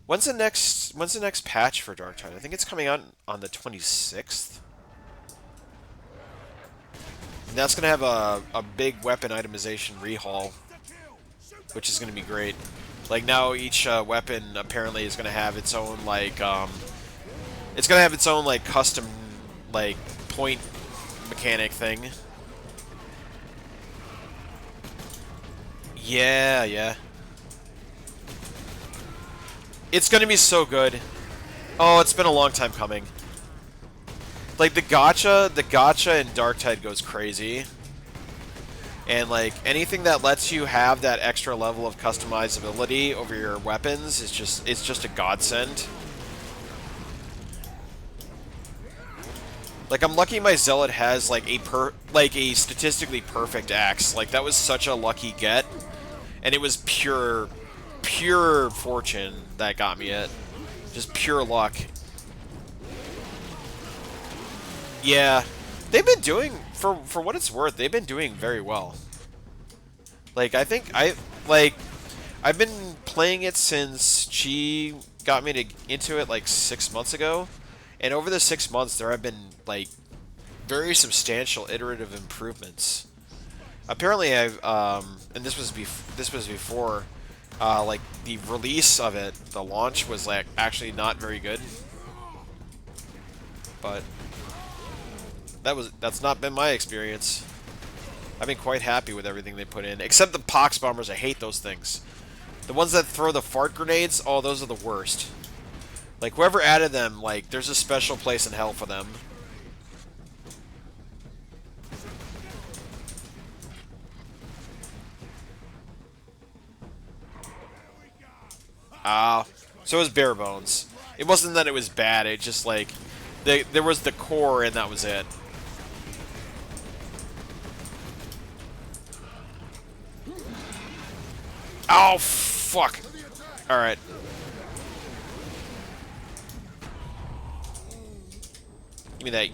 When's the next patch for Darktide? I think it's coming out on the 26th. And that's going to have a big weapon itemization rehaul, which is going to be great. Like, now each weapon apparently is going to have its own, like, it's going to have its own, like, custom, like, point mechanic thing. Yeah, yeah. It's going to be so good. Oh, it's been a long time coming. Like, the gacha in Darktide goes crazy. And, like, anything that lets you have that extra level of customizability over your weapons is just a godsend. Like, I'm lucky my Zealot has, like, a statistically perfect axe. Like, that was such a lucky get. And it was pure fortune that got me it. Just pure luck. Yeah, they've been doing, for what it's worth, they've been doing very well. Like, I think I've been playing it since she got me into it like 6 months ago, and over the 6 months there have been like very substantial iterative improvements. Apparently, and this was before, like the release of it, the launch was like actually not very good, but that's not been my experience. I've been quite happy with everything they put in, except the pox bombers. I hate those things. The ones that throw the fart grenades, oh, those are the worst. Like, whoever added them, like, there's a special place in hell for them. So it was bare bones. It wasn't that it was bad, it just, like, there was the core and that was it. Oh, fuck. Alright. Give me that.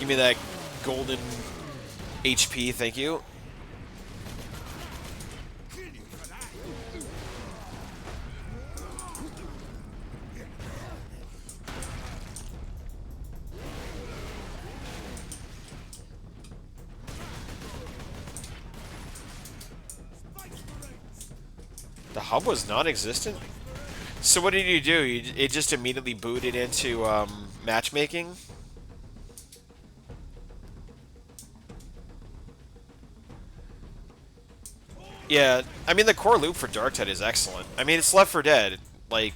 Give me that golden HP, thank you. The hub was non-existent? So what did you do? It just immediately booted into matchmaking? Yeah, I mean the core loop for Darktide is excellent. I mean it's Left 4 Dead. Like,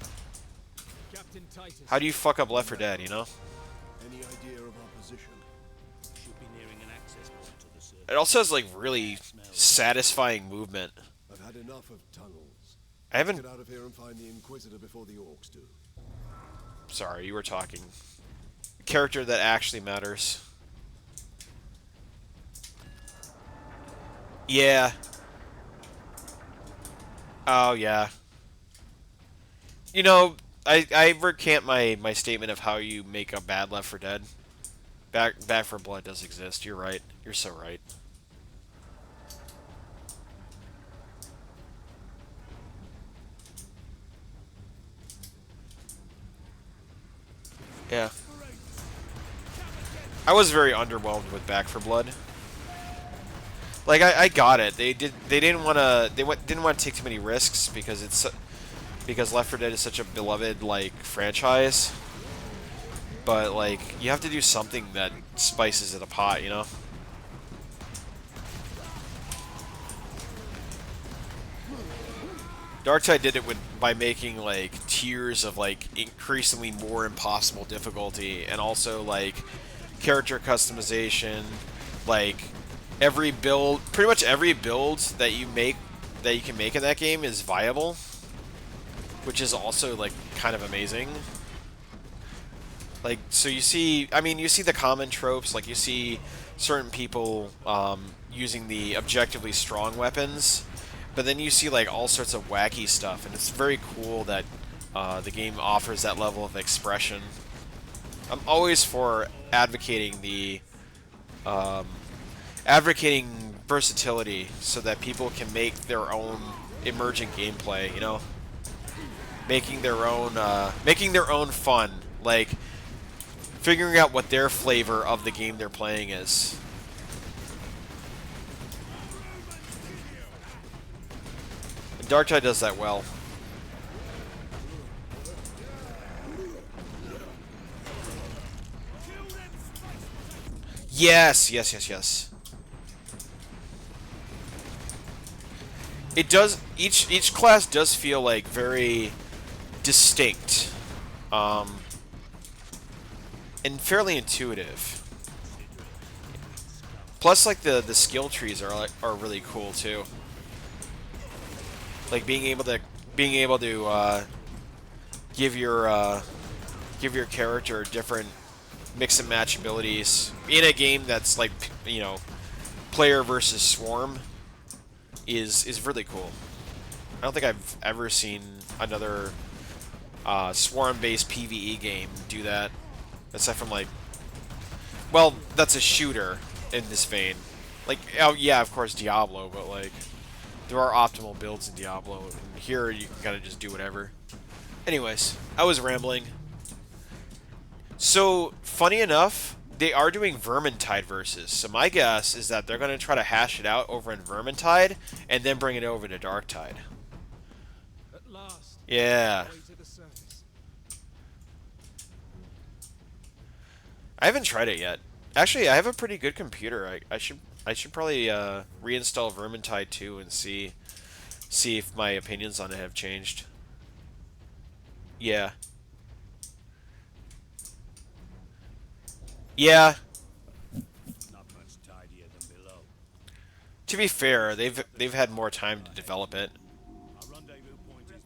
how do you fuck up Left 4 Dead, you know? Any idea of our position? Should be nearing an access point to the server. It also has like really satisfying movement. I've had enough of tunnels. I haven't. Get out of here and find the Inquisitor before the orcs do. Sorry, you were talking. Character that actually matters. Yeah. Oh, yeah. You know, I recant my statement of how you make a bad Left 4 Dead. Back 4 Blood does exist. You're right. You're so right. Yeah. I was very underwhelmed with Back 4 Blood. Like I got it. They didn't want to take too many risks because Left 4 Dead is such a beloved like franchise. But like you have to do something that spices it a pot, you know? Darktide did it by making like tiers of like increasingly more impossible difficulty, and also like character customization. Like every build, pretty much every build that you can make in that game is viable, which is also like kind of amazing. Like, so you see, I mean, you see the common tropes, like you see certain people using the objectively strong weapons. But then you see like all sorts of wacky stuff, and it's very cool that the game offers that level of expression. I'm always for advocating versatility so that people can make their own emergent gameplay. You know, making their own fun, like figuring out what their flavor of the game they're playing is. Darktide does that well. Yes, yes, yes, yes. It does. Each class does feel like very distinct, and fairly intuitive. Plus, like the skill trees are really cool too. Like being able to give your character different mix and match abilities in a game that's like, you know, player versus swarm. is really cool. I don't think I've ever seen another swarm-based PvE game do that, aside from like, well, that's a shooter in this vein. Like, oh yeah, of course Diablo, but like, there are optimal builds in Diablo, and here you can kind of just do whatever. Anyways, I was rambling. So, funny enough, they are doing Vermintide versus. So my guess is that they're going to try to hash it out over in Vermintide, and then bring it over to Darktide. At last, Yeah. way to the surface. I haven't tried it yet. Actually, I have a pretty good computer. I should probably reinstall Vermintide 2 and see if my opinions on it have changed. Yeah. Yeah. Not much tidier than below. To be fair, they've had more time to develop it. Our rendezvous point is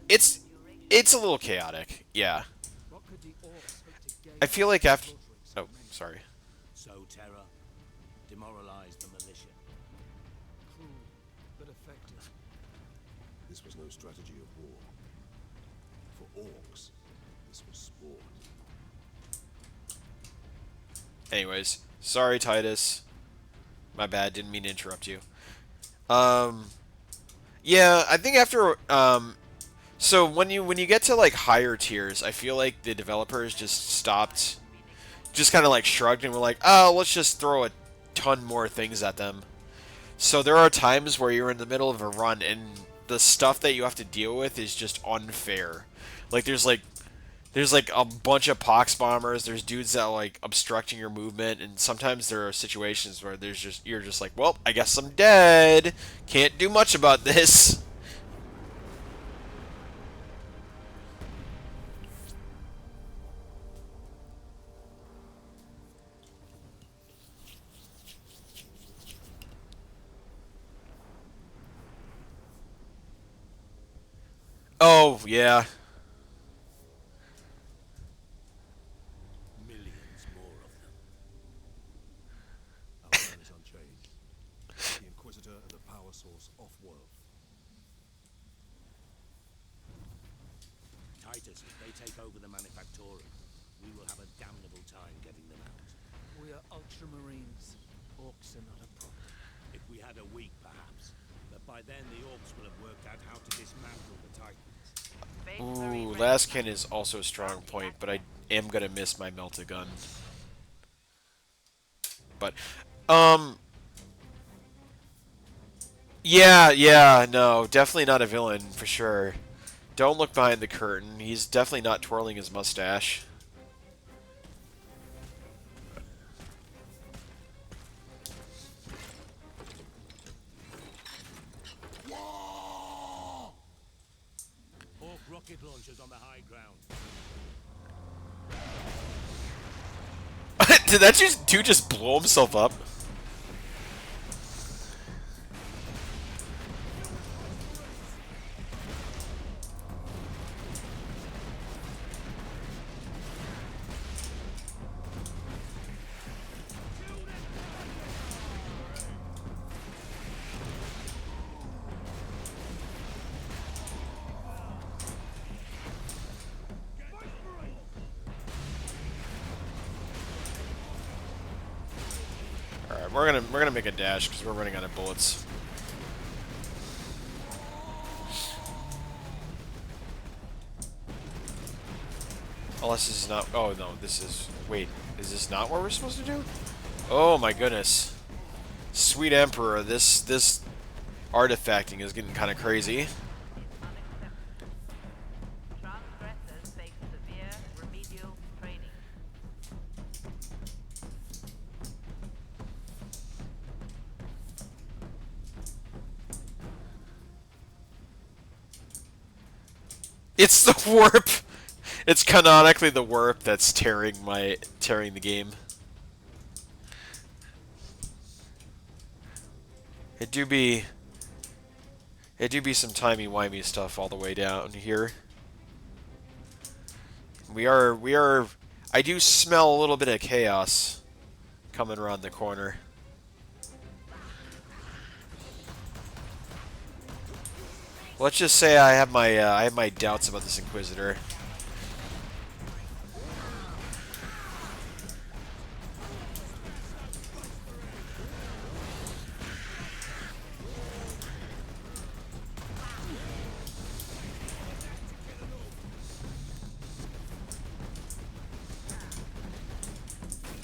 this way. It's a little chaotic. Yeah. What could the orcs hope to gain I feel like after. Oh, sorry. Sow terror, demoralize the militia. cruel but effective? This was no strategy of war. For orcs, this was sport. Anyways, sorry Titus. My bad, didn't mean to interrupt you. Yeah, I think after so when you get to like higher tiers, I feel like the developers just stopped, just kind of like shrugged and were like, "Oh, let's just throw a ton more things at them." So there are times where you're in the middle of a run and the stuff that you have to deal with is just unfair. Like there's like a bunch of pox bombers, there's dudes that are like obstructing your movement, and sometimes there are situations where you're just like, well, I guess I'm dead. Can't do much about this. Oh, yeah. Millions more of them. Our plan is unchanged. The Inquisitor and the power source off-world. Titus, if they take over the Manufactorum, we will have a damnable time getting them out. We are ultramarines. Orcs are not a problem. If we had a week, perhaps. But by then, the orcs will have worked out how to dismantle the Titans. Ooh, Laskin is also a strong point, but I am gonna miss my melta gun. But, yeah, no, definitely not a villain, for sure. Don't look behind the curtain. He's definitely not twirling his mustache. Orc rocket launchers on the high ground. Did that dude just blow himself up? Alright, we're gonna make a dash because we're running out of bullets. Unless this is not. Oh no, this is. Wait, is this not what we're supposed to do? Oh my goodness, sweet Emperor, this artifacting is getting kind of crazy. Transgressors face severe remedial training. It's the warp. It's canonically the warp that's tearing the game. It do be some timey-wimey stuff all the way down here. We are I do smell a little bit of chaos coming around the corner. Let's just say I have my doubts about this Inquisitor.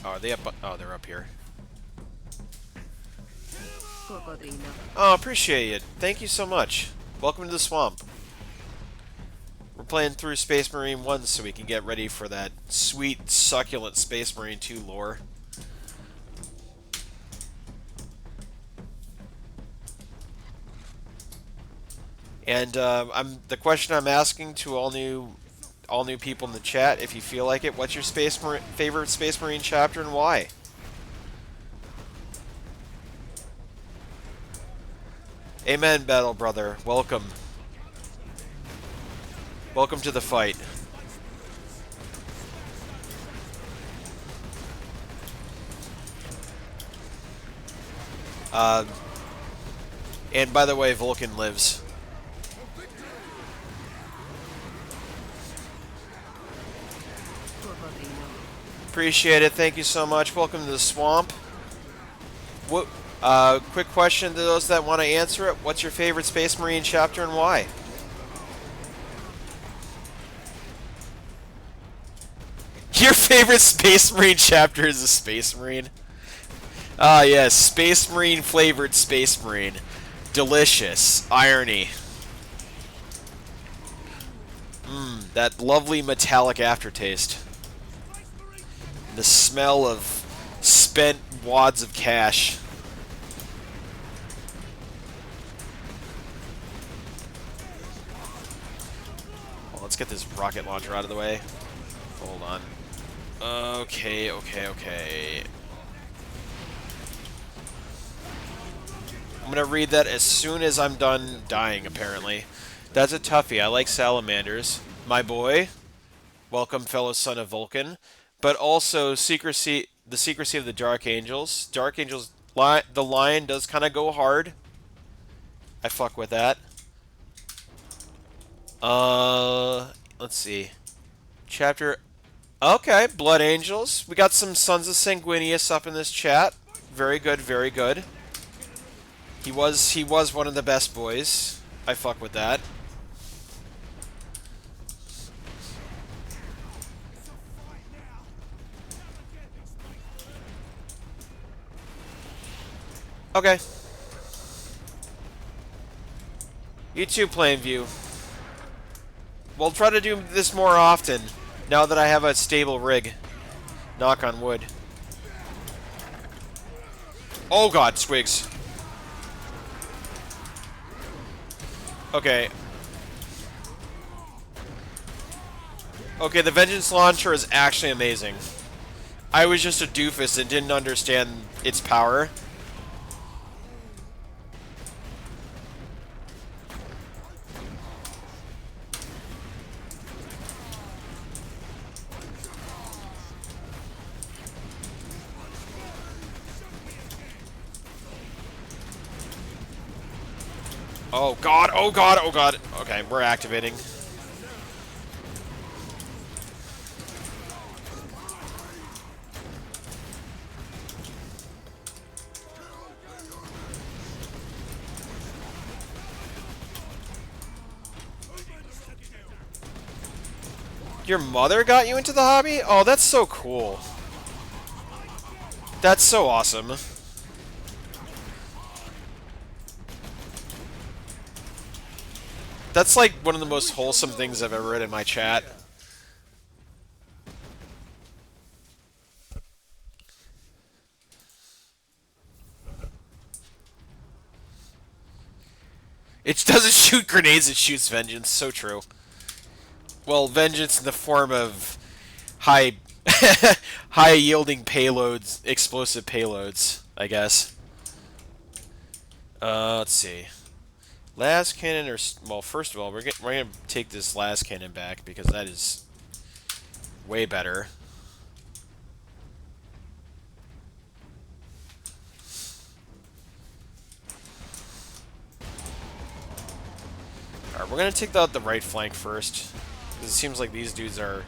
Oh, are they up? Oh, they're up here. Oh, appreciate it. Thank you so much. Welcome to the swamp. We're playing through Space Marine 1 so we can get ready for that sweet, succulent Space Marine 2 lore. And the question I'm asking to all new people in the chat, if you feel like it, what's your favorite Space Marine chapter and why? Amen, Battle Brother. Welcome. Welcome to the fight. And by the way, Vulcan lives. Appreciate it. Thank you so much. Welcome to the swamp. What? Quick question to those that want to answer it. What's your favorite Space Marine chapter and why? Your favorite Space Marine chapter is a Space Marine? Ah, yes. Space Marine flavored Space Marine. Delicious. Irony. That lovely metallic aftertaste. The smell of spent wads of cash. Well, let's get this rocket launcher out of the way. Hold on. Okay. I'm gonna read that as soon as I'm done dying, apparently. That's a toughie. I like salamanders. My boy. Welcome, fellow son of Vulcan. But also, the secrecy of the Dark Angels. Dark Angels, the lion does kind of go hard. I fuck with that. Let's see. Chapter... Okay, Blood Angels. We got some Sons of Sanguinius up in this chat. Very good, very good. He was one of the best boys. I fuck with that. Okay. You too, Plainview. We'll try to do this more often, now that I have a stable rig. Knock on wood. Oh god, Squigs. Okay. Okay, the Vengeance Launcher is actually amazing. I was just a doofus and didn't understand its power. Oh god, oh god, oh god. Okay, we're activating. Your mother got you into the hobby? Oh, that's so cool. That's so awesome. That's like one of the most wholesome things I've ever read in my chat. It doesn't shoot grenades, it shoots vengeance. So true. Well, vengeance in the form of high yielding payloads, explosive payloads, I guess. Let's see. Las cannon, or well, first of all, we're gonna take this las cannon back because that is way better. Alright, we're gonna take out the right flank first. Because it seems like these dudes are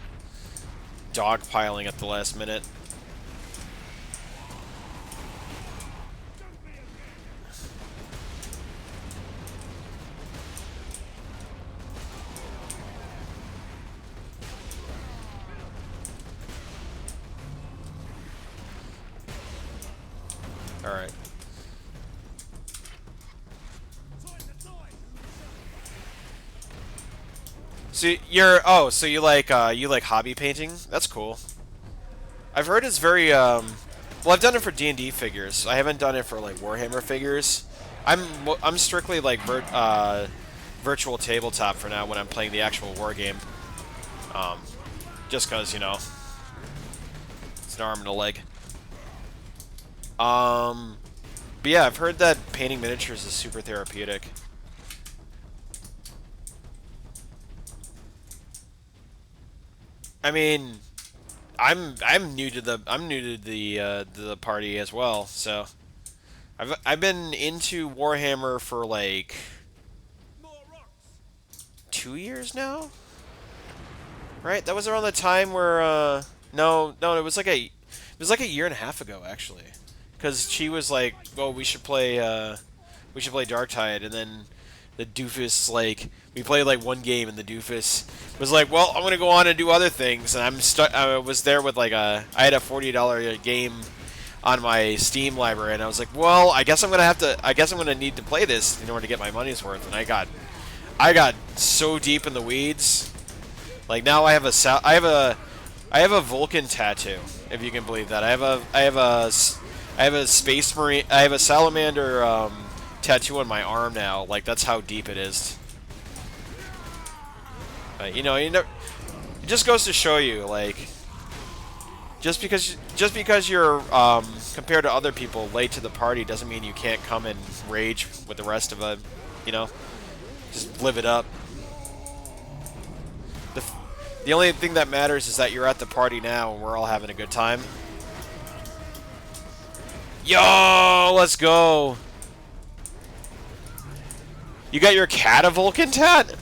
dogpiling at the last minute. Alright. So so you like hobby painting? That's cool. I've heard it's very well, I've done it for D&D figures. I haven't done it for like Warhammer figures. I'm strictly like virtual tabletop for now when I'm playing the actual war game. Just cuz, you know, it's an arm and a leg. But yeah, I've heard that painting miniatures is super therapeutic. I mean, I'm new to the party as well, so I've been into Warhammer for like 2 years now, right? That was around the time where no, it was like a year and a half ago actually, because she was like, "Oh, we should play Darktide," and then the doofus, like, we played like one game and the doofus was like, well, I'm gonna go on and do other things, and I was there with like I had a $40 game on my Steam library, and I was like, well, I guess I'm gonna need to play this in order to get my money's worth, and I got so deep in the weeds. Like, now I have a Vulcan tattoo, if you can believe that. I have a Space Marine, I have a Salamander tattoo on my arm now. Like, that's how deep it is. You know, it just goes to show you, like, just because you're compared to other people late to the party doesn't mean you can't come and rage with the rest of them. You know, just live it up. The only thing that matters is that you're at the party now and we're all having a good time. Yo, let's go. You got your cat a Vulcan tat?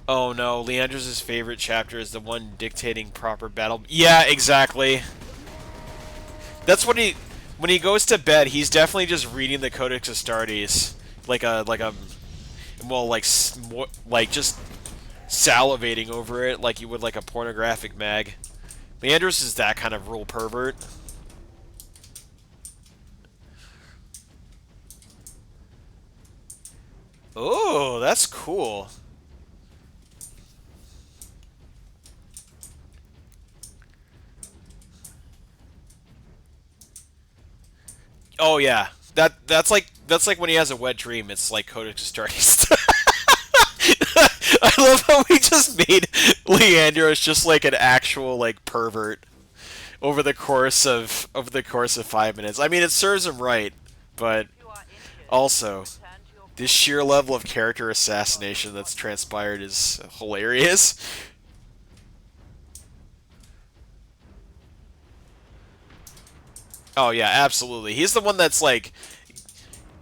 Oh no, Leandros' favorite chapter is the one dictating proper battle. Yeah, exactly. That's when he goes to bed, he's definitely just reading the Codex Astartes like just salivating over it like you would like a pornographic mag. Leandros is that kind of rule pervert. Oh, that's cool. Oh yeah, that's like when he has a wet dream. It's like Codex Astartes. I love how we just made Leandros just like an actual like pervert over the course of 5 minutes. I mean, it serves him right, but also this sheer level of character assassination that's transpired is hilarious. Oh yeah, absolutely. He's the one that's like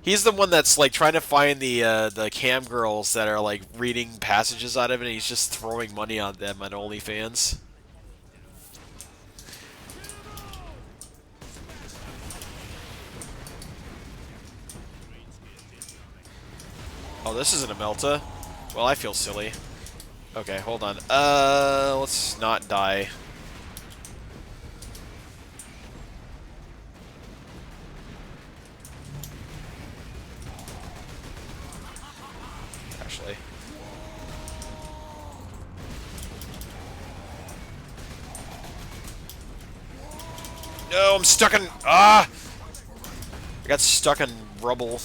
trying to find the cam girls that are like reading passages out of it, and he's just throwing money on them on OnlyFans. Oh, this isn't a Melta. Well, I feel silly. Okay, hold on. Let's not die. Actually. No, I'm stuck in... Ah! I got stuck in rubble.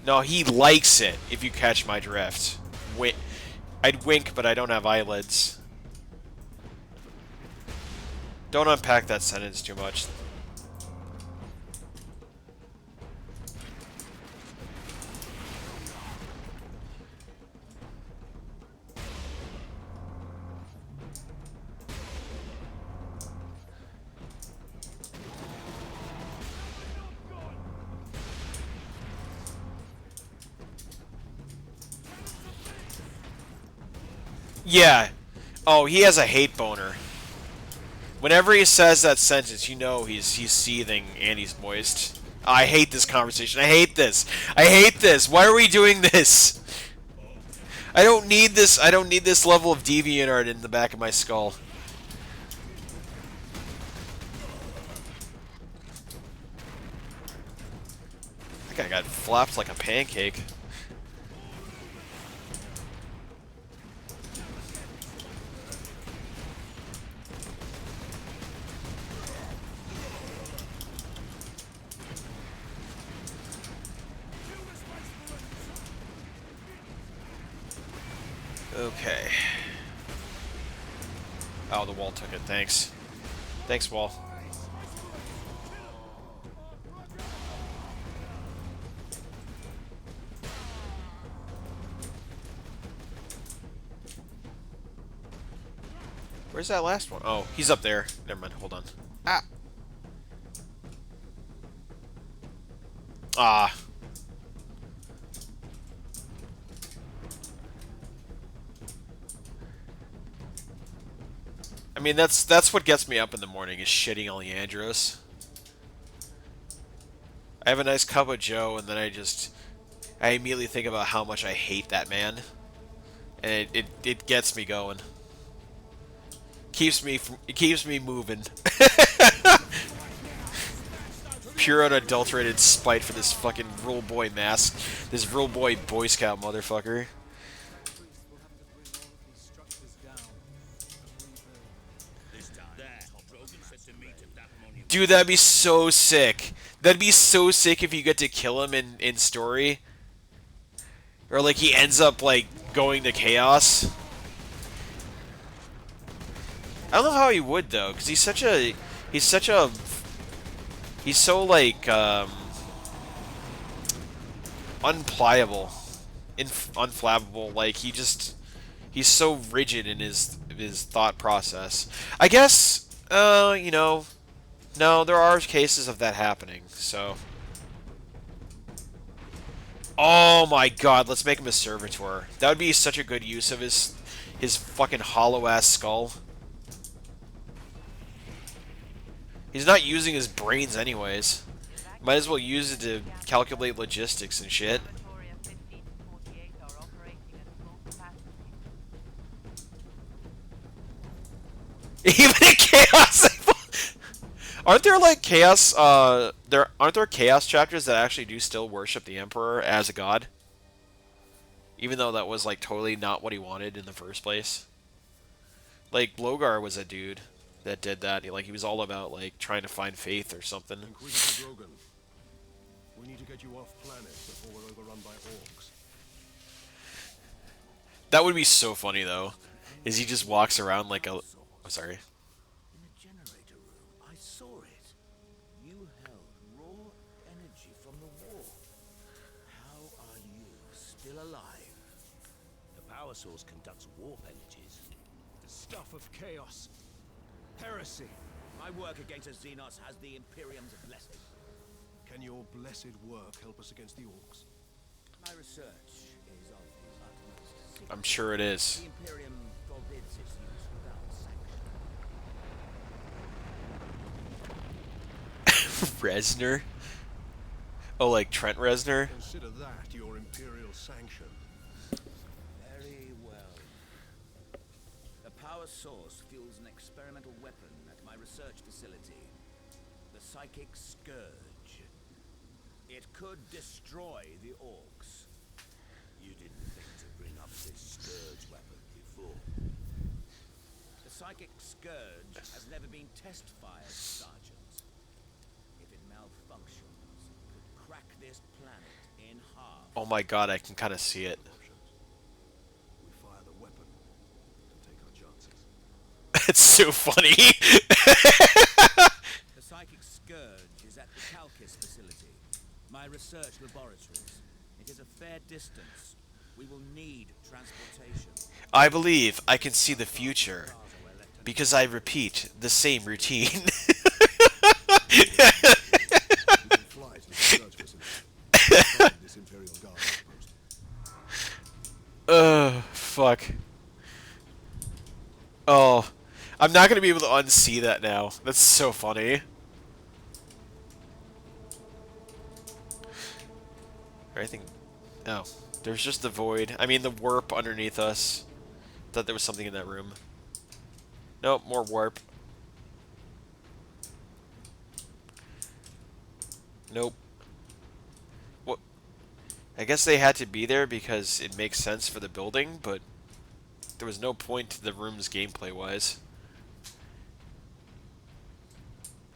No, he likes it, if you catch my drift. I'd wink, but I don't have eyelids. Don't unpack that sentence too much. Yeah. Oh, he has a hate boner. Whenever he says that sentence, you know he's seething and he's moist. I hate this conversation. I hate this. I hate this. Why are we doing this? I don't need this. I don't need this level of DeviantArt in the back of my skull. That guy got flopped like a pancake. Okay. Oh, the wall took it. Thanks. Thanks, wall. Where's that last one? Oh, he's up there. Never mind. Hold on. Ah. Ah. I mean, that's what gets me up in the morning, is shitting on Leandros. I have a nice cup of Joe, and then I immediately think about how much I hate that man. And it gets me going. It keeps me moving. Pure unadulterated spite for this fucking rule boy mask. This rule boy Boy Scout motherfucker. Dude, that'd be so sick. That'd be so sick if you get to kill him in story. Or like he ends up like going to Chaos. I don't know how he would though, because he's so like unpliable, unflappable. Like he's so rigid in his thought process. I guess you know, no, there are cases of that happening. So, oh my God, let's make him a servitor. That would be such a good use of his fucking hollow ass skull. He's not using his brains anyways. Might as well use it to calculate logistics and shit. Even in Chaos, aren't there like Chaos? Aren't there Chaos chapters that actually do still worship the Emperor as a god? Even though that was like totally not what he wanted in the first place. Like Blogar was a dude that did that. He was all about like trying to find faith or something. Inquisitor Drogon, we need to get you off planet before we're overrun by orcs. That would be so funny though. Is he just walks around like a... Oh, sorry. In the generator room, I saw it. You held raw energy from the war. How are you still alive? The power source conducts warp energies. The stuff of chaos. Heresy. My work against the Xenos has the Imperium's blessing. Can your blessed work help us against the orcs? My research is of the utmost secret. I'm sure it is. The Imperium forbids its use without sanction. Reznor? Oh, like Trent Reznor? Consider that your Imperial sanction. Very well. The power source fuels an experimental weapon at my research facility. The Psychic Scourge. It could destroy the orcs. You didn't think to bring up this Scourge weapon before. The Psychic Scourge has never been test-fired, Sergeant. If it malfunctions, it could crack this planet in half. Oh my God, I can kind of see it. We fire the weapon to take our chances. It's so funny. The Psychic Scourge is at the Calkis facility, my research laboratories. It is a fair distance. We will need transportation. I believe I can see the future because I repeat the same routine. You can fly to the research facility. Find this Imperial Guard outpost. Fuck. Oh, I'm not gonna be able to unsee that now. That's so funny. I think. Oh, there's just the void. I mean, the warp underneath us. Thought there was something in that room. Nope, more warp. Nope. What? I guess they had to be there because it makes sense for the building, but there was no point to the rooms gameplay-wise.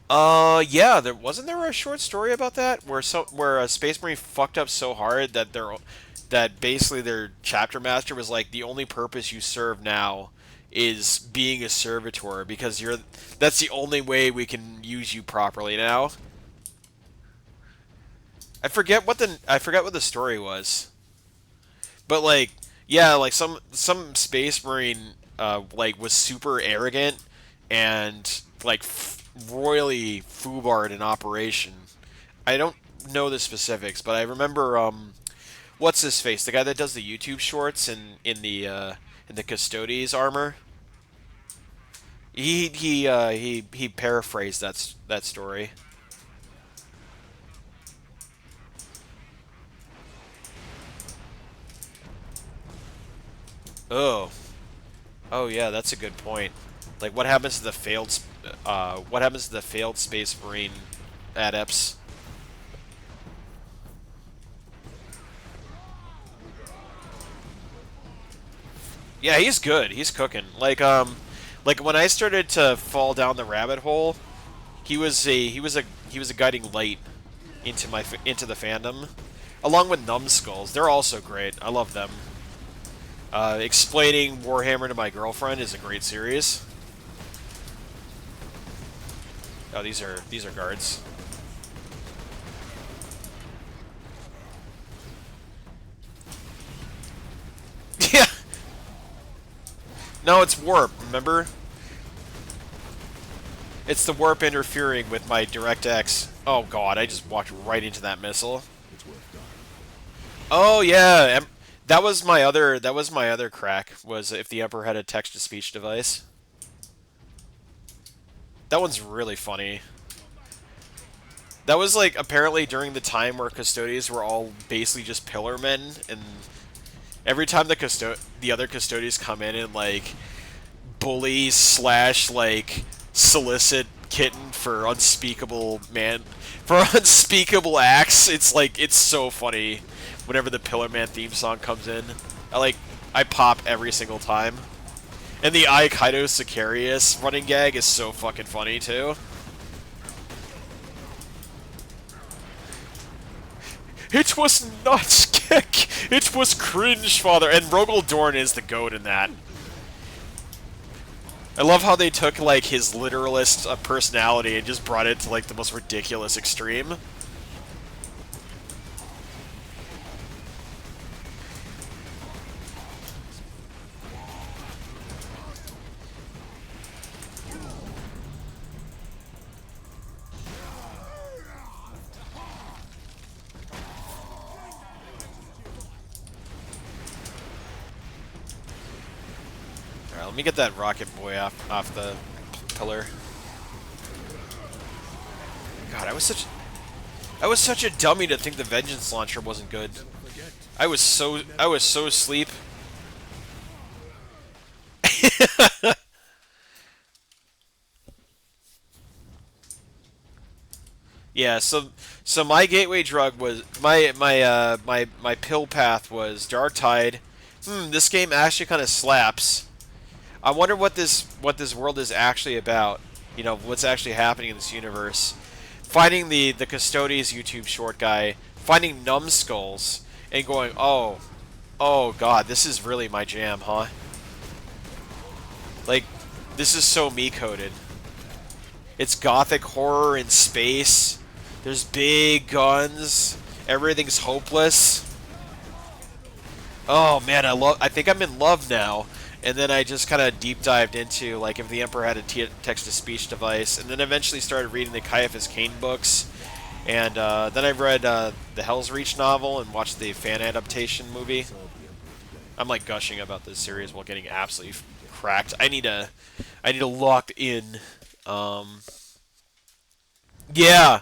Yeah, wasn't there a short story about that where a Space Marine fucked up so hard that basically their chapter master was like, the only purpose you serve now is being a servitor because that's the only way we can use you properly now. I forget what the story was. But like, yeah, like some Space Marine like was super arrogant and like royally foobarred in operation. I don't know the specifics, but I remember what's his face, the guy that does the YouTube shorts in the Custodes armor. He paraphrased that story. Oh. Oh yeah, that's a good point. Like, what happens to the failed Space Marine adepts? Yeah, he's good. He's cooking. Like when I started to fall down the rabbit hole, he was a guiding light into the fandom, along with Numbskulls. They're also great. I love them. Explaining Warhammer to My Girlfriend is a great series. Oh, these are guards. Yeah. No, it's warp. Remember? It's the warp interfering with my DirectX. Oh god, I just walked right into that missile. Oh yeah, that was my other crack. Was if the Emperor had a text-to-speech device. That one's really funny. That was like apparently during the time where Custodes were all basically just pillar men, and every time the other Custodes come in and like bully / like solicit Kitten for unspeakable acts, it's so funny whenever the Pillar Man theme song comes in. I pop every single time. And the Aikaido Sicarius running gag is so fucking funny, too. It was not Skek! It was cringe, father! And Rogel Dorn is the goat in that. I love how they took, like, his literalist personality and just brought it to, like, the most ridiculous extreme. Let me get that rocket boy off the pillar. God, I was such a dummy to think the Vengeance Launcher wasn't good. I was so asleep. Yeah, so my gateway drug was my pill path was Dark Tide. This game actually kind of slaps. I wonder what this world is actually about. You know, what's actually happening in this universe. Finding the Custodes YouTube short guy, finding Numbskulls, and going, oh god, this is really my jam, huh? Like, this is so me-coded. It's gothic horror in space. There's big guns. Everything's hopeless. Oh man, I think I'm in love now. And then I just kind of deep dived into, like, if the Emperor had a text-to-speech device, and then eventually started reading the Caiaphas Cain books, and then I read the Hell's Reach novel and watched the fan adaptation movie. I'm like gushing about this series while getting absolutely cracked. I need to lock in. Yeah,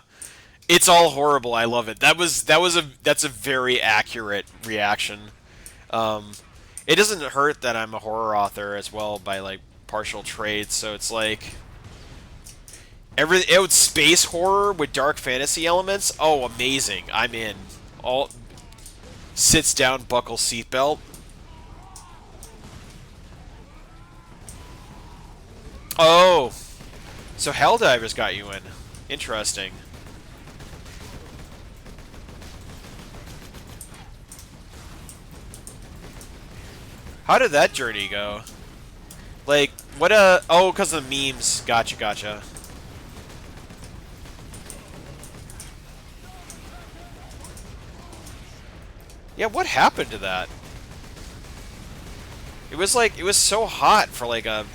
it's all horrible. I love it. That's a very accurate reaction. It doesn't hurt that I'm a horror author as well by like partial trade, so it's like space horror with dark fantasy elements. Oh, amazing! I'm in. All sits down, buckle seatbelt. Oh, so Helldivers got you in. Interesting. How did that journey go? Like, what oh, because of the memes. Gotcha, gotcha. Yeah, what happened to that? It was like, it was so hot for like a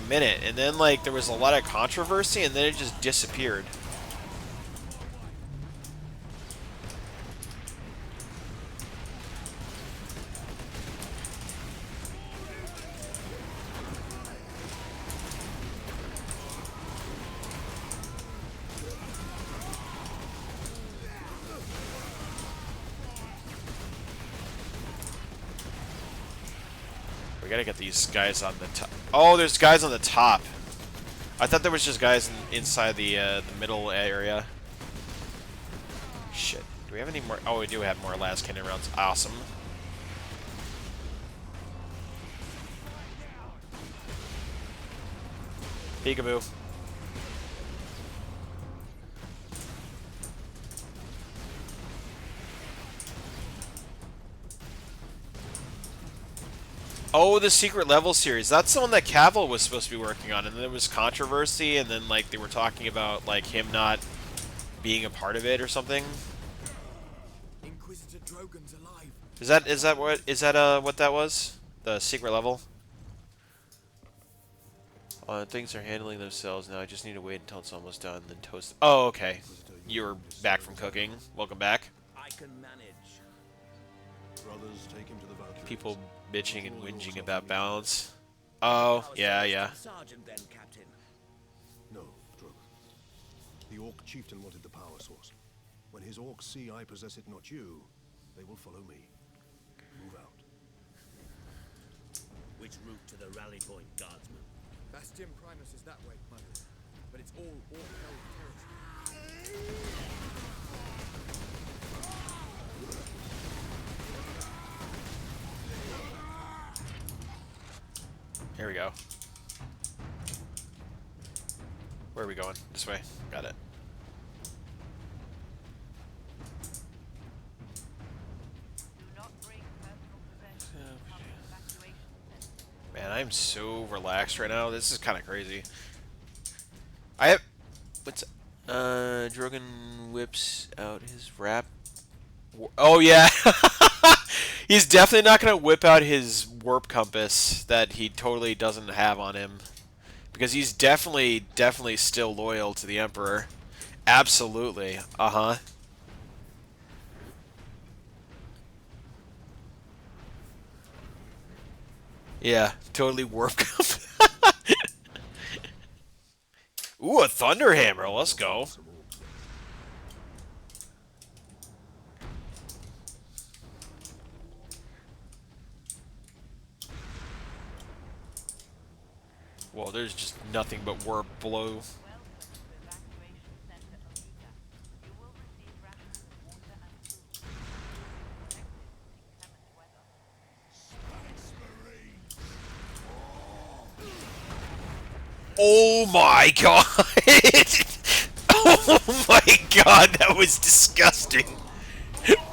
minute, and then like there was a lot of controversy, and then it just disappeared. We gotta get these guys on the top. Oh, there's guys on the top. I thought there was just guys inside the middle area. Shit. Do we have any more? Oh, we do have more last cannon rounds. Awesome. Peekaboo. Oh, the secret level series. That's the one that Cavill was supposed to be working on, and then there was controversy, and then like they were talking about like him not being a part of it or something. Inquisitor Drogon's alive. Is that what that was? The secret level? Things are handling themselves now. I just need to wait until it's almost done, then toast. Oh, okay. You're back from cooking. Welcome back. I can manage. Brothers, take him to the Valkyries. People bitching and whinging about balance. Oh, yeah. Sergeant then, Captain. No, Drogon. The Orc chieftain wanted the power source. When his orcs see I possess it, not you, they will follow me. Move out. Which route to the rally point, Guardsman? Bastion Primus is that way, my lord. But it's all Orc-held territory. Here we go. Where are we going? This way. Got it. Man, I'm so relaxed right now. This is kind of crazy. I have... What's... Drogon whips out his rap... Oh, yeah! He's definitely not going to whip out his warp compass that he totally doesn't have on him. Because he's definitely still loyal to the Emperor. Absolutely. Uh-huh. Yeah, totally warp compass. Ooh, a Thunderhammer. Let's go. Well, there's just nothing but warp below. Oh my god! Oh my god, that was disgusting!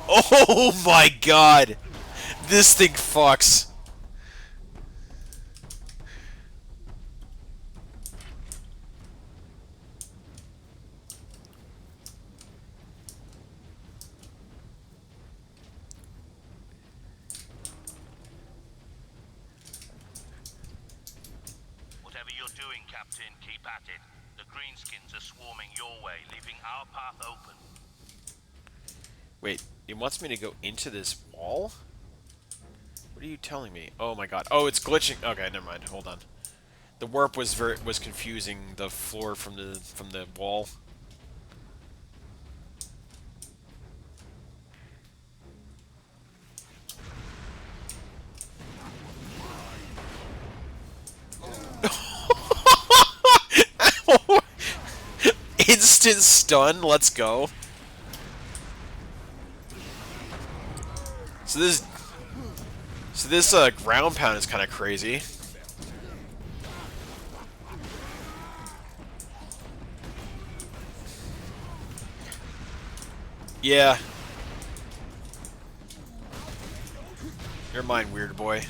Oh my god! This thing fucks. Whatever you're doing, Captain, keep at it. The Greenskins are swarming your way, leaving our path open. Wait, he wants me to go into this wall? What are you telling me? Oh my god. Oh, it's glitching. Okay, never mind. Hold on. The warp was confusing the floor from the wall. Instant stun, let's go. So this ground pound is kind of crazy. Yeah. You're mine, weird boy.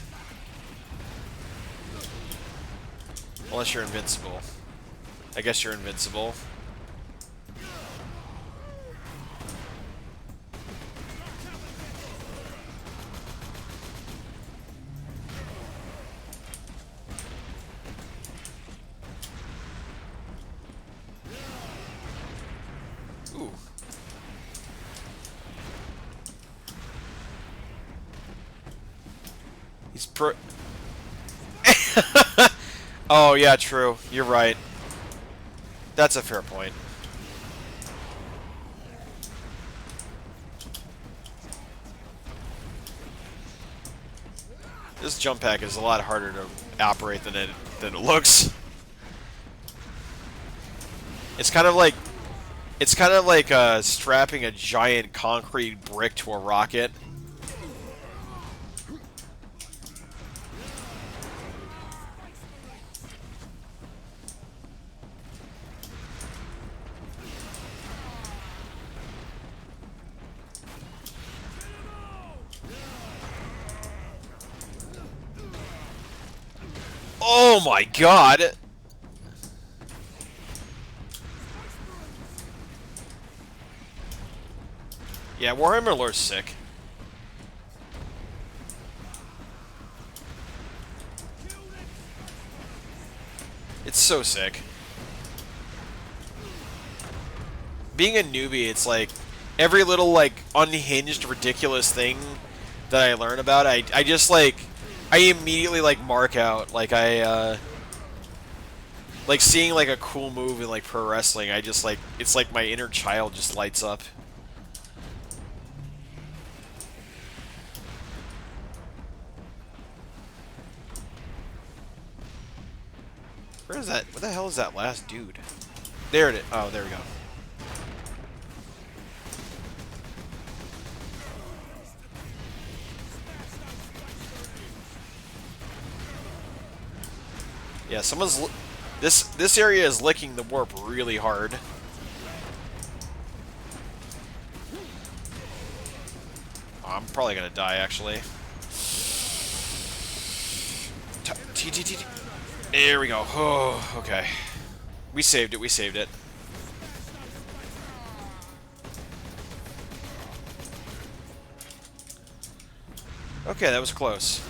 Unless you're invincible. I guess you're invincible. Ooh. He's pro. Oh, yeah, true. You're right. That's a fair point. This jump pack is a lot harder to operate than it looks. It's kind of like strapping a giant concrete brick to a rocket. Oh my god! Yeah, Warhammer lore's sick. It's so sick. Being a newbie, it's like every little like unhinged, ridiculous thing that I learn about, I just like I immediately like mark out. Like like seeing like a cool move in like pro wrestling, I just like it's like my inner child just lights up. Where is that? What the hell is that last dude? There it is. Oh, there we go. Yeah, someone's this area is licking the warp really hard. Oh, I'm probably gonna die actually. T. There we go. Oh, okay. We saved it. We saved it. Okay, that was close.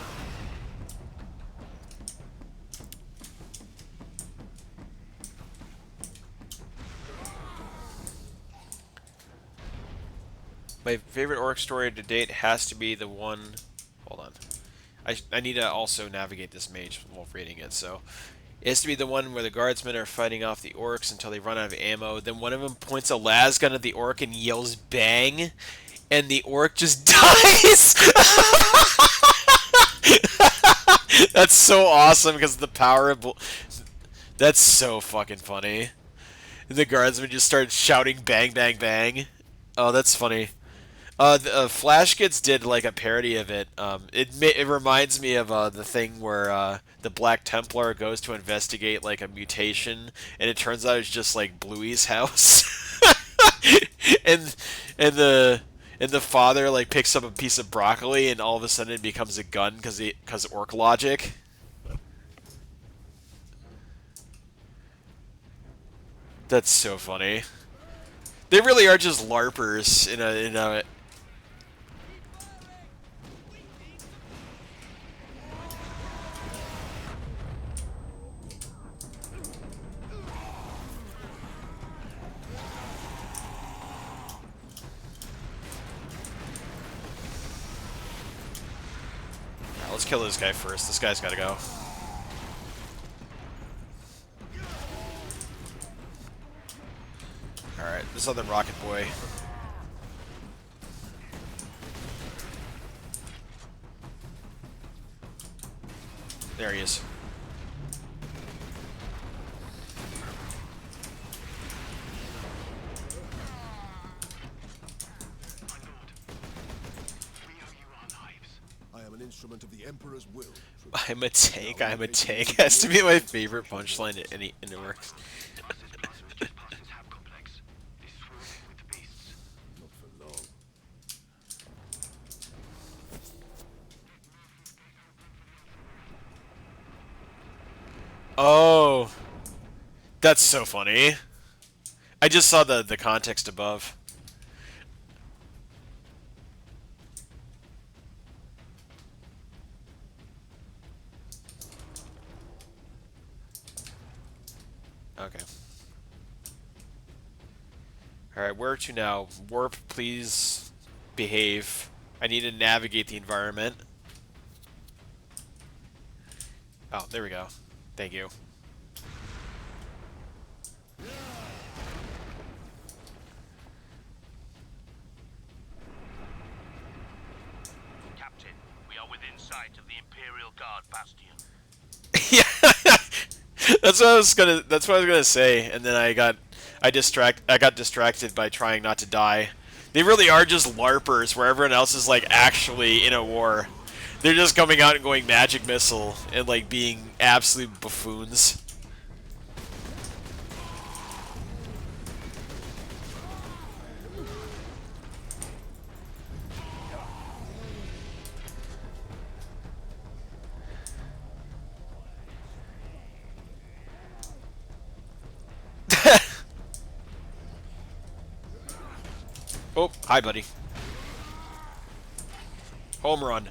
My favorite orc story to date has to be the one... Hold on. I need to also navigate this mage while reading it, so... It has to be the one where the guardsmen are fighting off the orcs until they run out of ammo. Then one of them points a las gun at the orc and yells bang, and the orc just dies! That's so awesome because the power of... That's so fucking funny. The guardsmen just start shouting bang, bang, bang. Oh, that's funny. Flash Kids did like a parody of it. It reminds me of the thing where the Black Templar goes to investigate like a mutation, and it turns out it's just like Bluey's house, and the father like picks up a piece of broccoli, and all of a sudden it becomes a gun because orc logic. That's so funny. They really are just LARPers in a Let's kill this guy first. This guy's gotta go. this other rocket boy. There he is. I am an instrument of the Emperor's will. I'm a tank, I'm a tank. Has to be my favorite punchline and it works. Not for long. Oh, that's so funny. I just saw the context above. Okay. Alright, where to now? Warp, please behave. I need to navigate the environment. Oh, there we go. Thank you. Captain, we are within sight of the Imperial Guard bastion. That's what I was gonna say, and then I got distracted by trying not to die. They really are just LARPers, where everyone else is like actually in a war. They're just coming out and going magic missile and like being absolute buffoons. Oh, hi, buddy. Home run.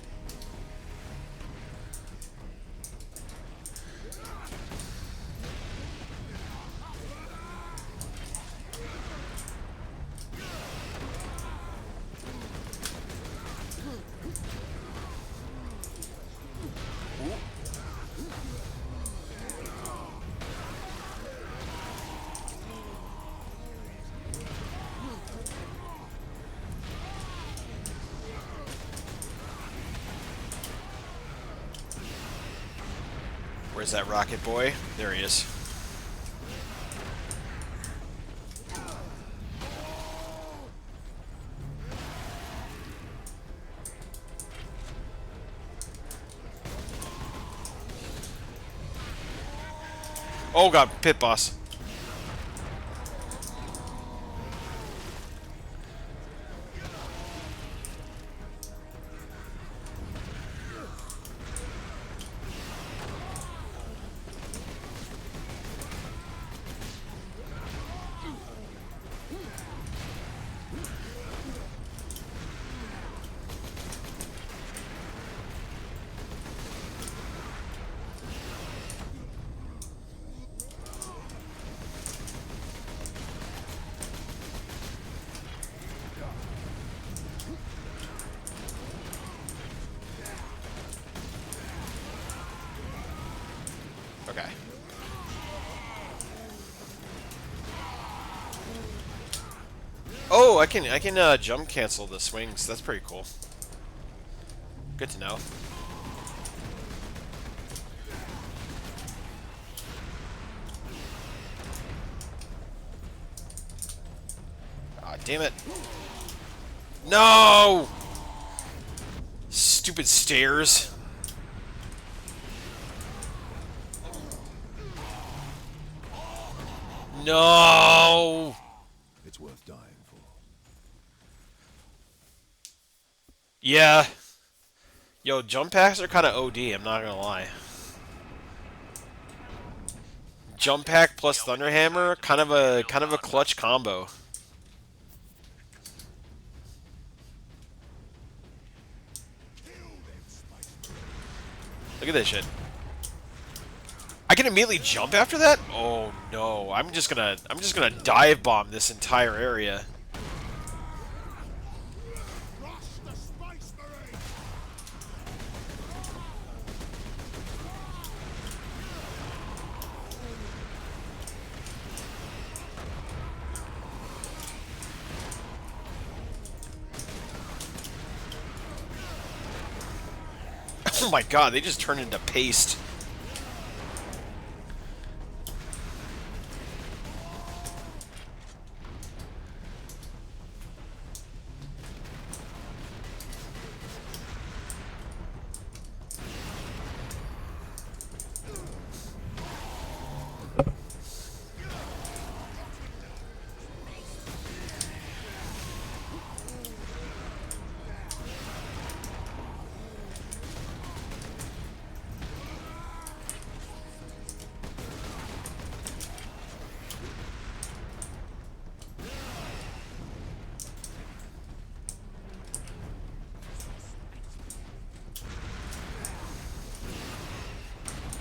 Where's that rocket boy? There he is. Oh god, pit boss. Okay. Oh, I can jump cancel the swings. That's pretty cool. Good to know. Ah, damn it. No! Stupid stairs. No! It's worth dying for. Yeah. Yo, jump packs are kind of OD, I'm not gonna lie. Jump pack plus Thunderhammer, kind of a clutch combo. Look at this shit. I can immediately jump after that? Oh no, I'm just gonna dive bomb this entire area. Oh my god, they just turned into paste.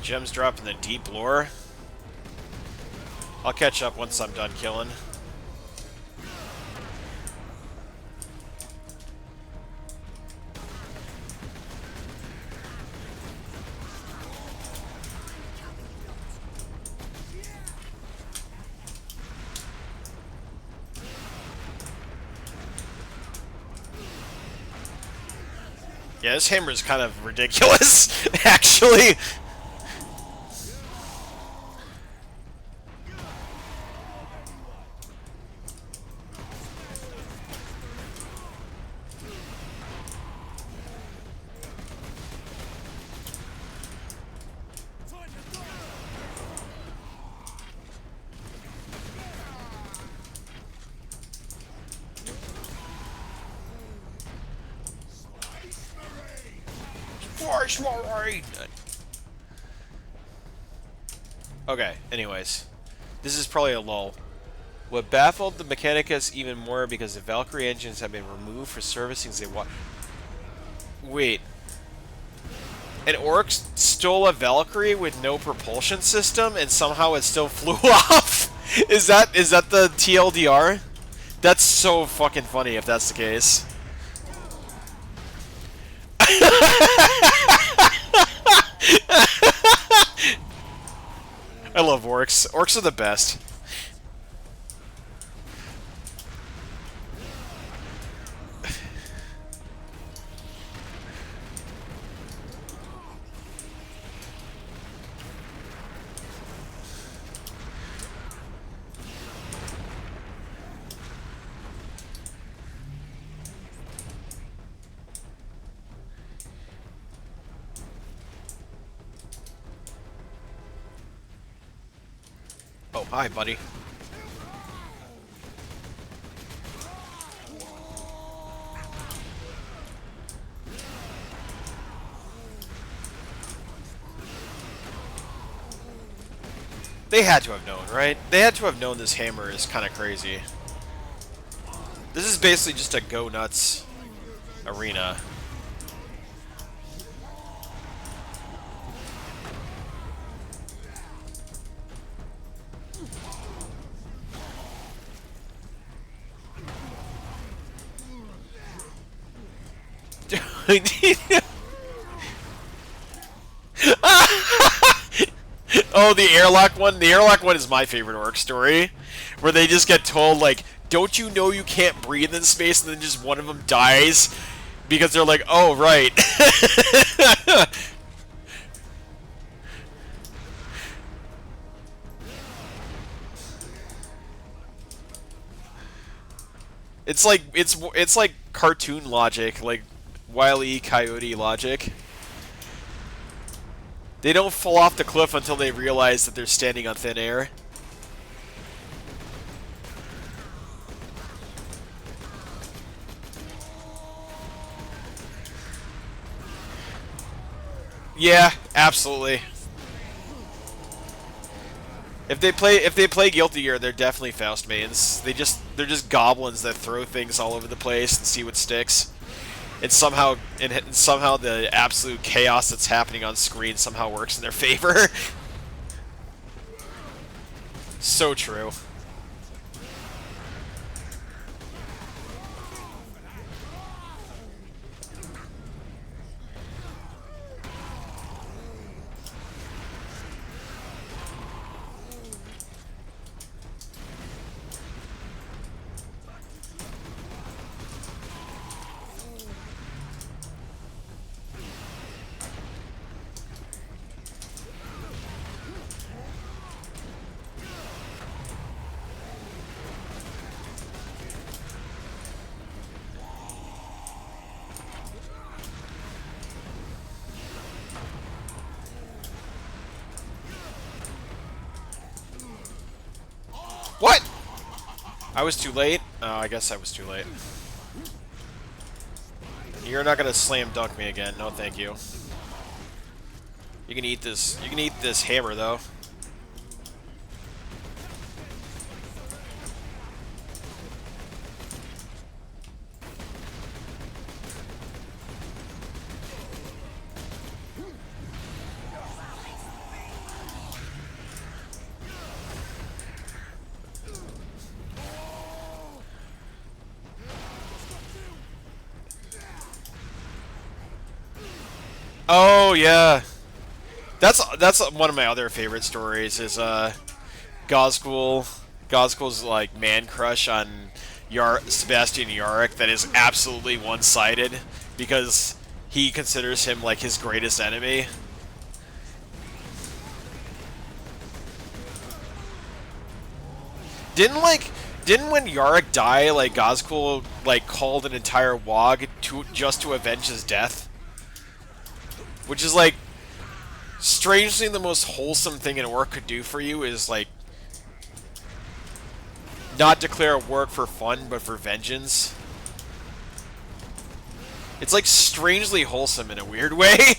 Gems drop in the deep lore. I'll catch up once I'm done killing. Yeah, this hammer is kind of ridiculous, actually. Okay, anyways. This is probably a lull. What baffled the Mechanicus even more because the Valkyrie engines have been removed for servicing they Wait. An orc stole a Valkyrie with no propulsion system and somehow it still flew off? Is that the TLDR? That's so fucking funny if that's the case. I love orcs. Orcs are the best. Oh, hi, buddy. They had to have known, right? They had to have known this hammer is kind of crazy. This is basically just a go nuts arena. Oh, the airlock one? The airlock one is my favorite orc story. Where they just get told, like, don't you know you can't breathe in space? And then just one of them dies. Because they're like, oh, right. It's like cartoon logic, like Wile E. Coyote logic. They don't fall off the cliff until they realize that they're standing on thin air. Yeah, absolutely. If they play Guilty Gear, they're definitely Faust mains. They're just goblins that throw things all over the place and see what sticks. And somehow the absolute chaos that's happening on screen somehow works in their favor. So true. What? I was too late? Oh, I guess I was too late. You're not gonna slam dunk me again. No, thank you. You can eat this. You can eat this hammer, though. Oh yeah, that's one of my other favorite stories. Is Goskull's like man crush on Sebastian Yarrick that is absolutely one-sided because he considers him like his greatest enemy. Didn't when Yarrick die, like Goskull like called an entire WOG just to avenge his death? Which is like strangely the most wholesome thing an orc could do for you is like not declare work for fun but for vengeance. It's like strangely wholesome in a weird way.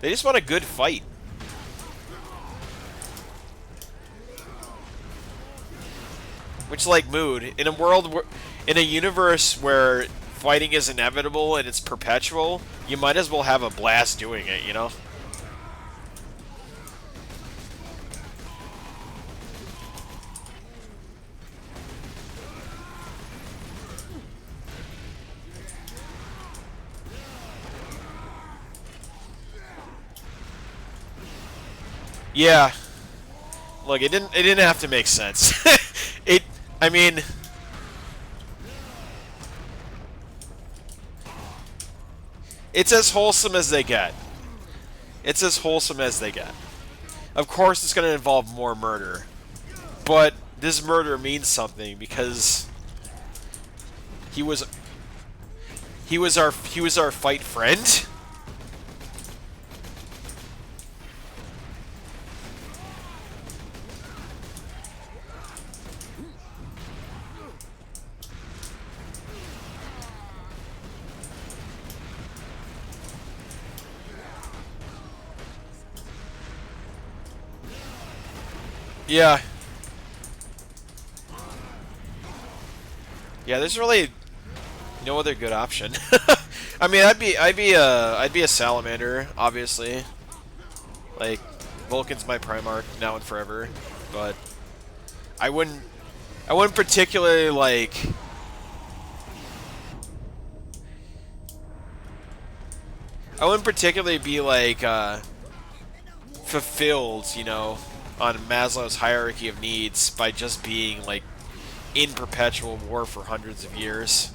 They just want a good fight. Which, like Mood, in a world where, in a universe where fighting is inevitable and it's perpetual, you might as well have a blast doing it, you know? Yeah. Look, it didn't have to make sense. I mean, it's as wholesome as they get. It's as wholesome as they get. Of course it's going to involve more murder. But this murder means something because he was our fight friend. Yeah. Yeah, there's really no other good option. I mean, I'd be a salamander, obviously. Like, Vulcan's my Primarch now and forever, but I wouldn't particularly like be like fulfilled, you know, on Maslow's hierarchy of needs by just being like in perpetual war for hundreds of years.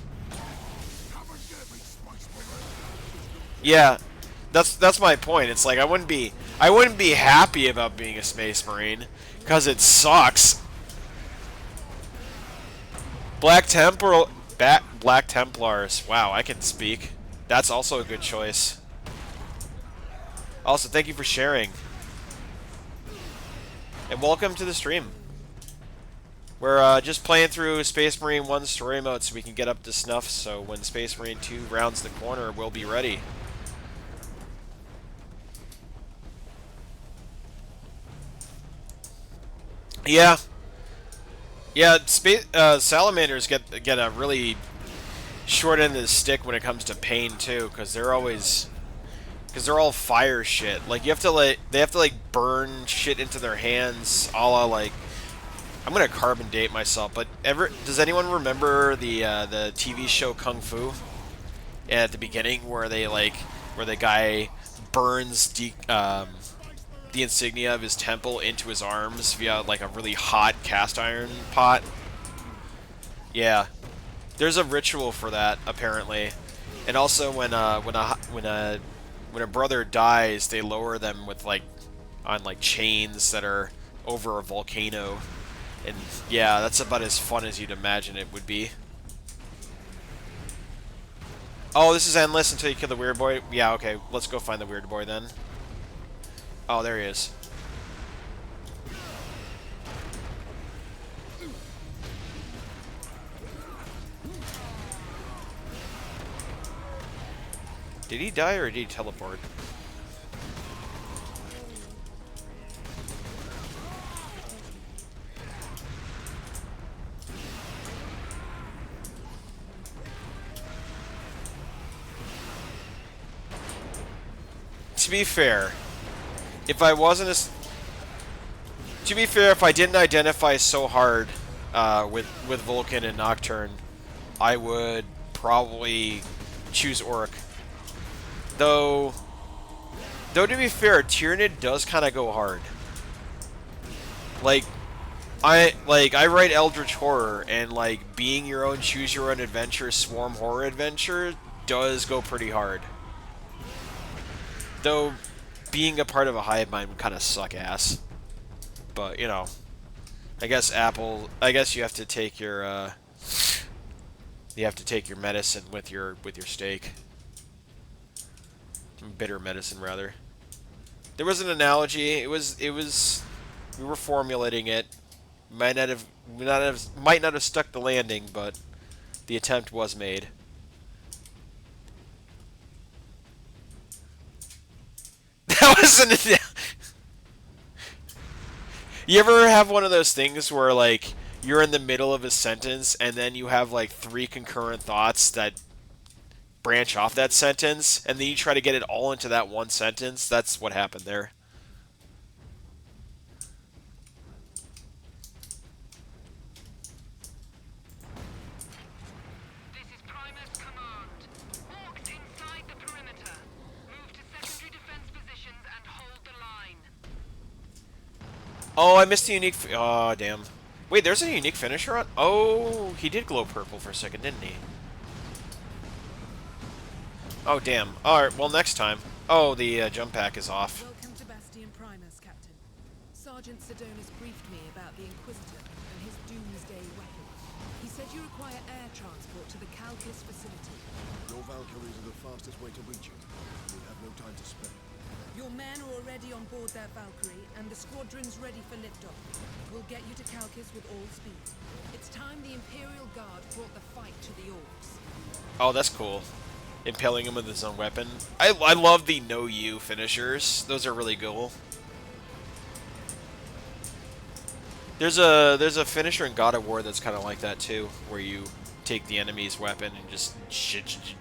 Yeah, that's my point. It's like I wouldn't be happy about being a Space Marine because it sucks. Black Templars. Wow, I can speak. That's also a good choice. Also, thank you for sharing. And welcome to the stream. We're just playing through Space Marine 1 story mode so we can get up to snuff, so when Space Marine 2 rounds the corner, we'll be ready. Yeah. Yeah, salamanders get a really short end of the stick when it comes to pain too, because they're all fire shit. Like they have to like burn shit into their hands, a la like, I'm gonna carbon date myself, but does anyone remember the TV show Kung Fu? At the beginning, where the guy burns the insignia of his temple into his arms via like a really hot cast iron pot. Yeah, there's a ritual for that apparently, and also when a brother dies, they lower them with on chains that are over a volcano. And yeah, that's about as fun as you'd imagine it would be. Oh, this is endless until you kill the weird boy? Yeah, okay. Let's go find the weird boy then. Oh, there he is. Did he die or did he teleport? To be fair, if I wasn't as... To be fair, if I didn't identify so hard with Vulcan and Nocturne, I would probably choose Orc. Though to be fair, Tyranid does kind of go hard. Like I write Eldritch Horror, and like being your own choose your own adventure swarm horror adventure does go pretty hard. Though being a part of a hive mind would kind of suck ass. But, you know, I guess you have to take your medicine with your steak. Bitter medicine, rather. There was an analogy. It was we were formulating it. Might not have stuck the landing, but the attempt was made. That wasn't. You ever have one of those things where, like, you're in the middle of a sentence and then you have, like, 3 concurrent thoughts that branch off that sentence, and then you try to get it all into that one sentence? That's what happened there. Oh, I missed the unique... Oh, damn. Wait, there's a unique finisher on... Oh, he did glow purple for a second, didn't he? Oh, damn. Alright, well, next time. Oh, the jump pack is off. Welcome to Bastion Primus, Captain. Sergeant Sedonis briefed me about the Inquisitor and his doomsday weapon. He said you require air transport to the Calkis facility. Your Valkyries are the fastest way to reach it. We have no time to spare. Your men are already on board their Valkyrie, and the squadron's ready for liftoff. We'll get you to Calkis with all speed. It's time the Imperial Guard brought the fight to the Orcs. Oh, that's cool. Impaling him with his own weapon. I love the no-you finishers. Those are really cool. There's a finisher in God of War that's kind of like that too, where you take the enemy's weapon and just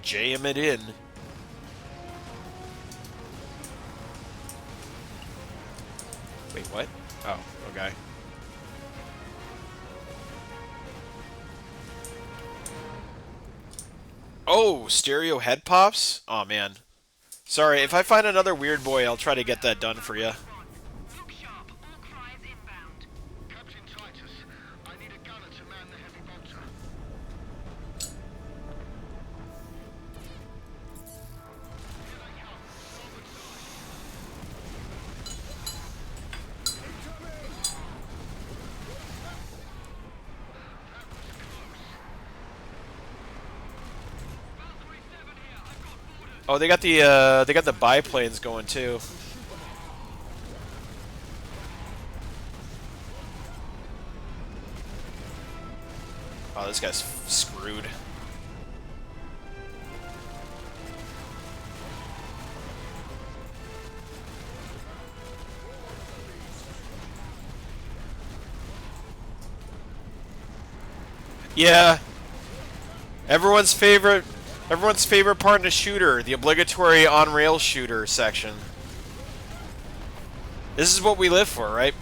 jam it in. Wait, what? Oh, okay. Oh, stereo head pops? Oh, man. Sorry, if I find another weird boy, I'll try to get that done for you. Captain Titus, I need a gunner to man the heavy bolter. Oh, they got the biplanes going too. Oh, this guy's screwed. Yeah. Everyone's favorite part in a shooter, the obligatory on-rail shooter section. This is what we live for, right?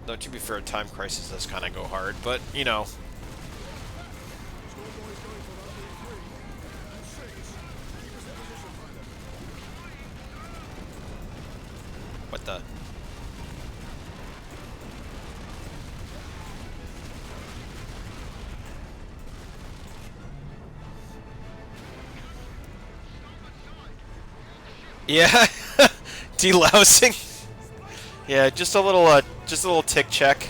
Though, to be fair, Time Crisis does kind of go hard, but, you know. What the... Yeah, Delousing. Yeah, just a little tick check.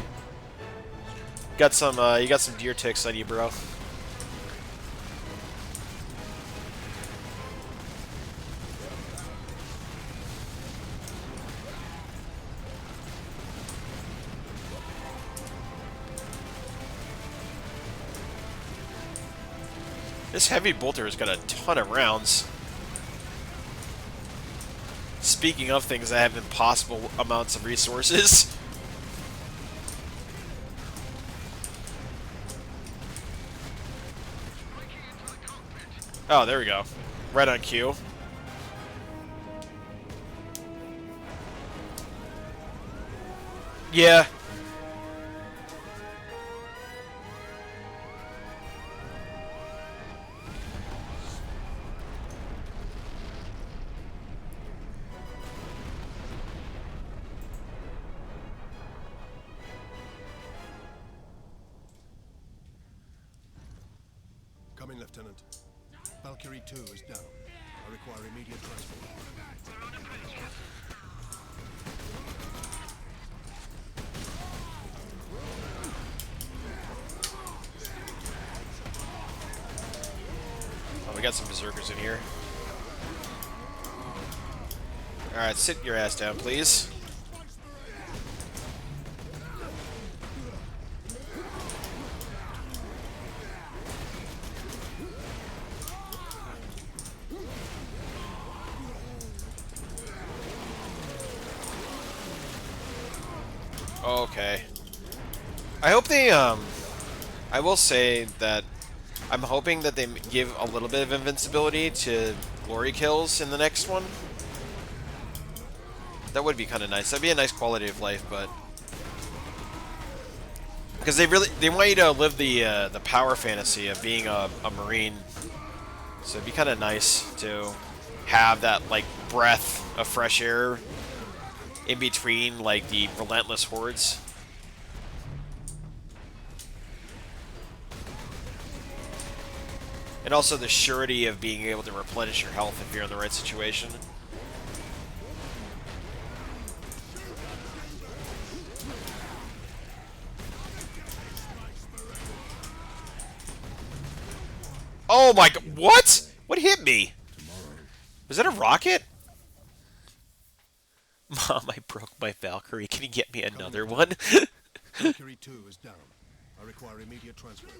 Got some, you got some deer ticks on you, bro. This heavy bolter has got a ton of rounds. Speaking of things that have impossible amounts of resources. Oh, there we go. Right on cue. Yeah. Come in, Lieutenant. Valkyrie 2 is down. I require immediate transport. Oh, we got some berserkers in here. Alright, sit your ass down, please. Okay. I hope they, I will say that I'm hoping that they give a little bit of invincibility to glory kills in the next one. That would be kind of nice. That'd be a nice quality of life, but because they want you to live the power fantasy of being a Marine. So it'd be kind of nice to have that like breath of fresh air in between like the relentless hordes. And also the surety of being able to replenish your health if you're in the right situation. Oh my god, what? What hit me? Was that a rocket? Mom, I broke my Valkyrie. Can you get me another one? Valkyrie 2 is down. I require immediate transport.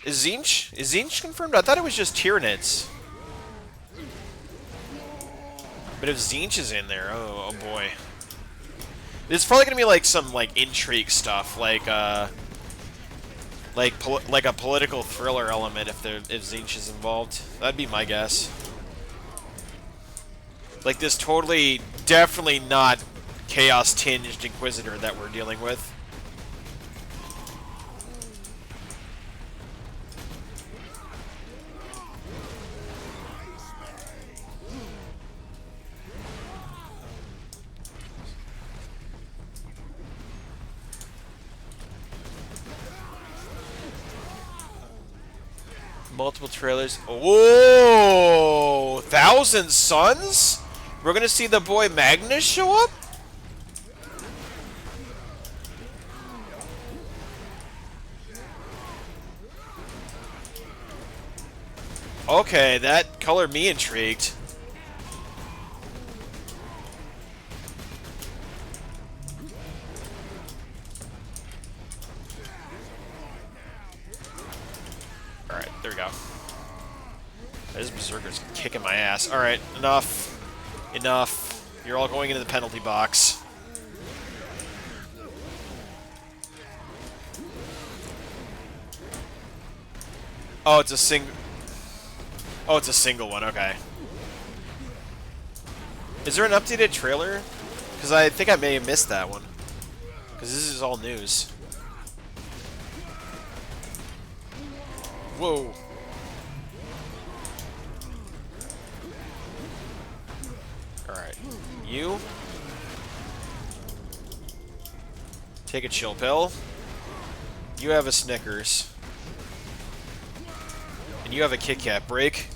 Is Tzeentch confirmed? I thought it was just Tyranids. But if Tzeentch is in there, oh boy. It's probably gonna be like some like intrigue stuff, like a political thriller element if Tzeentch is involved. That'd be my guess. Like this totally, definitely not chaos-tinged Inquisitor that we're dealing with. Multiple trailers. Oh, Thousand Suns? We're gonna see the boy Magnus show up? Okay, that colored me intrigued. Alright, there we go. This Berserker's kicking my ass. Alright, enough. Enough. You're all going into the penalty box. Oh, it's a Oh, it's a single one, okay. Is there an updated trailer? Because I think I may have missed that one. Because this is all news. Whoa. Alright. You. Take a chill pill. You have a Snickers. And you have a Kit Kat break.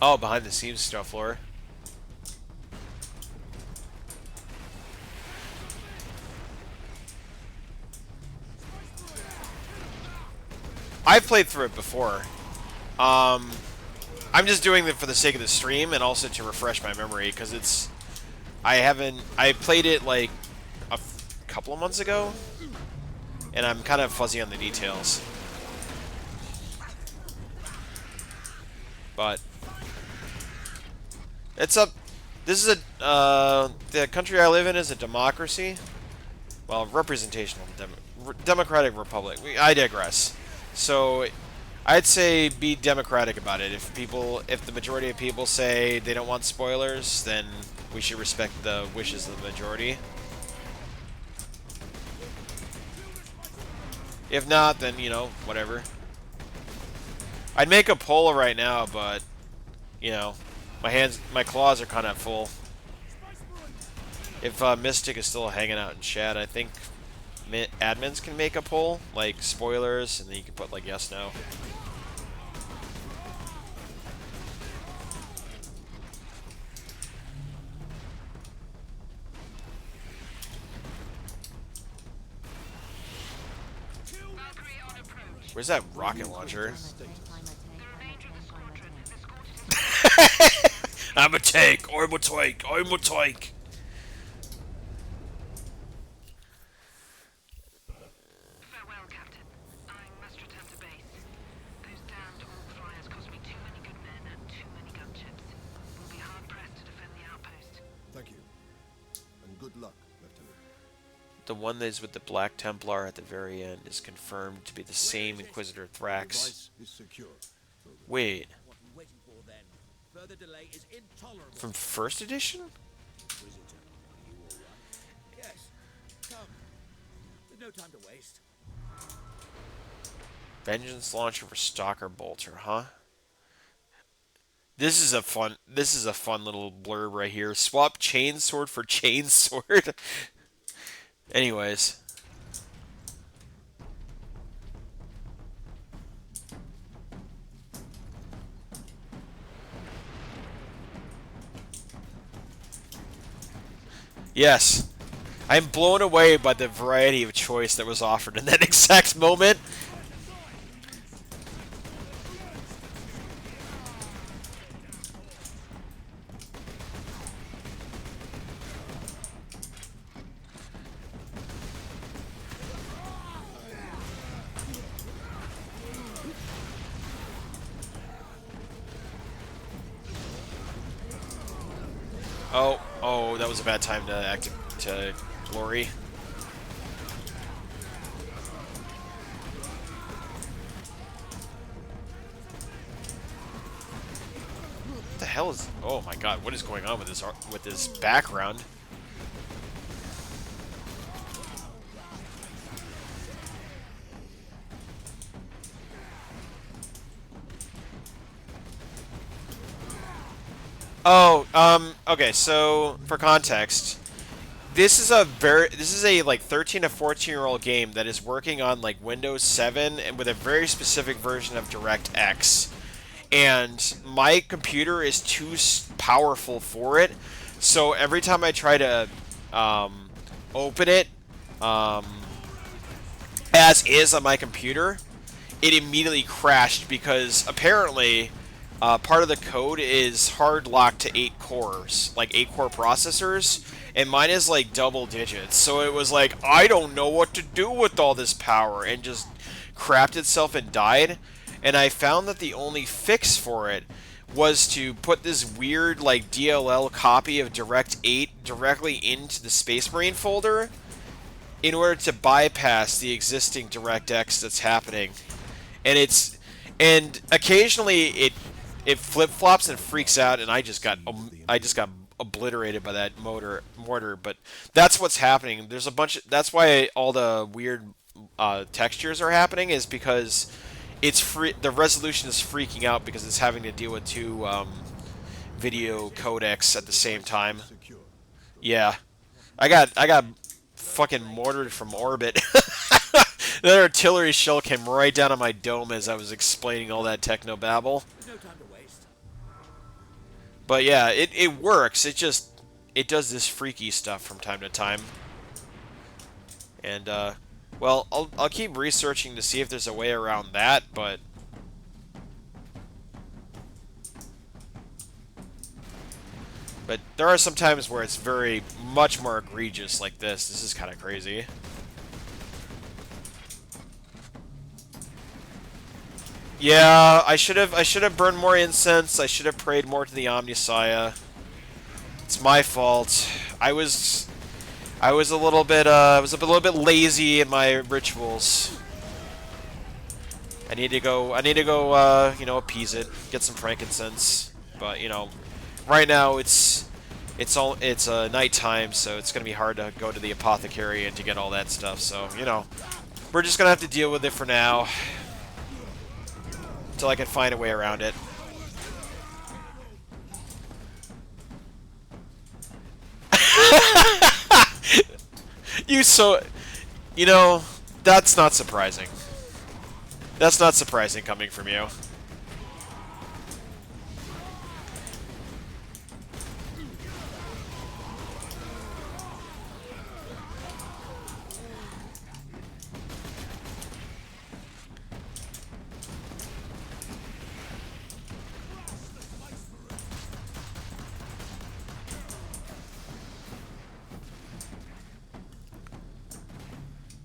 Oh, behind the scenes stuff, Laura. I've played through it before. I'm just doing it for the sake of the stream and also to refresh my memory because it's. I played it like a couple of months ago, and I'm kind of fuzzy on the details. But it's up. This is a the country I live in is a democracy. Well, representational democratic republic. I digress. So, I'd say be democratic about it. If the majority of people say they don't want spoilers, then we should respect the wishes of the majority. If not, then, you know, whatever. I'd make a poll right now, but, you know, my claws are kind of full. If Mystic is still hanging out in chat, I think admins can make a poll, like spoilers, and then you can put like yes, no. Where's that rocket launcher? I'm a tank. I'm a tank. I'm a tank. Farewell, Captain. I must return to base. Those damned Orc flyers cost me too many good men and too many gunships. We'll be hard-pressed to defend the outpost. Thank you. And good luck, Lieutenant. The one that is with the Black Templar at the very end is confirmed to be the same Inquisitor Thrax. Device is secure. Wait. What are we waiting for then? Further delay is intolerable. From first edition? Inquisitor, are you all right? Yes. Come. There's no time to waste. Vengeance launcher for Stalker Bolter, huh? This is a fun little blurb right here. Swap chainsword for chainsword. Anyways. Yes. I'm blown away by the variety of choice that was offered in that exact moment. Oh, that was a bad time to activate to Glory. What the hell is? Oh my God! What is going on with this background? Oh, okay, so for context, this is a like 13 to 14-year-old game that is working on like Windows 7 and with a very specific version of DirectX. And my computer is too powerful for it. So every time I try to open it as is on my computer, it immediately crashed because apparently part of the code is hard locked to 8 cores, like 8-core processors, and mine is like double digits. So it was like, I don't know what to do with all this power, and just crapped itself and died. And I found that the only fix for it was to put this weird like DLL copy of Direct 8 directly into the Space Marine folder in order to bypass the existing DirectX that's happening. And occasionally it flip-flops and freaks out, and I just got obliterated by that mortar. But that's what's happening. There's a bunch of, that's why all the weird textures are happening, is because the resolution is freaking out because it's having to deal with 2 video codecs at the same time. Yeah, I got fucking mortared from orbit. That artillery shell came right down on my dome as I was explaining all that techno babble. There's no time to waste. But yeah, it works. It does this freaky stuff from time to time. And well, I'll keep researching to see if there's a way around that, but there are some times where it's very much more egregious like this. This is kind of crazy. Yeah, I should have burned more incense. I should have prayed more to the Omnissiah. It's my fault. I was a little bit lazy in my rituals. I need to go you know, appease it, get some frankincense. But, you know, right now it's nighttime, so it's going to be hard to go to the apothecary and to get all that stuff. So, you know, we're just going to have to deal with it for now until I can find a way around it. You know, that's not surprising. That's not surprising coming from you.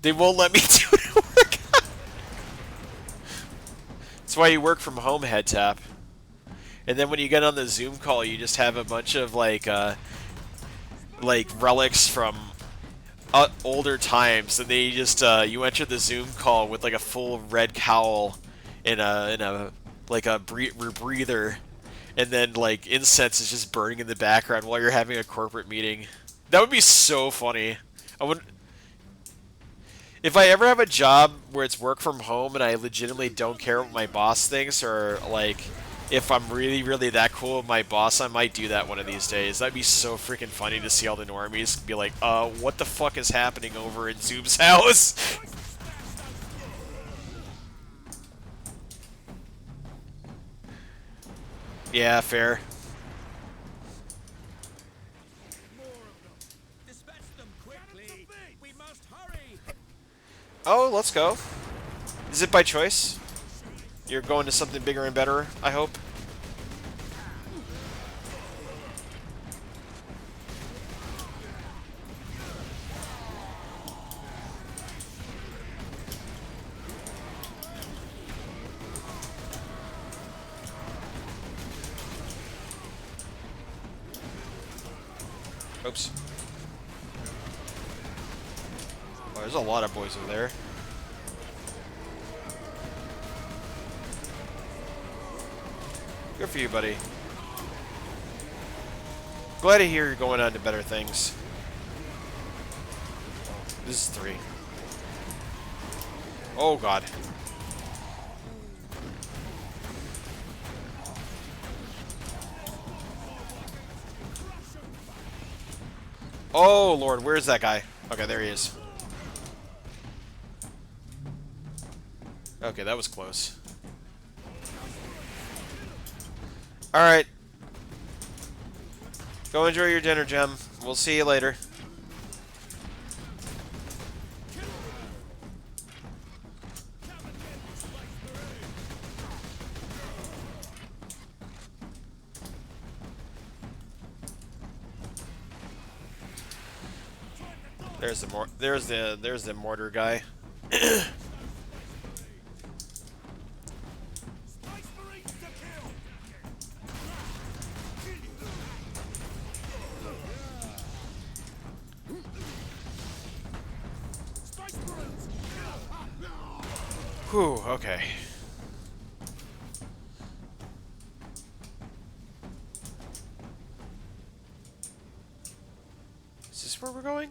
They won't let me do the work. That's why you work from home, head tap. And then when you get on the Zoom call, you just have a bunch of like relics from older times, and they just you enter the Zoom call with like a full red cowl and a breather, and then like incense is just burning in the background while you're having a corporate meeting. That would be so funny. If I ever have a job where it's work from home and I legitimately don't care what my boss thinks, or like if I'm really, really that cool with my boss, I might do that one of these days. That'd be so freaking funny to see all the normies be like, what the fuck is happening over in Zoom's house? Yeah, fair. Oh, let's go. Is it by choice? You're going to something bigger and better, I hope? Oops. Oh, there's a lot of boys over there. Good for you, buddy. Glad to hear you're going on to better things. This is 3. Oh, God. Oh, Lord, where's that guy? Okay, there he is. Okay, that was close. Alright. Go enjoy your dinner, Gem. We'll see you later. There's the mortar guy. Whew, okay. Is this where we're going?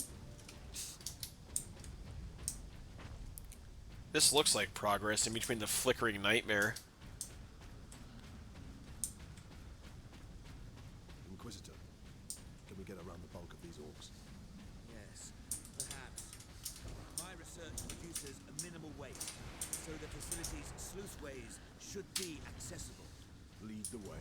This looks like progress in between the flickering nightmare. Inquisitor, can we get around the bulk of these orcs? Yes, perhaps. My research produces a minimal waste, so the facility's sluiceways should be accessible. Lead the way.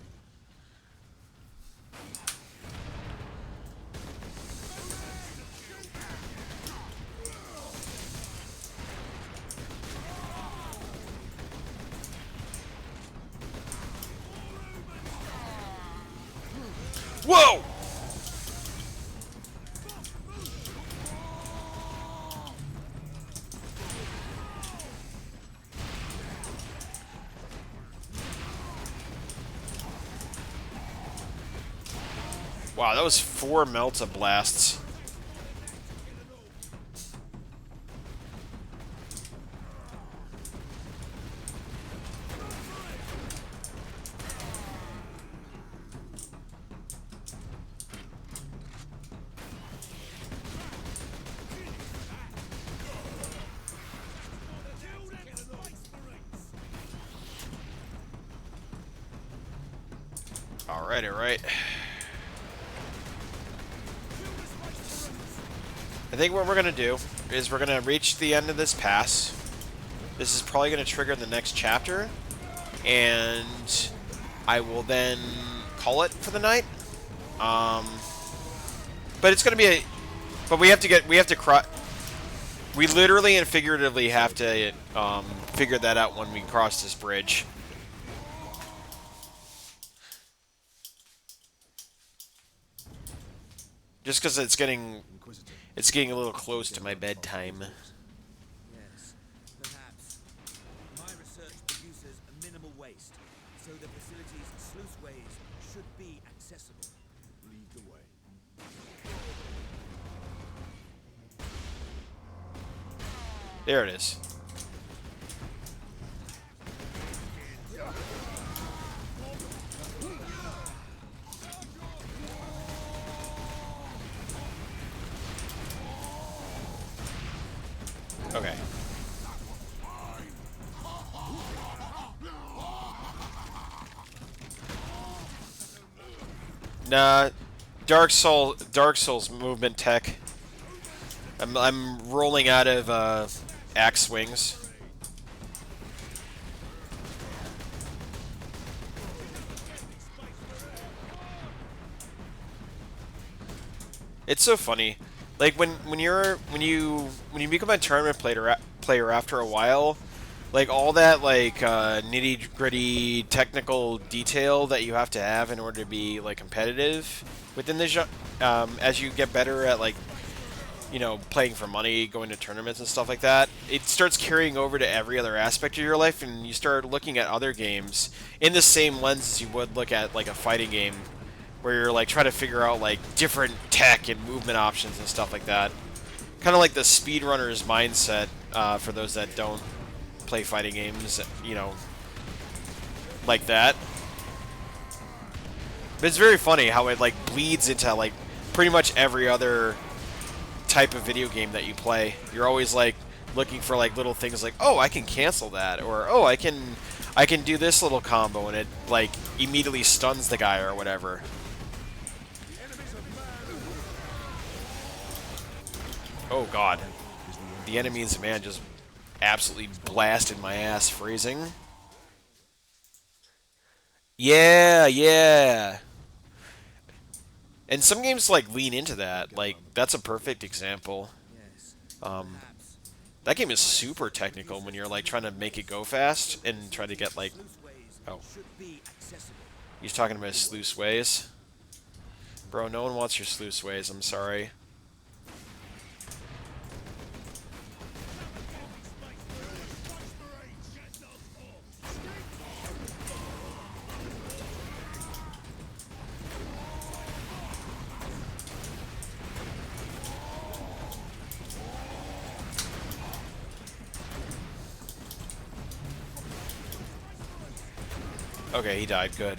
Whoa! Wow, that was 4 Melta blasts. Alright, alright. I think what we're going to do is we're going to reach the end of this pass. This is probably going to trigger the next chapter. And I will then call it for the night. But it's going to be a... But we have to we literally and figuratively have to figure that out when we cross this bridge. Just because it's getting a little close to my bedtime. Yes, perhaps. My research produces a minimal waste, so the facility's sluiceways should be accessible. Lead the way. There it is. Okay. Nah, Dark Souls movement tech. I'm rolling out of axe swings. It's so funny. Like when you become a tournament player after a while, like all that like nitty gritty technical detail that you have to have in order to be like competitive within the genre, as you get better at like, you know, playing for money, going to tournaments and stuff like that, it starts carrying over to every other aspect of your life, and you start looking at other games in the same lens as you would look at like a fighting game, where you're like trying to figure out like different tech and movement options and stuff like that. Kind of like the speedrunner's mindset for those that don't play fighting games, you know, like that. But it's very funny how it like bleeds into like pretty much every other type of video game that you play. You're always like looking for like little things like, oh, I can cancel that, or oh, I can do this little combo and it like immediately stuns the guy or whatever. Oh god. The enemy is a man just absolutely blasted my ass, freezing. Yeah, yeah. And some games like lean into that. Like that's a perfect example. That game is super technical when you're like trying to make it go fast and try to get like, oh, he's talking about sluice ways. Bro, no one wants your sluice ways. I'm sorry. Okay, he died. Good.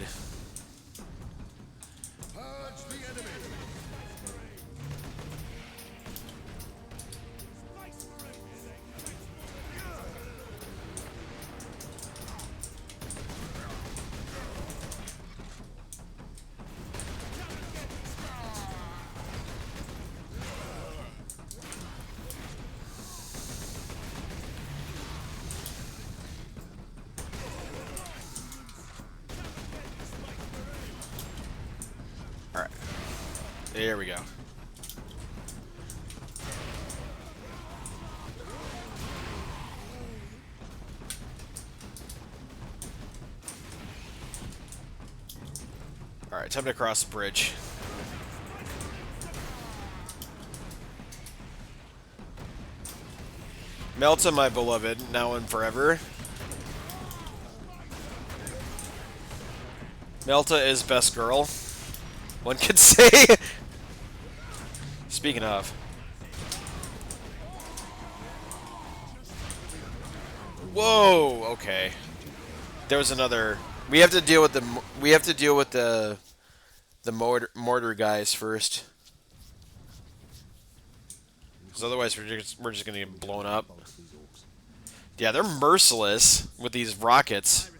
Alright. There we go. Alright, time to cross the bridge. Melta, my beloved, now and forever. Melta is best girl. One could say. Speaking of. Whoa. Okay. There was another. We have to deal with the. We have to deal with the mortar guys first. Because otherwise we're just gonna get blown up. Yeah, they're merciless with these rockets.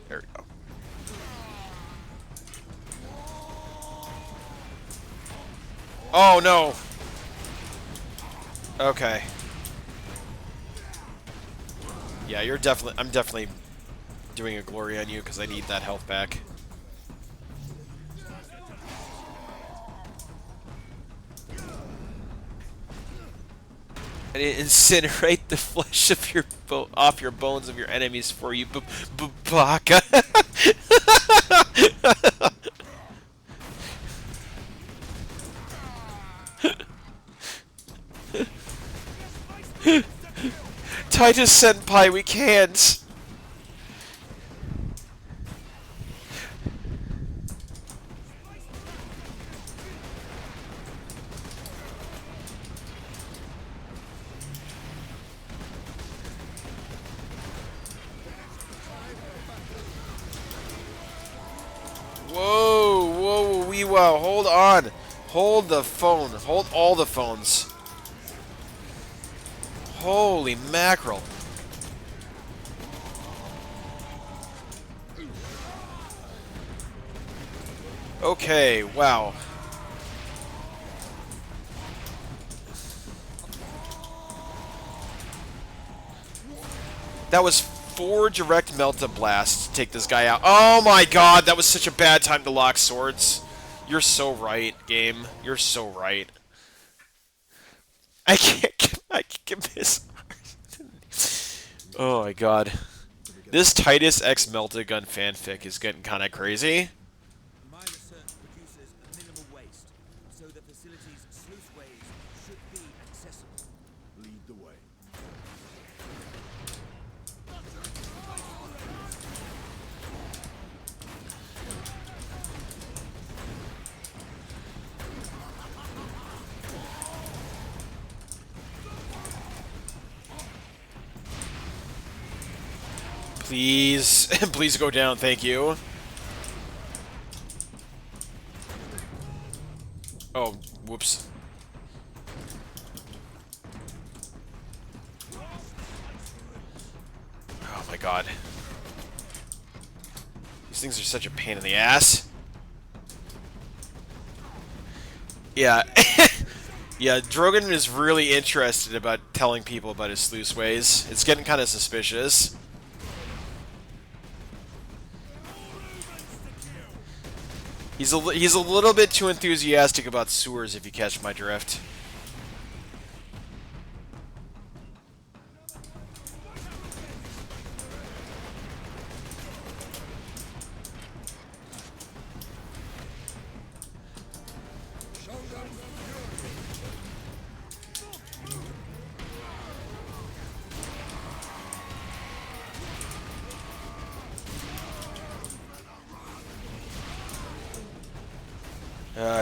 There we go. Oh no. Okay. Yeah, you're definitely. I'm definitely doing a glory on you because I need that health back. And incinerate the flesh of your off your bones of your enemies for you, Baka. Titus Senpai, we can't. Whoa, whoa, wee wow, hold on. Hold the phone. Hold all the phones. Holy mackerel. Okay, wow. That was 4 direct Melta blasts to take this guy out. Oh my god, that was such a bad time to lock swords. You're so right, game. You're so right. I can't get this. Oh my god. This Titus X Melta Gun fanfic is getting kind of crazy. My research produces a minimal waste, so the facility's sluiceways should be accessible. Lead the way. Please, please go down, thank you. Oh, whoops. Oh my god. These things are such a pain in the ass. Yeah. Yeah, Drogon is really interested about telling people about his sluice ways. It's getting kind of suspicious. He's a little bit too enthusiastic about sewers, if you catch my drift.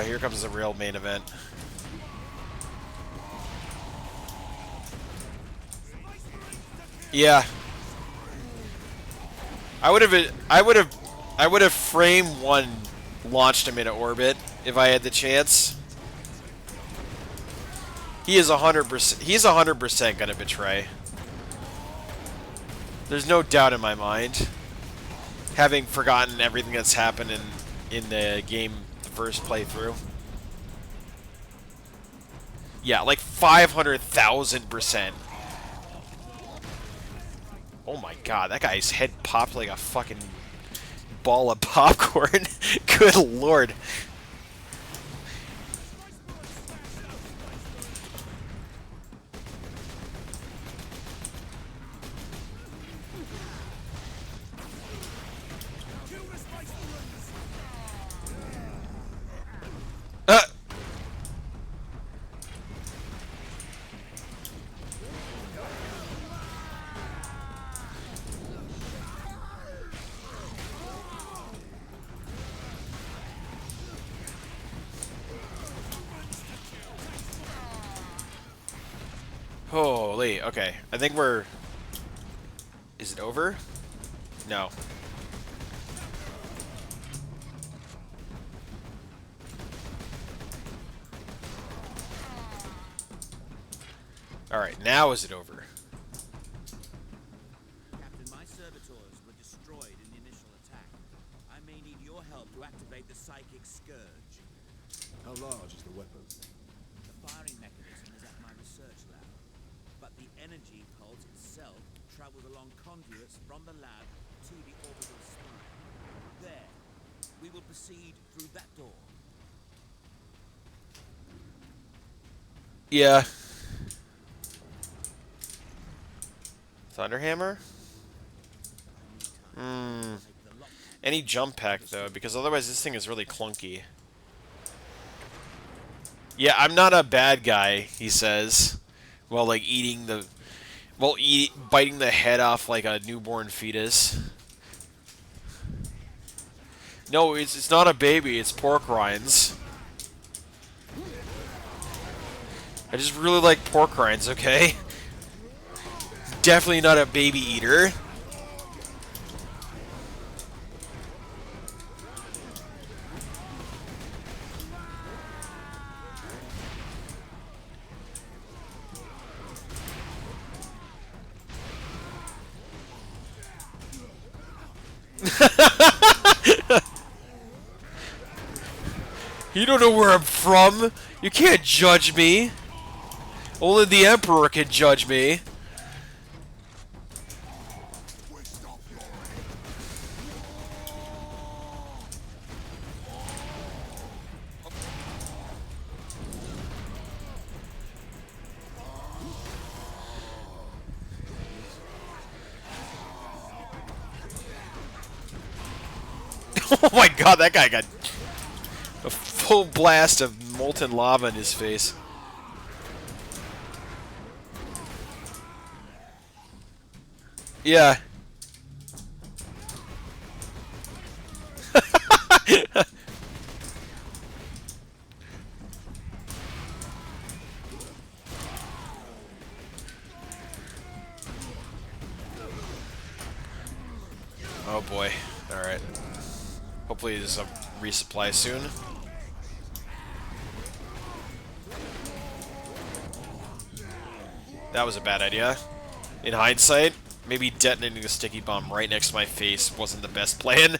Here comes the real main event. Yeah. I would have frame one launched him into orbit if I had the chance. He is 100%. He's 100% gonna betray. There's no doubt in my mind. Having forgotten everything that's happened in the game. First playthrough. Yeah, like 500,000%. Oh my god, that guy's head popped like a fucking ball of popcorn. Good lord. Holy, okay. I think we're... Is it over? No. Alright, now is it over? Captain, my servitors were destroyed in the initial attack. I may need your help to activate the psychic scourge. How large is the weapon? The firing mechanism is at my research lab, but the energy pulse itself travels along conduits from the lab to the orbital spine. There, we will proceed through that door. Yeah. Thunderhammer? Any jump pack, though, because otherwise this thing is really clunky. Yeah, I'm not a bad guy, he says. While, like, eating the... While biting the head off like a newborn fetus. No, it's not a baby, it's pork rinds. I just really like pork rinds, okay? Definitely not a baby eater. You don't know where I'm from. You can't judge me. Only the Emperor can judge me. Oh my god, that guy got a full blast of molten lava in his face. Yeah. Oh boy. Alright. Hopefully there's a resupply soon. That was a bad idea. In hindsight, maybe detonating a sticky bomb right next to my face wasn't the best plan.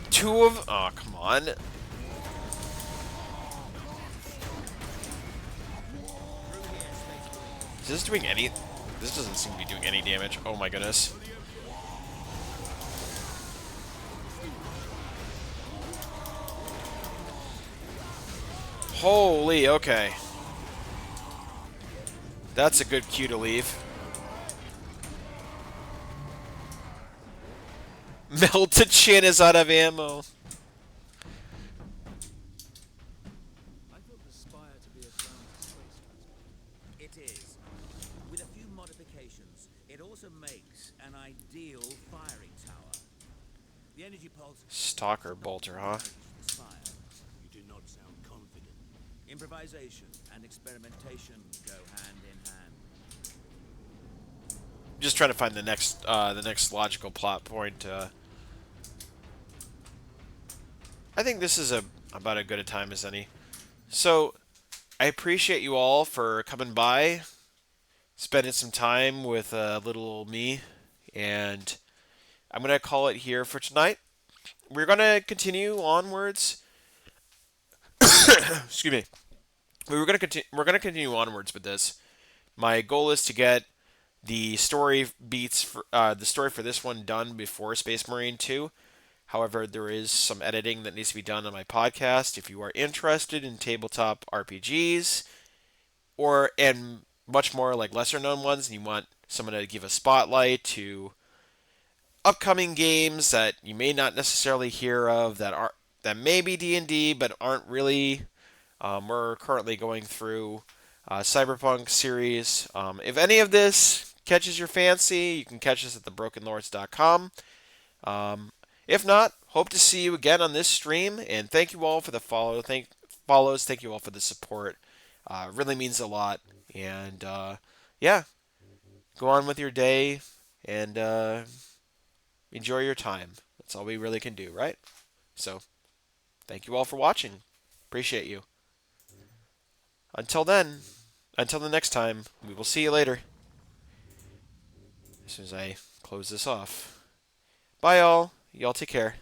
Two of... Oh, come on. Is this doing any... This doesn't seem to be doing any damage. Oh my goodness. Holy, okay. That's a good cue to leave. Melted Chin is out of ammo. It is. With a few modifications, it also makes an ideal firing tower. The energy pulse... Stalker bolter, huh? You do not sound confident. Improvisation and experimentation go hand in hand. Just trying to find the next logical plot point. I think this is about as good a time as any. So, I appreciate you all for coming by, spending some time with little old me, and I'm gonna call it here for tonight. We're gonna continue onwards. Excuse me. We're gonna continue onwards with this. My goal is to get the story beats for the story for this one done before Space Marine 2. However, there is some editing that needs to be done on my podcast. If you are interested in tabletop RPGs and much more like lesser known ones, and you want someone to give a spotlight to upcoming games that you may not necessarily hear of that may be D&D but aren't really, we're currently going through Cyberpunk series. If any of this catches your fancy, you can catch us at thebrokenlords.com. If not, hope to see you again on this stream, and thank you all for the follows. Thank you all for the support. It really means a lot. And yeah, go on with your day and enjoy your time. That's all we really can do, right? So, thank you all for watching. Appreciate you. Until then, until the next time, we will see you later. As soon as I close this off. Bye, all. Y'all take care.